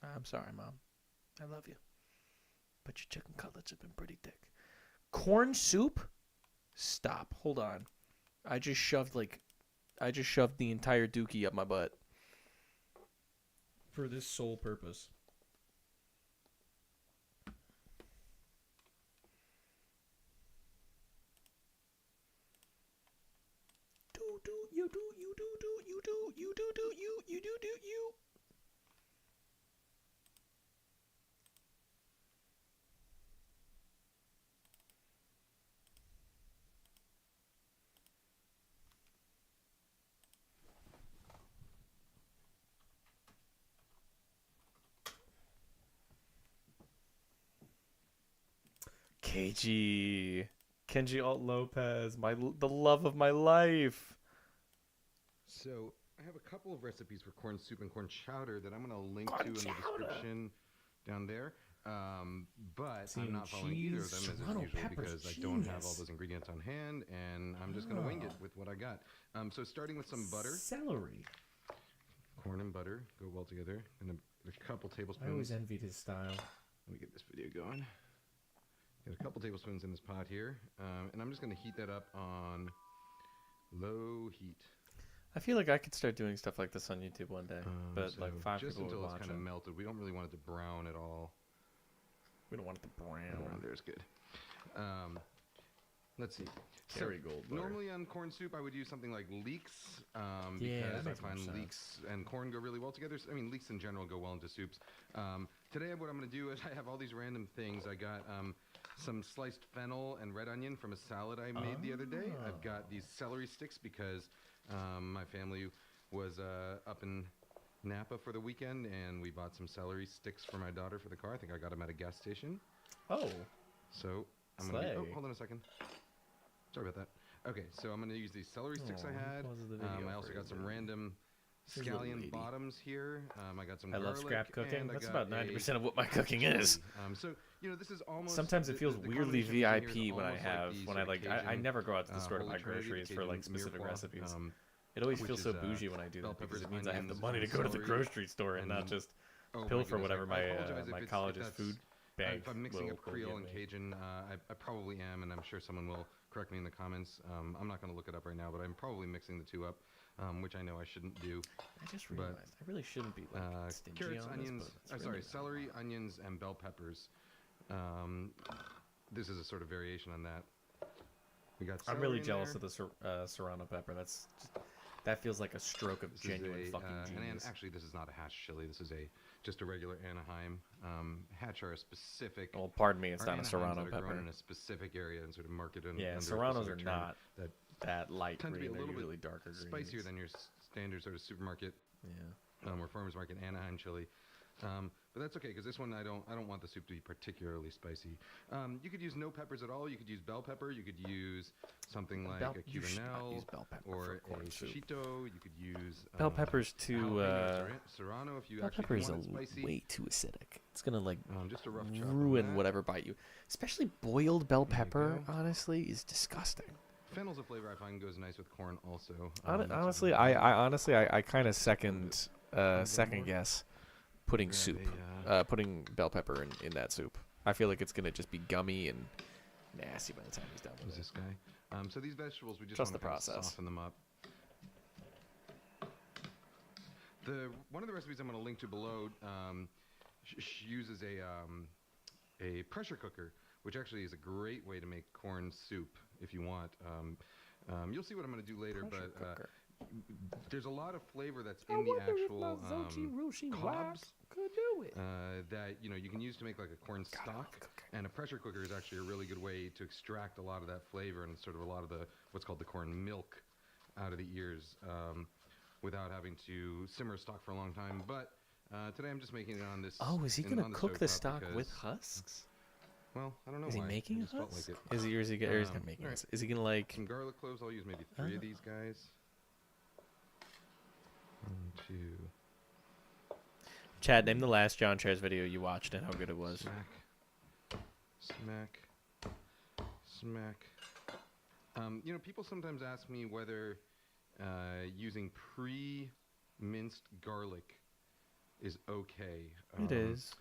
A: I'm sorry, Mom. I love you. But your chicken cutlets have been pretty thick. Corn soup? Stop. Hold on. I just shoved the entire dookie up my butt. For this sole purpose. You. Kenji Alt Lopez, the love of my life.
F: So I have a couple of recipes for corn soup and corn chowder that I'm going to link to in the description down there. But I'm not following either of them as usual because I don't have all those ingredients on hand, and I'm just going to wing it with what I got. So starting with some butter.
A: Celery.
F: Corn and butter go well together, and a couple tablespoons.
A: I always envied his style.
F: Let me get this video going. Get a couple tablespoons in this pot here, and I'm just going to heat that up on low heat.
A: I feel like I could start doing stuff like this on YouTube one day, but
F: so
A: like 5
F: just
A: people would
F: until it's
A: watch
F: kind of
A: it.
F: melted. We don't really want it to brown at all.
A: We don't want it to brown.
F: Around there is good. Let's see.
A: Kerrygold butter.
F: Normally on corn soup, I would use something like leeks
A: Yeah, that
F: because I
A: makes more
F: find
A: sense.
F: leeks and corn go really well together. I mean, leeks in general go well into soups. Today, what I'm going to do is I have all these random things. I got some sliced fennel and red onion from a salad I made the other day. I've got these celery sticks because my family was up in Napa for the weekend, and we bought some celery sticks for my daughter for the car. I think I got them at a gas station.
A: Oh.
F: So I'm going to... Oh,
A: Slay.
F: hold on a second. Sorry about that. Okay, so I'm going to use these celery sticks I had.
A: pauses the video
F: I
A: for
F: also
A: you
F: got some
A: there.
F: random
A: Here's a little
F: scallion
A: lady.
F: bottoms here. I got some
A: I love
F: garlic,
A: scrap cooking.
F: and I
A: That's
F: got
A: about 90%
F: a
A: of what my cooking is.
F: chili. So, this is almost...
A: Sometimes it feels
F: the
A: weirdly
F: combination of these in here
A: VIP
F: is
A: when I
F: almost
A: have
F: the
A: when I
F: sort of
A: I
F: Cajun,
A: never go out to the store to
F: Holy
A: buy
F: Trinity,
A: groceries for
F: Cajun
A: like specific
F: mirepoix,
A: recipes. It always
F: which
A: feels so
F: is,
A: bougie when I do
F: bell
A: that because
F: peppers,
A: it means I have the
F: onions,
A: money to go to the
F: celery,
A: grocery store and not
F: and-
A: just
F: Oh my
A: pilfer
F: goodness,
A: whatever
F: I
A: my
F: apologize
A: my
F: if
A: college's
F: that's-
A: food bag
F: If I'm mixing
A: will
F: up Creole
A: give
F: and
A: me.
F: Cajun, I probably am, and I'm sure someone will correct me in the comments. I'm not going to look it up right now, but I'm probably mixing the two up, which I know I shouldn't do.
A: I just realized I really shouldn't be like stingy
F: Carrots,
A: on
F: onions,
A: this, but it's really not.
F: celery, onions, and bell peppers. This is a sort of variation on that. We got.
A: I'm really
F: celery in
A: jealous
F: there.
A: of the serrano pepper. That feels like a stroke of
F: This
A: genuine
F: is a,
A: fucking
F: and
A: genius.
F: actually, this is not a hatch chili. This is just a regular Anaheim. Hatch are a specific.
A: Well, pardon me, it's
F: are
A: not a
F: Anaheims
A: serrano
F: that are grown
A: pepper.
F: in a specific area and sort of marketed.
A: Yeah,
F: under a
A: serranos are
F: specific term
A: not
F: that
A: that light
F: tend to be
A: green.
F: a
A: They're
F: little
A: usually
F: bit
A: darker greens.
F: spicier than your standard sort of supermarket
A: Yeah.
F: or farmers market Anaheim chili. But that's okay because this one I don't want the soup to be particularly spicy. You could use no peppers at all. You could use bell pepper. You could use something like a
A: You should not use
F: cubanelle
A: bell pepper
F: or
A: for
F: a
A: corn soup.
F: shishito. You could use
A: Bell pepper's too.
F: jalapeno serrano if you
A: Bell
F: actually
A: pepper is
F: want it spicy.
A: way too acidic. It's gonna like
F: Just a rough chop on
A: ruin
F: that.
A: whatever bite you. Especially boiled bell
F: There you
A: pepper.
F: go.
A: Honestly, is disgusting.
F: Fennel's a flavor I find goes nice with corn also. That's a
A: Honestly,
F: good
A: I kind of second
F: more?
A: guess putting
F: Grab
A: soup,
F: a,
A: putting bell pepper in that soup. I feel like it's gonna just be gummy and nasty by the time he's done
F: Who's
A: with it.
F: this guy? So these vegetables, we just
A: Trust
F: want
A: the
F: to
A: process.
F: soften them up. One of the recipes I'm going to link to below uses a pressure cooker, which actually is a great way to make corn soup if you want. You'll see what I'm going to do later,
A: Pressure
F: but
A: cooker.
F: there's a lot of flavor that's in the actual cobs
A: could do it.
F: that you can use to make like a corn stock. And a pressure cooker is actually a really good way to extract a lot of that flavor and sort of a lot of the what's called the corn milk out of the ears without having to simmer stock for a long time. But today I'm just making it on this.
A: Oh, is he
F: on
A: gonna
F: the
A: cook the
F: stovetop
A: stock with
F: because-
A: husks?
F: Well, I don't know.
A: Is he
F: why.
A: making
F: I
A: a
F: just felt
A: husk?
F: like it.
A: Is he, or is he, or is he
F: Um,
A: making?
F: alright.
A: This? Is he gonna like?
F: Some garlic cloves. I'll use maybe 3 of these guys. 1, 2.
A: Chad, name the last John Chairs video you watched and how good it was.
F: Smack. Smack. People sometimes ask me whether using pre-minced garlic is okay.
A: It is.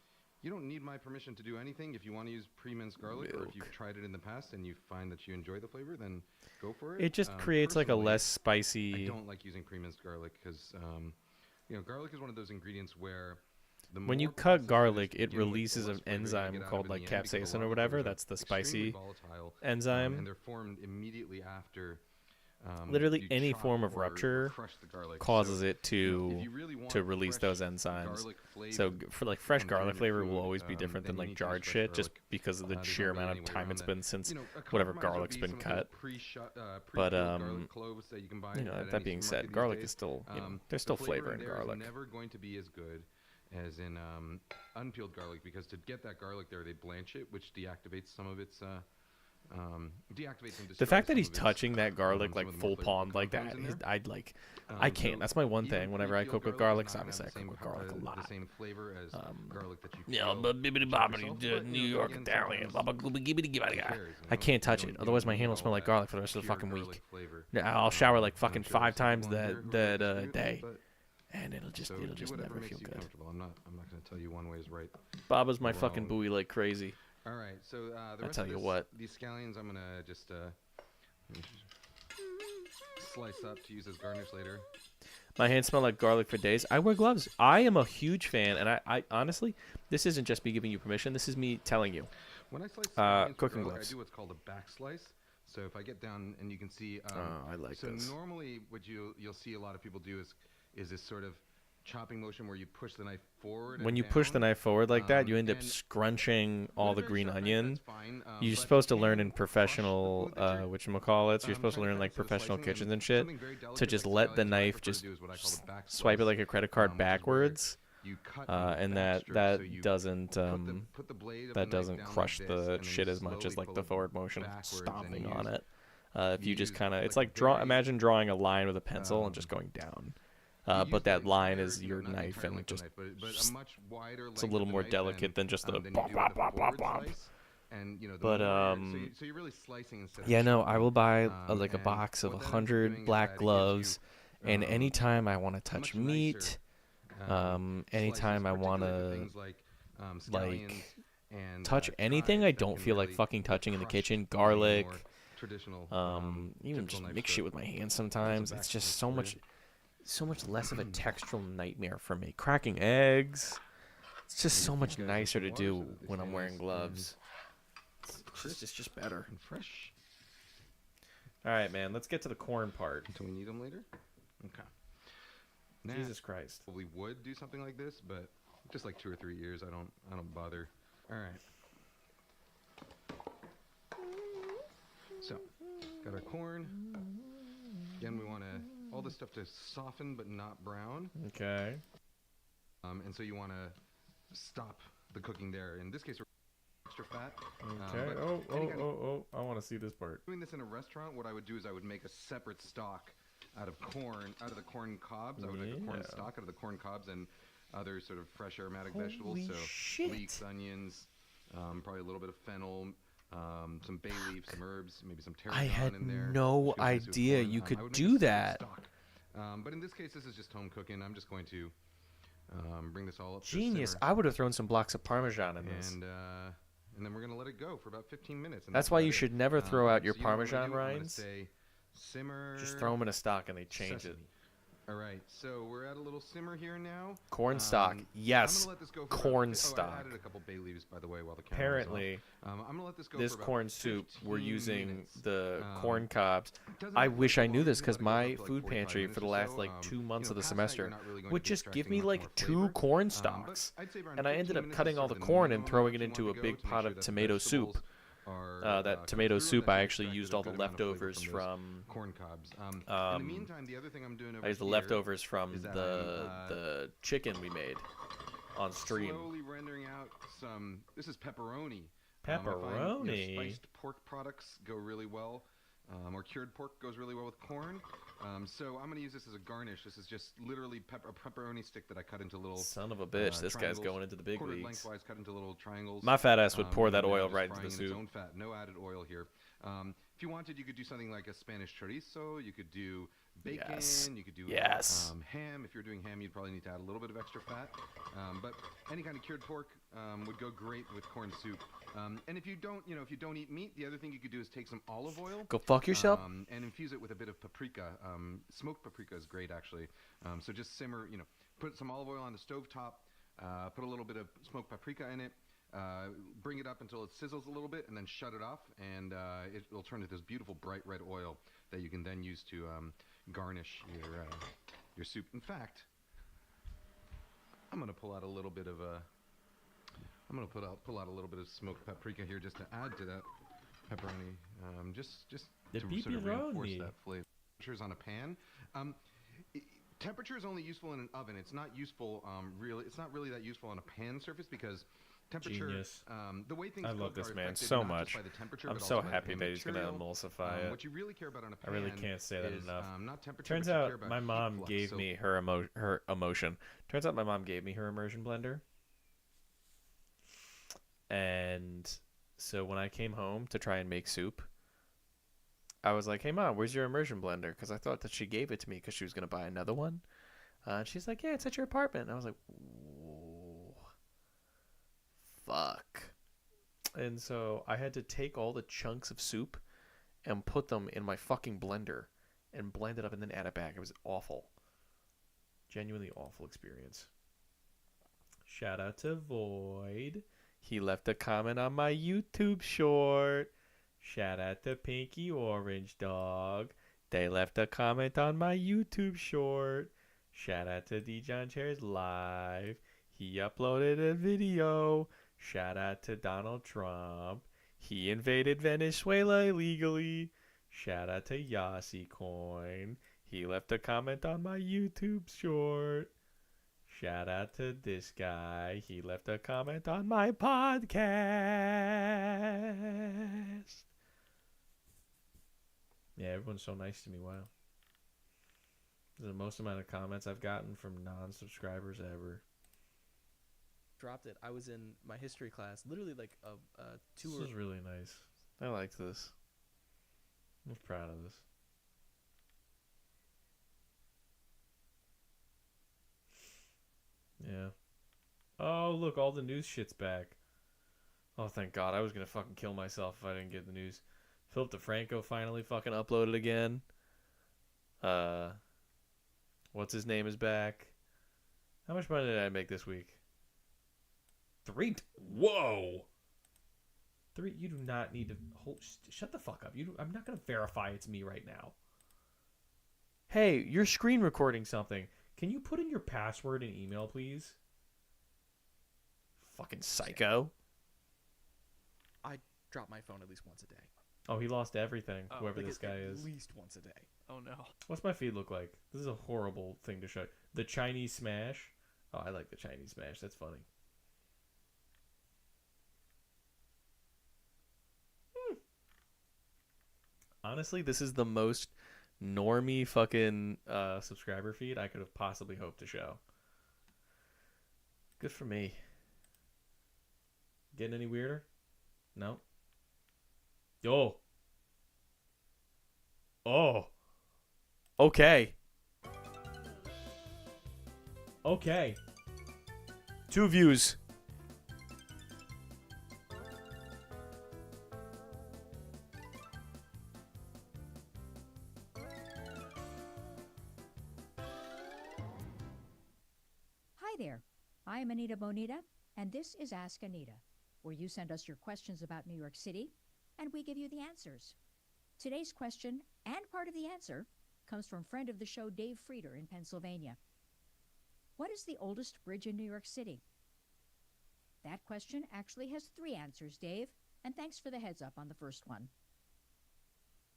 F: You don't need my permission to do anything. If you want to use pre-minced garlic, or if
A: Milk.
F: you've tried it in the past and you find that you enjoy the flavor, then go for it.
A: It just creates like a
F: Personally,
A: less
F: I
A: spicy.
F: don't like using pre-minced garlic because garlic is one of those ingredients where
A: When you
F: more
A: cut
F: processed
A: garlic,
F: is to
A: it
F: begin with, the
A: releases
F: less
A: an
F: flavor you're gonna
A: enzyme
F: get out
A: called
F: of it
A: like
F: in the end, because a
A: capsaicin
F: lot
A: or
F: of
A: whatever.
F: flavors are
A: That's the
F: extremely
A: spicy
F: volatile,
A: enzyme.
F: and they're formed immediately after.
A: Literally
F: you
A: any
F: chop
A: form of
F: or
A: rupture
F: crush the garlic.
A: causes
F: So,
A: it
F: if
A: to
F: you really want
A: release
F: fresh
A: those enzymes.
F: garlic
A: So
F: flavor
A: for like fresh
F: come through in
A: garlic
F: your
A: flavor will
F: food,
A: always be different
F: then
A: than
F: you
A: like
F: need to use
A: jarred
F: fresh
A: shit, just
F: garlic.
A: because of the
F: There's
A: sheer
F: not really
A: amount
F: any
A: of
F: way
A: time
F: around
A: it's
F: that.
A: been since
F: A
A: whatever
F: compromise would
A: garlic's
F: be
A: been
F: some of
A: cut.
F: those pre-peeled
A: But
F: garlic cloves that you can buy at
A: that
F: any
A: being said,
F: supermarket these
A: garlic
F: days.
A: is still
F: The
A: there's still flavor
F: flavor
A: in
F: there is
A: garlic.
F: never going to be as good as in unpeeled garlic because to get that garlic there, they blanch it, which deactivates some of its deactivates and
A: The fact
F: destroys
A: that he's
F: some of its,
A: touching that garlic
F: some
A: like
F: of the more
A: full
F: flavorful
A: palm like that,
F: compounds in there.
A: I'd like. I can't.
F: So
A: That's my one
F: even
A: thing. Whenever I
F: pre-peeled
A: cook with
F: garlic
A: garlic,
F: is
A: so
F: not gonna
A: obviously I
F: have the
A: cook with
F: same
A: garlic a
F: the
A: lot.
F: same flavor as garlic that you
A: Yeah,
F: peel
A: but bibbidi
F: chop
A: bobbidi,
F: yourself,
A: do
F: but,
A: New
F: you know,
A: York
F: again,
A: Italian,
F: sometimes
A: baba gooba gibbity gibbity
F: who
A: guy.
F: cares,
A: I can't touch
F: You
A: it,
F: don't-
A: otherwise
F: you
A: my
F: don't
A: hand will
F: need
A: smell
F: all
A: like
F: that
A: garlic for the rest of the
F: pure
A: fucking
F: garlic
A: week.
F: flavor.
A: I'll shower like
F: I'm
A: fucking
F: sure there's
A: 5 times
F: someone here who
A: that
F: would dispute
A: day,
F: but-
A: and it'll just
F: so do whatever
A: never
F: makes
A: feel
F: you
A: good.
F: comfortable. I'm not going to tell you one way is right.
A: Baba's my
F: or
A: fucking
F: wrong.
A: buoy like crazy.
F: All right, so the
A: I
F: rest
A: tell
F: of
A: you
F: this,
A: what.
F: these scallions I'm gonna just slice up to use as garnish later.
A: My hands smell like garlic for days. I wear gloves. I am a huge fan, and I honestly, this isn't just me giving you permission. This is me telling you.
F: When I slice scallions with
A: cooking
F: garlic,
A: gloves.
F: I do what's called a back slice. So if I get down and you can see,
A: I like
F: so
A: this.
F: normally what you'll see a lot of people do is this sort of chopping motion where you push the knife forward.
A: When
F: and
A: you push the
F: down.
A: knife forward like that, you end up
F: and
A: scrunching all the
F: With a very
A: green
F: sharp knife,
A: onion.
F: that's fine,
A: You're
F: but
A: supposed to
F: you
A: learn
F: can
A: in
F: crush the
A: professional,
F: food that you're,
A: whatchamacallits, you're supposed to
F: trying
A: learn like
F: cut, so
A: professional
F: slicing, and
A: kitchens and shit,
F: something very
A: to
F: delicate
A: just
F: like
A: let the
F: scallions, what I
A: knife
F: prefer to
A: just
F: do is what I call the back
A: swipe it
F: slice,
A: like a credit card
F: which is where
A: backwards,
F: you cut in
A: and
F: back
A: that
F: strokes,
A: that
F: so you
A: doesn't
F: put the blade of
A: that
F: the knife
A: doesn't
F: down
A: crush
F: like this,
A: the
F: and then
A: shit
F: you
A: as much as
F: slowly
A: like
F: pull
A: the
F: it
A: forward motion of
F: backwards, and
A: stomping
F: you
A: on
F: use-
A: it. If you just
F: use,
A: kind of, it's
F: like,
A: like
F: very,
A: imagine drawing a line with a pencil and just
F: um,
A: going down.
F: you use
A: But that
F: the
A: line
F: entire,
A: is
F: you know,
A: your
F: not the
A: knife,
F: entire
A: and
F: length of
A: just
F: the knife, but
A: just-
F: a much wider
A: it's a
F: length
A: little
F: of the
A: more
F: knife
A: delicate than just the
F: than you
A: bop,
F: do
A: bop,
F: with a
A: bop, bop,
F: forward
A: bop.
F: slice. And you know, the
A: But,
F: so you're really slicing instead
A: Yeah,
F: of
A: no,
F: chopping.
A: I will buy
F: And
A: like a box of
F: what that ends up doing
A: 100
F: is
A: black
F: that it gives
A: gloves,
F: you,
A: and anytime I want to touch
F: much
A: meat,
F: slices,
A: anytime I want
F: particularly for
A: to
F: things like, scallions and,
A: touch anything
F: chives
A: I
F: that
A: don't
F: can
A: feel like
F: really
A: fucking touching in the
F: crush
A: kitchen,
F: the
A: garlic,
F: more traditional.
A: Even
F: typical
A: just
F: knife
A: mix
F: stroke.
A: shit with my hands sometimes.
F: back
A: It's
F: to
A: just
F: the
A: so much less of a textural nightmare for me. Cracking eggs. It's just
F: Maybe
A: so
F: feed
A: much
F: guys
A: nicer
F: some
A: to
F: water
A: do
F: so that they
A: when I'm
F: stay
A: wearing
F: nice
A: gloves.
F: crisp
A: It's just better.
F: and fresh.
C: All right, man. Let's get to the corn part.
F: Until we need them later. Okay. Now,
C: Jesus Christ.
F: probably would do something like this, but just like 2 or 3 years, I don't bother. All right. So, got our corn. Again, we want all this stuff to soften but not brown.
C: Okay.
F: And so you want to stop the cooking there. In this case, we're extra fat.
C: Okay.
F: But any kind of-
C: I want to see this part.
F: doing this in a restaurant, what I would do is I would make a separate stock out of the corn cobs. I would make a corn
C: Yeah.
F: stock out of the corn cobs and other sort of fresh aromatic vegetables.
A: Holy
F: So
A: shit.
F: leeks, onions, probably a little bit of fennel, some bay leaf, some herbs, maybe some tarragon
A: I had
F: in there.
A: no
F: which goes nicely with
A: idea
F: corn.
A: you
F: I
A: could
F: would make
A: do
F: a separate
A: that.
F: stock. But in this case, this is just home cooking. I'm just going to bring this all up to a
A: Genius.
F: simmer.
A: I would have thrown some blocks of Parmesan in this.
F: And then we're gonna let it go for about 15 minutes. And
A: That's why
F: about
A: you
F: it.
A: should never throw out your
F: so you know what I'm gonna
A: Parmesan
F: do? I'm gonna
A: rinds.
F: say simmer.
A: Just throw them in a stock and they change
F: sesame.
A: it.
F: All right, so we're at a little simmer here now.
A: Corn stock.
F: I'm
A: Yes.
F: gonna let this go for
A: Corn
F: about, I
A: stock.
F: added a couple bay leaves, by the way, while the camera
A: Apparently,
F: was off. I'm gonna let this go
A: this
F: for about
A: corn soup, we're
F: 15
A: using
F: minutes.
A: the
F: Um,
A: corn cobs.
F: Doesn't
A: I
F: have to
A: wish
F: go
A: I knew
F: long,
A: this
F: you
A: because
F: gotta let
A: my
F: it go for like
A: food
F: 45
A: pantry
F: minutes
A: for the
F: or
A: last
F: so.
A: like 2 months of the
F: past that, you're
A: semester
F: not really going
A: would
F: to be
A: just give
F: extracting
A: me
F: much
A: like
F: more
A: 2
F: flavor.
A: corn
F: But
A: stalks.
F: I'd say around
A: And I ended
F: 15
A: up
F: minutes
A: cutting
F: is
A: all
F: sort
A: the
F: of
A: corn and
F: minimum
A: throwing it
F: amount you
A: into a
F: wanna go
A: big
F: to make
A: pot
F: sure
A: of
F: that the
A: tomato soup.
F: vegetables are,
A: That
F: come
A: tomato
F: through,
A: soup
F: and
A: I
F: that you
A: actually
F: extracted
A: used
F: a
A: all the
F: good amount of flavor
A: leftovers
F: those
A: from.
F: corn cobs. In the meantime, the other thing I'm doing over
A: I used the
F: here
A: leftovers from
F: is that
A: the chicken we made on stream.
F: slowly rendering out some. This is pepperoni.
C: Pepperoni?
F: Spiced pork products go really well, or cured pork goes really well with corn. So I'm going to use this as a garnish. This is just literally a pepperoni stick that I cut into little.
A: Son of a bitch, this guy's
F: triangles,
A: going into the big
F: quartered
A: leagues.
F: lengthwise, cut into little triangles.
A: My fat ass would pour
F: and
A: that
F: then
A: oil
F: just
A: right into
F: frying
A: the
F: in its
A: soup.
F: own fat. No added oil here. If you wanted, you could do something like a Spanish chorizo. You could do bacon.
A: Yes.
F: You could do
A: Yes.
F: ham. If you're doing ham, you'd probably need to add a little bit of extra fat. But any kind of cured pork would go great with corn soup. And if you don't eat meat, the other thing you could do is take some olive oil.
A: Go fuck yourself.
F: And infuse it with a bit of paprika. Smoked paprika is great, actually. So just simmer, put some olive oil on the stovetop, put a little bit of smoked paprika in it, bring it up until it sizzles a little bit, and then shut it off, and it'll turn into this beautiful bright red oil that you can then use to garnish your soup. In fact, I'm gonna pull out a little bit of pull out a little bit of smoked paprika here just to add to that pepperoni, just
C: The
F: to sort of reinforce
C: pepperoni.
F: that flavor. Temperatures on a pan. Temperature is only useful in an oven. It's not useful really. It's not really that useful on a pan surface because temperature.
C: Genius.
F: The way things
C: I
F: cook
C: love this
F: are
C: man
F: affected
C: so
F: not
C: much.
F: just by the temperature,
A: I'm
F: but
A: so
F: also by the
A: happy
F: pan
A: that he's gonna
F: material.
A: emulsify it.
F: What you really care about on a
C: I
F: pan
C: really can't say that
F: is,
C: enough.
F: not temperature.
C: Turns
F: but you care
C: out
F: about
C: my
F: heat
C: mom
F: flux.
C: gave
F: So
C: me
A: her emotion. Turns out my mom gave me her immersion blender. And so when I came home to try and make soup, I was like, "Hey mom, where's your immersion blender?" Because I thought that she gave it to me because she was gonna buy another one. And she's like, "Yeah, it's at your apartment." And I was like, "Whoa, fuck." And so I had to take all the chunks of soup and put them in my fucking blender and blend it up and then add it back. It was awful. Genuinely awful experience. Shout out to Void. He left a comment on my YouTube short. Shout out to Pinky Orange Dog. They left a comment on my YouTube short. Shout out to Dijon Chairs Live. He uploaded a video. Shout out to Donald Trump. He invaded Venezuela illegally. Shout out to Yossi Coin. He left a comment on my YouTube short. Shout out to this guy. He left a comment on my podcast. Yeah, everyone's so nice to me. Wow. This is the most amount of comments I've gotten from non-subscribers ever. Dropped it. I was in my history class, literally like a
C: This
A: tour.
C: is really nice.
A: I liked this.
C: I'm proud of this. Yeah. Oh, look, all the news shit's back. Oh, thank God. I was going to fucking kill myself if I didn't get the news.
A: Philip DeFranco finally fucking uploaded again. What's his name is back. How much money did I make this week? Whoa. 3. You do not need to shut the fuck up. I'm not gonna verify it's me right now. Hey, you're screen recording something. Can you put in your password and email, please? Fucking psycho.
G: I drop my phone at least once a day.
A: Oh, he lost everything.
G: Oh,
A: Whoever
G: like
A: this guy
G: at
A: is.
G: least once a day. Oh no.
A: What's my feed look like? This is a horrible thing to show. The Chinese Smash. Oh, I like the Chinese Smash. That's funny. Honestly, this is the most normie fucking subscriber feed I could have possibly hoped to show. Good for me. Getting any weirder? No. Yo. Oh. Okay. Okay. 2 views.
H: Hi there. I'm Anita Bonita, and this is Ask Anita, where you send us your questions about New York City, and we give you the answers. Today's question, and part of the answer, comes from friend of the show Dave Frieder in Pennsylvania. What is the oldest bridge in New York City? That question actually has 3 answers, Dave, and thanks for the heads up on the first one.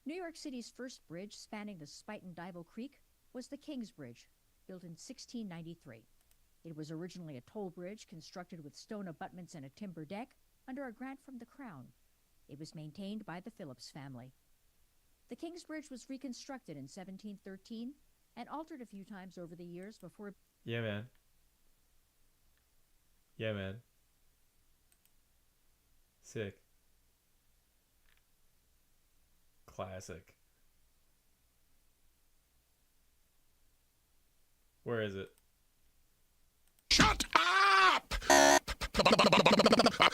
H: New York City's first bridge spanning the Spite and Dival Creek was the King's Bridge, built in 1693. It was originally a toll bridge constructed with stone abutments and a timber deck under a grant from the Crown. It was maintained by the Phillips family. The King's Bridge was reconstructed in 1713 and altered a few times over the years before...
A: Yeah, man. Yeah, man. Sick. Classic. Where is it?
I: Shut up!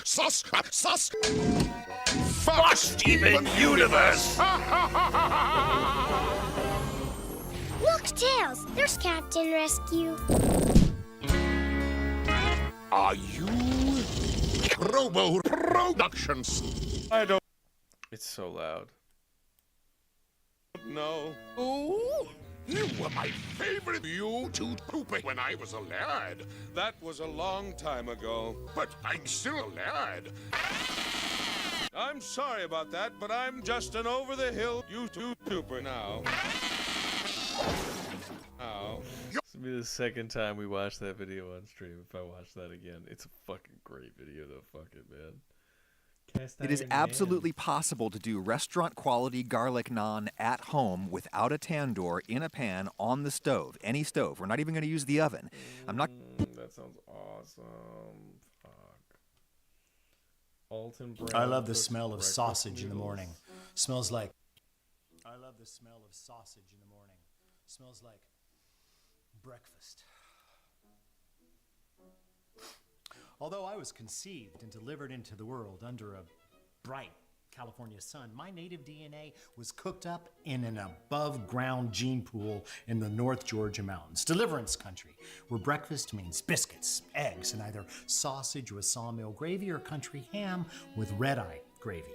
I: Sus! Fuck Steven Universe!
J: Look, Tails! There's Captain Rescue.
I: Are you Robo Productions?
B: I don't
A: It's so loud.
B: know.
I: Oh, you were my favorite YouTube pooper when I was a lad.
B: That was a long time ago.
I: But I'm still a lad.
B: I'm sorry about that, but I'm just an over-the-hill YouTuber now. Now.
A: This will be the second time we watch that video on stream. If I watch that again, it's a fucking great video though. Fuck it, man. Cast
K: It is
A: iron
K: absolutely
A: man.
K: possible to do restaurant quality garlic naan at home without a tandoor in a pan on the stove. Any stove. We're not even going to use the oven. I'm not.
A: That sounds awesome. Fuck. Alton Brown.
L: I love the
A: cooked
L: smell of
A: breakfast
L: sausage in the
A: noodles.
L: morning. Smells like. I love the smell of sausage in the morning. Smells like breakfast. Although I was conceived and delivered into the world under a bright California sun, my native DNA was cooked up in an above-ground gene pool in the North Georgia mountains, Deliverance Country, where breakfast means biscuits, eggs, and either sausage with sawmill gravy or country ham with red-eye gravy.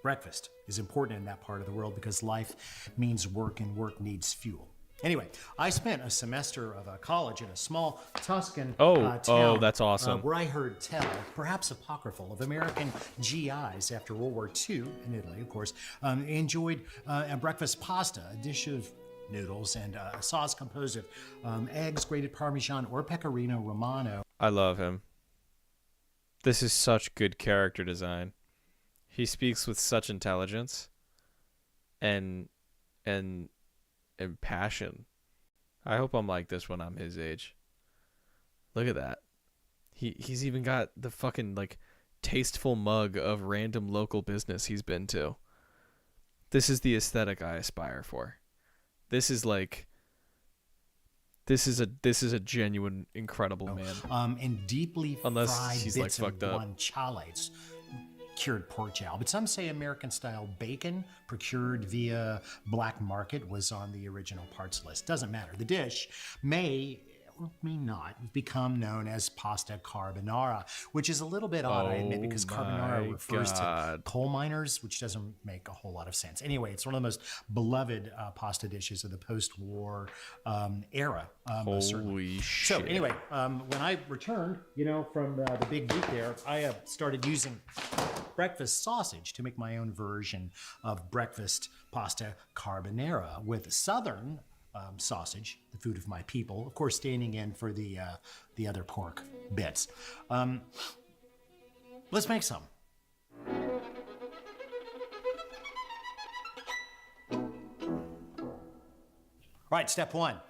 L: Breakfast is important in that part of the world because life means work and work needs fuel. Anyway, I spent a semester of college in a small Tuscan town.
A: That's awesome.
L: Where I heard tell, perhaps apocryphal, of American GIs after World War II, in Italy, of course, enjoyed a breakfast pasta, a dish of noodles and a sauce composed of eggs, grated Parmesan, or Pecorino Romano.
A: I love him. This is such good character design. He speaks with such intelligence and passion. I hope I'm like this when I'm his age. Look at that. He's even got the fucking like tasteful mug of random local business he's been to. This is the aesthetic I aspire for. This is a genuine incredible man.
L: And deeply
A: Unless
L: fried
A: he's
L: bits
A: like
L: of
A: fucked up.
L: guanciale. cured pork jowl, but some say American-style bacon procured via black market was on the original parts list. Doesn't matter. The dish may or may not become known as pasta carbonara, which is a little bit odd, I admit, because carbonara refers to coal miners, which doesn't make a whole lot of sense. Anyway, it's one of the most beloved pasta dishes of the post-war era.
C: Holy shit.
L: So anyway, when I returned, from the big week there, I started using breakfast sausage to make my own version of breakfast pasta carbonara with southern sausage, the food of my people, of course, standing in for the other pork bits. Let's make some. All right, step one.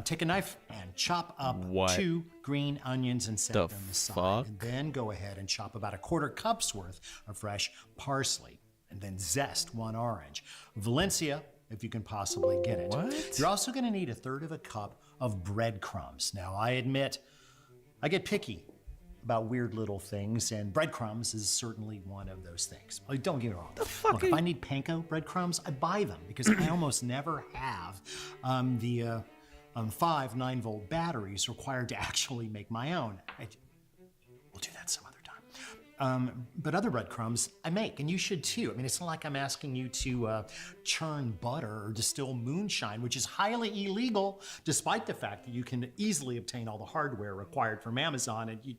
L: Take a knife and chop up 2 green onions and set them aside. And then go ahead and chop about a 1/4 cup's worth of fresh parsley. And then zest 1 orange. Valencia, if you can possibly get it.
C: What?
L: You're also going to need 1/3 cup of breadcrumbs. Now, I admit, I get picky about weird little things, and breadcrumbs is certainly one of those things. Like, don't get me wrong. Look, if I need panko breadcrumbs, I buy them because I almost never have the 5 9-volt batteries required to actually make my own. We'll do that some other time. But other breadcrumbs I make, and you should too. I mean, it's not like I'm asking you to churn butter or distill moonshine, which is highly illegal, despite the fact that you can easily obtain all the hardware required from Amazon. And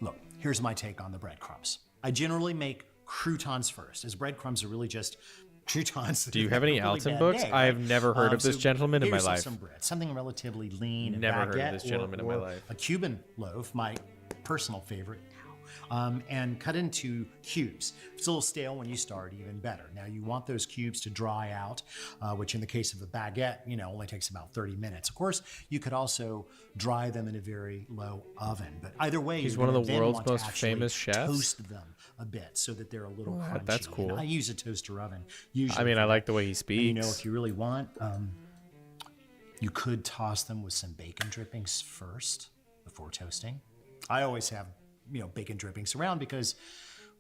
L: look, here's my take on the breadcrumbs. I generally make croutons first, as breadcrumbs are really just croutons.
C: Do you have any Alton books? I have never heard of this gentleman in my life.
L: Some bread, something relatively lean. And
C: never
L: baguette,
C: heard of this gentleman in my life.
L: A Cuban loaf, my personal favorite. And cut into cubes. If it's a little stale when you start, even better. Now, you want those cubes to dry out, which in the case of a baguette, only takes about 30 minutes. Of course, you could also dry them in a very low oven. But either way,
C: he's
L: you're
C: one of the
L: then
C: world's
L: want to
C: most
L: actually
C: famous chefs.
L: Toast them a bit so that they're a little crunchy.
C: That's cool.
L: And I use a toaster oven. Usually,
C: I mean, I like the way he speaks.
L: And, if you really want, you could toss them with some bacon drippings first before toasting. I always have bacon drippings around because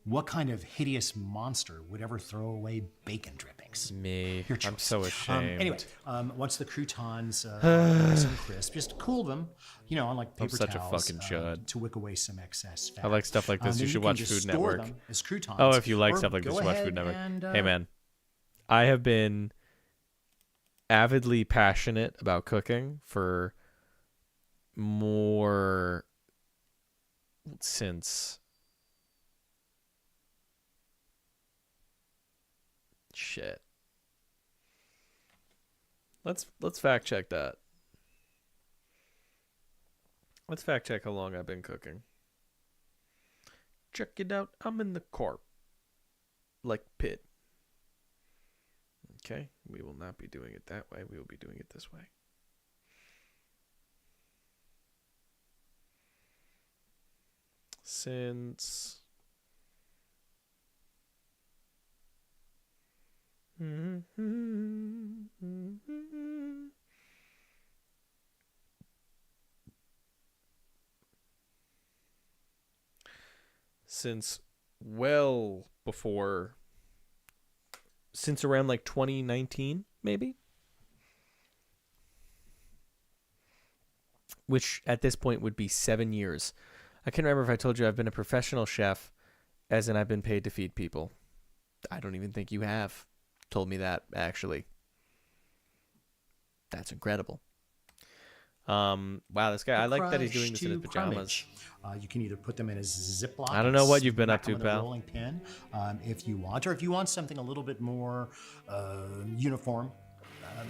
L: what kind of hideous monster would ever throw away bacon drippings?
C: Me. I'm so ashamed.
L: Anyway, once the croutons are nice and crisp, just cool them, on like paper
C: such
L: towels
C: a fucking chud.
L: to wick away some excess fat.
C: I like stuff like this. You should watch Food Network.
L: As croutons,
C: oh, if you like stuff like this, watch Food Network. Hey, man. I have been avidly passionate about cooking for more since shit. Let's fact check that. Let's fact check how long I've been cooking. Check it out. I'm in the car. Like Pitt. Okay, we will not be doing it that way. We will be doing it this way. Since well before, since around like 2019 maybe, which at this point would be 7 years. I can't remember if I told you I've been a professional chef, as in I've been paid to feed people. I don't even think you have told me that, actually. That's incredible. Wow, this guy, I like that he's doing this in his pajamas.
L: You can either put them in a Ziploc.
C: I don't know what you've been up to, pal.
L: Rolling pin, if you want, or if you want something a little bit more uniform,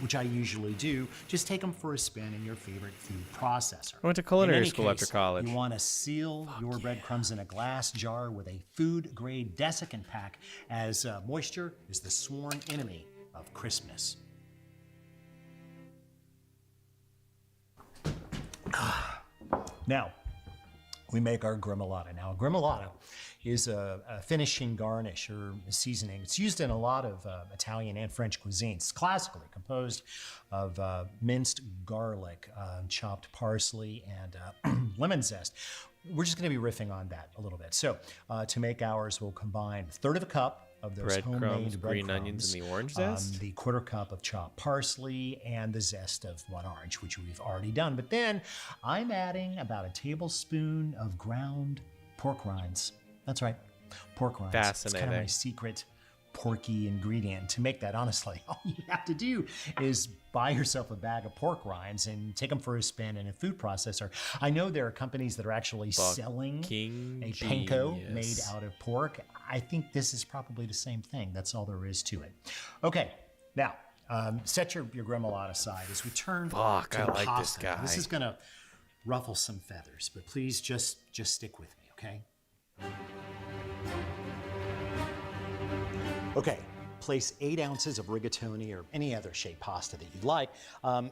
L: which I usually do, just take them for a spin in your favorite food processor.
C: I went to culinary school after college.
L: You want to seal your breadcrumbs in a glass jar with a food-grade desiccant pack, as moisture is the sworn enemy of crispness. Now, we make our gremolata. Now, gremolata is a finishing garnish or a seasoning. It's used in a lot of Italian and French cuisines. It's classically composed of minced garlic, chopped parsley, and lemon zest. we're just going to be riffing on that a little bit. So to make ours, we'll combine a third of a cup of those
C: Breadcrumbs,
L: homemade
C: green
L: breadcrumbs,
C: onions, and the orange zest?
L: the quarter cup of chopped parsley, and the zest of one orange, which we've already done. But then I'm adding about a tablespoon of ground pork rinds. That's right, pork rinds. It's kind of my secret porky ingredient. To make that, honestly, all you have to do is buy yourself a bag of pork rinds and take them for a spin in a food processor. I know there are companies that are actually selling a panko made out of pork. I think this is probably the same thing. That's all there is to it. Okay, now set your gremolata aside as we turn to the
C: I like
L: pasta.
C: this guy.
L: This is gonna ruffle some feathers, but please just stick with me, okay? Okay, place 8 ounces of rigatoni or any other shaped pasta that you'd like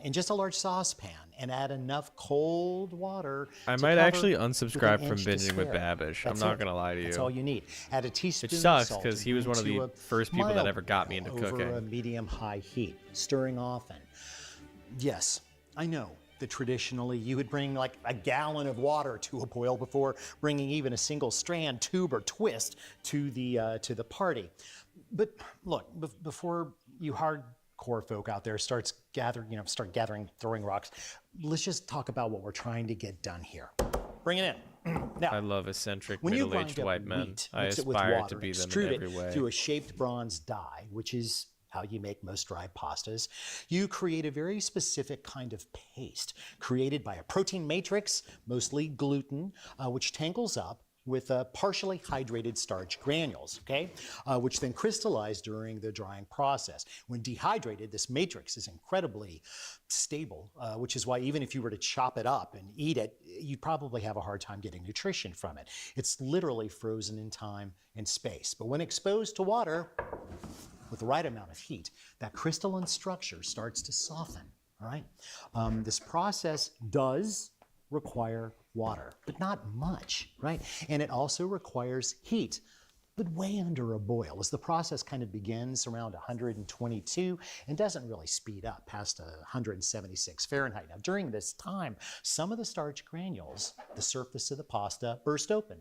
L: in just a large saucepan and add enough cold water.
C: I might actually unsubscribe from binging with Babish. I'm not going to lie to you.
L: That's all you need. Add a teaspoon
C: Which sucks
L: of salt
C: because he was one of the first people that ever got me into
L: over
C: cooking.
L: a medium-high heat, stirring often. Yes, I know that traditionally you would bring like a gallon of water to a boil before bringing even a single strand, tube, or twist to the party. But look, before you hardcore folk out there start gathering, throwing rocks, let's just talk about what we're trying to get done here. Bring it in. Now,
C: I love eccentric
L: when you
C: middle-aged
L: grind up
C: white men.
L: wheat,
C: I
L: mix it with
C: aspire
L: water,
C: to be them
L: extrude
C: in every
L: it
C: way.
L: through a shaped bronze die, which is how you make most dry pastas. You create a very specific kind of paste created by a protein matrix, mostly gluten, which tangles up with partially hydrated starch granules, okay? Which then crystallize during the drying process. When dehydrated, this matrix is incredibly stable, which is why even if you were to chop it up and eat it, you'd probably have a hard time getting nutrition from it. It's literally frozen in time and space. But when exposed to water, with the right amount of heat, that crystalline structure starts to soften, all right? This process does require water, but not much, right? And it also requires heat, but way under a boil, as the process kind of begins around 122 and doesn't really speed up past 176 Fahrenheit. Now, during this time, some of the starch granules, the surface of the pasta, burst open,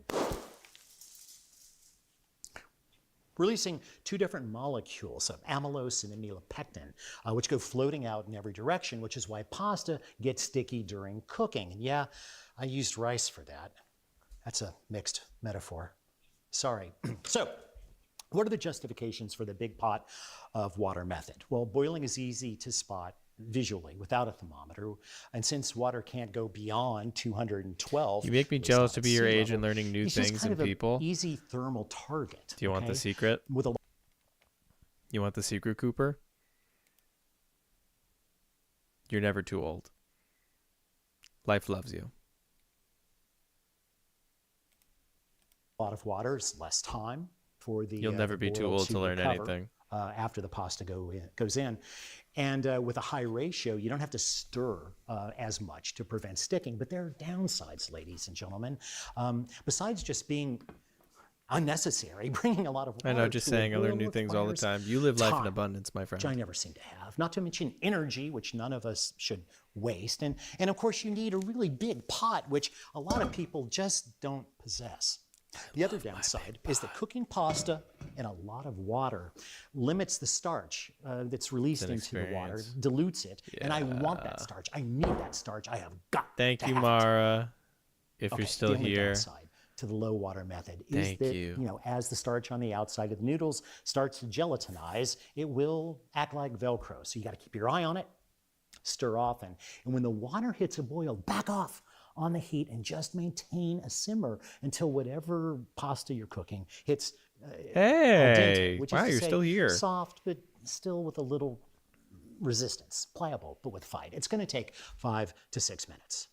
L: releasing 2 different molecules of amylose and amylopectin, which go floating out in every direction, which is why pasta gets sticky during cooking. And yeah, I used rice for that. That's a mixed metaphor. Sorry. So, what are the justifications for the big pot of water method? Well, boiling is easy to spot visually without a thermometer, and since water can't go beyond 212,
C: you make me jealous to be your age and learning new things and people.
L: Easy thermal target.
C: Do you want the secret? You want the secret, Cooper? You're never too old. Life loves you.
L: A lot of water is less time for the.
C: You'll never be too old to learn anything.
L: After the pasta goes in. And with a high ratio, you don't have to stir as much to prevent sticking. But there are downsides, ladies and gentlemen. Besides just being unnecessary, bringing a lot of water.
C: I know, just saying, I learn new things all the time. You live life in abundance, my friend.
L: Which I never seem to have. Not to mention energy, which none of us should waste. And of course, you need a really big pot, which a lot of people just don't possess. The other downside is that cooking pasta in a lot of water limits the starch that's released into the water, dilutes it, and I want that starch. I need that starch. I have got
C: Thank you, Mara, if you're still
L: the only
C: here.
L: Downside to the low water method is that, as the starch on the outside of the noodles starts to gelatinize, it will act like Velcro. So you got to keep your eye on it, stir often, and when the water hits a boil, back off on the heat and just maintain a simmer until whatever pasta you're cooking hits al dente, which is to
C: you're
L: say,
C: still here.
L: soft, but still with a little resistance, pliable, but with fight. It's going to take 5 to 6 minutes.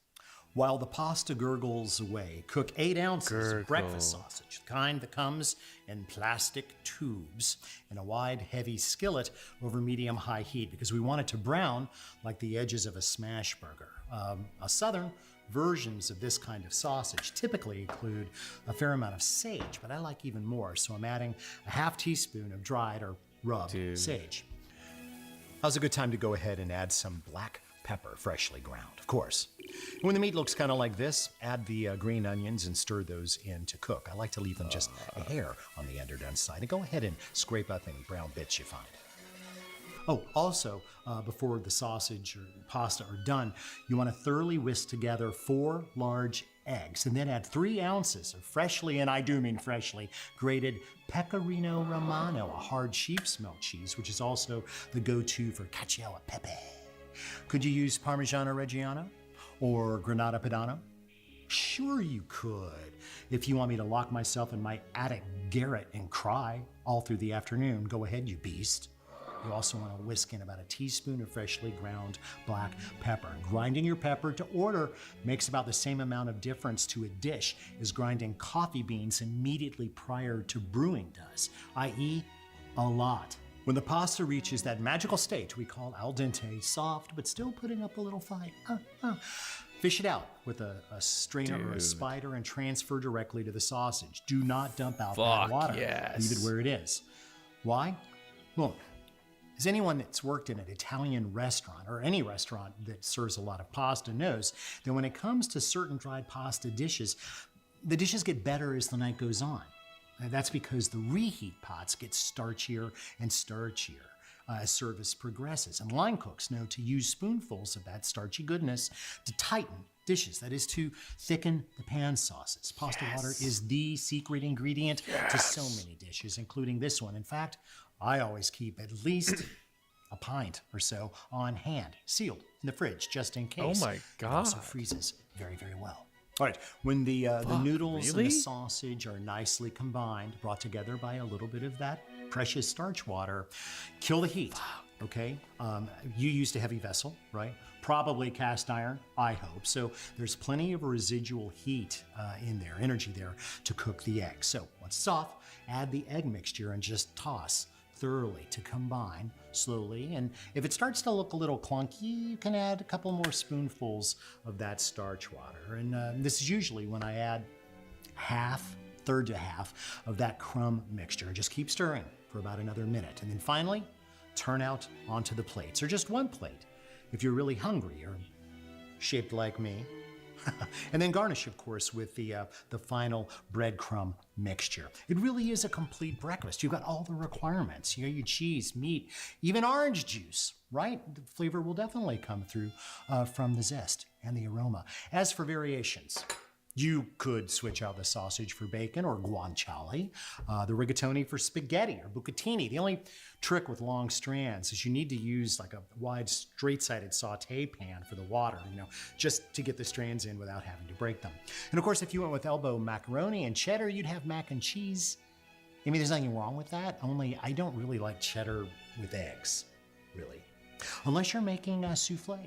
L: While the pasta gurgles away, cook 8 ounces of breakfast sausage, the kind that comes in plastic tubes in a wide, heavy skillet over medium-high heat because we want it to brown like the edges of a smash burger. A southern versions of this kind of sausage typically include a fair amount of sage, but I like even more, so I'm adding a half teaspoon of dried or rubbed sage. Now's a good time to go ahead and add some black pepper, freshly ground, of course. And when the meat looks kind of like this, add the green onions and stir those in to cook. I like to leave them just a hair on the underdone side. And go ahead and scrape up any brown bits you find. Oh, also, before the sausage or pasta are done, you want to thoroughly whisk together 4 large eggs and then add 3 ounces of freshly, and I do mean freshly, grated Pecorino Romano, a hard sheep's milk cheese, which is also the go-to for cacio e pepe. Could you use Parmigiano Reggiano or Granada Padano? Sure you could. If you want me to lock myself in my attic garret and cry all through the afternoon, go ahead, you beast. You also want to whisk in about a teaspoon of freshly ground black pepper. Grinding your pepper to order makes about the same amount of difference to a dish as grinding coffee beans immediately prior to brewing does, i.e., a lot. When the pasta reaches that magical state we call al dente, soft but still putting up a little fight, fish it out with a strainer or a spider and transfer directly to the sausage. Do not dump out that water.
C: Yes.
L: Leave it where it is. Why? Well, as anyone that's worked in an Italian restaurant or any restaurant that serves a lot of pasta knows that when it comes to certain dried pasta dishes, the dishes get better as the night goes on. And that's because the reheat pots get starchier and starchier as service progresses. And line cooks know to use spoonfuls of that starchy goodness to tighten dishes, that is to thicken the pan sauces. Pasta water is the secret ingredient to so many dishes, including this one. In fact, I always keep at least a pint or so on hand, sealed in the fridge, just in case.
C: Oh my God.
L: It also freezes very, very well. All right, when the noodles and the sausage are nicely combined, brought together by a little bit of that precious starch water, kill the heat, okay? You used a heavy vessel, right? Probably cast iron, I hope. So there's plenty of residual heat in there, energy there to cook the egg. So once it's off, add the egg mixture and just toss thoroughly to combine slowly. And if it starts to look a little clunky, you can add a couple more spoonfuls of that starch water. And this is usually when I add third to half of that crumb mixture. And just keep stirring for about another minute. And then finally, turn out onto the plates, or just one plate if you're really hungry or shaped like me. And then garnish, of course, with the final breadcrumb mixture. It really is a complete breakfast. You've got all the requirements. You got your cheese, meat, even orange juice, right? The flavor will definitely come through from the zest and the aroma. As for variations, you could switch out the sausage for bacon or guanciale, the rigatoni for spaghetti or bucatini. The only trick with long strands is you need to use like a wide straight-sided saute pan for the water, just to get the strands in without having to break them. And of course, if you went with elbow macaroni and cheddar, you'd have mac and cheese. I mean, there's nothing wrong with that, only I don't really like cheddar with eggs, really. Unless you're making a souffle,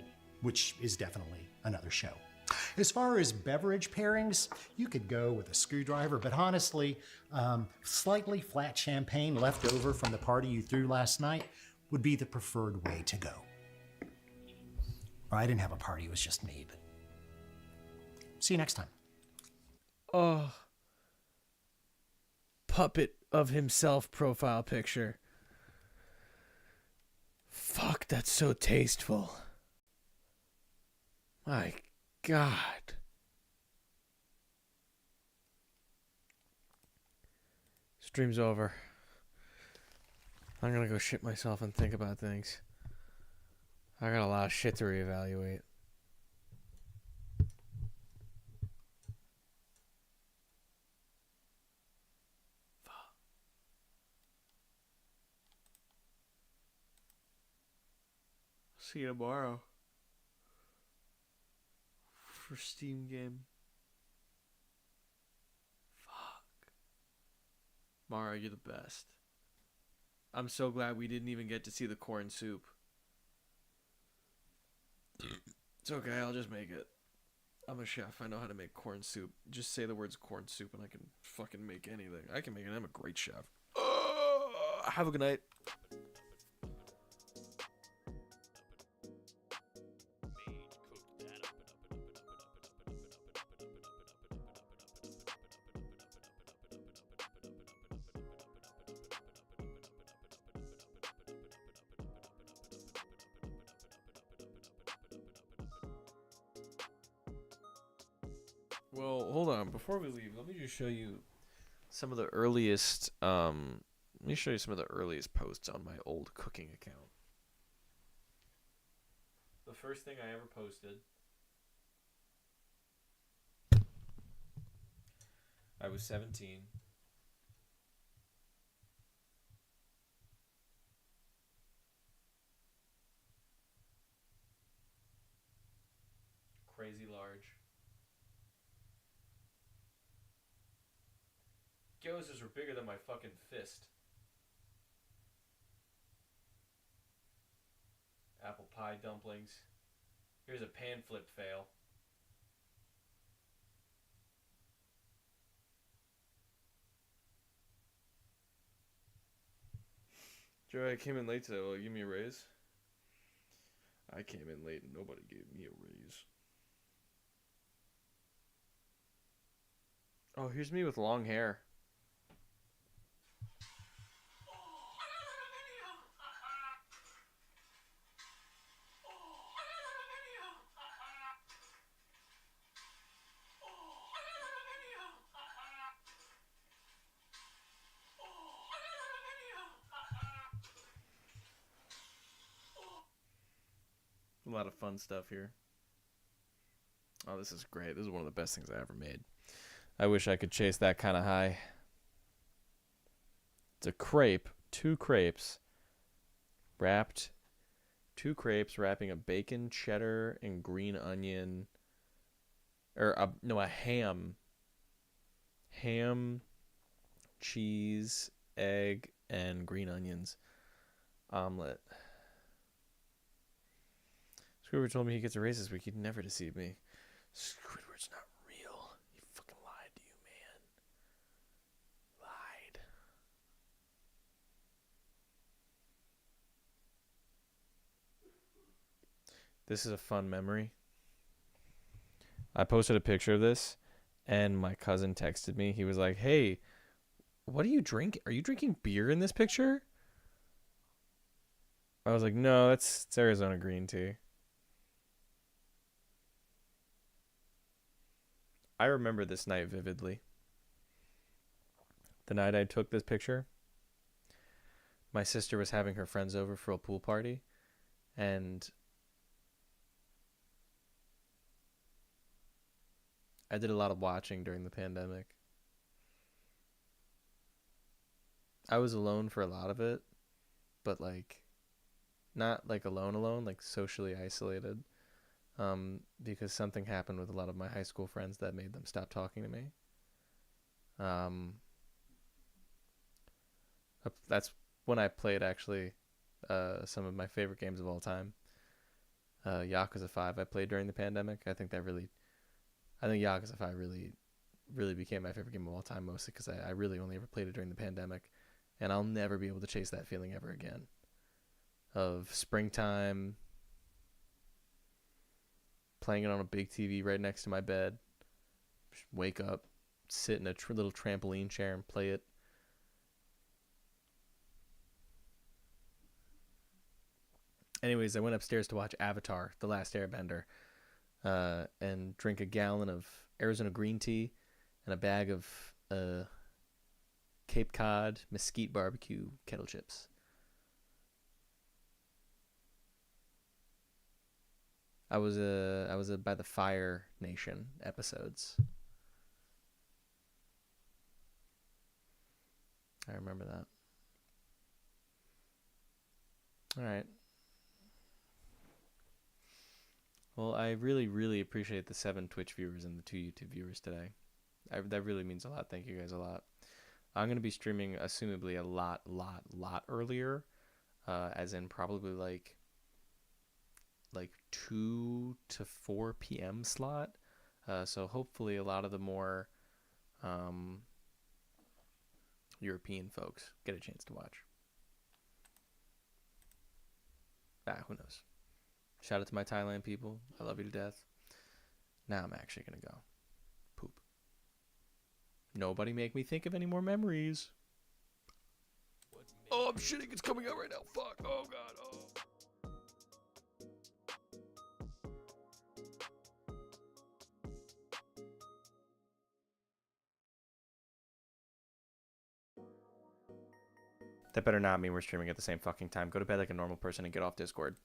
L: which is definitely another show. As far as beverage pairings, you could go with a screwdriver, but honestly, slightly flat champagne left over from the party you threw last night would be the preferred way to go. Or I didn't have a party, it was just me, but see you next time.
A: Oh. Puppet of himself profile picture. Fuck, that's so tasteful. My God. Stream's over. I'm gonna go shit myself and think about things. I got a lot of shit to reevaluate. See you tomorrow. For Steam game. Fuck. Mara, you're the best. I'm so glad we didn't even get to see the corn soup. It's okay, I'll just make it. I'm a chef, I know how to make corn soup. Just say the words corn soup and I can fucking make anything. I can make it, I'm a great chef. Have a good night. Well, hold on. Before we leave, let me just show you some of the earliest. Let me show you some of the earliest posts on my old cooking account. The first thing I ever posted. I was 17. Crazy large. Gyozas were bigger than my fucking fist. Apple pie dumplings. Here's a pan flip fail. Joey, I came in late today. Will you give me a raise? I came in late and nobody gave me a raise. Oh, here's me with long hair. A lot of fun stuff here. Oh, this is great. This is one of the best things I ever made. I wish I could chase that kind of high. It's a crepe, 2 crepes, wrapped, 2 crepes wrapping a bacon, cheddar, and green onion, or a ham, cheese, egg, and green onions omelet. Squidward told me he gets a raise this week. He'd never deceive me. Squidward's not real. He fucking lied to you, man. Lied. This is a fun memory. I posted a picture of this, and my cousin texted me. He was like, "Hey, what are you drinking? Are you drinking beer in this picture?" I was like, "No, it's Arizona green tea." I remember this night vividly. The night I took this picture, my sister was having her friends over for a pool party, and I did a lot of watching during the pandemic. I was alone for a lot of it, but like not like alone, like socially isolated. Because something happened with a lot of my high school friends that made them stop talking to me. That's when I played actually some of my favorite games of all time. Yakuza 5 I played during the pandemic. I think Yakuza 5 really became my favorite game of all time, mostly because I really only ever played it during the pandemic, and I'll never be able to chase that feeling ever again. Of springtime, playing it on a big TV right next to my bed. Just wake up, sit in a little trampoline chair and play it. Anyways, I went upstairs to watch Avatar: The Last Airbender, and drink a gallon of Arizona green tea and a bag of Cape Cod mesquite barbecue kettle chips. I was by the Fire Nation episodes. I remember that. All right. Well, I really, really appreciate the 7 Twitch viewers and the 2 YouTube viewers today. That really means a lot. Thank you guys a lot. I'm going to be streaming, assumably, a lot earlier, as in probably like 2 to 4 p.m. slot. So hopefully a lot of the more European folks get a chance to watch. Who knows? Shout out to my Thailand people. I love you to death. Now I'm actually going to go poop. Nobody make me think of any more memories.
B: Oh, I'm shitting. It's coming out right now. Fuck. Oh, God. Oh.
C: That better not mean we're streaming at the same fucking time. Go to bed like a normal person and get off Discord.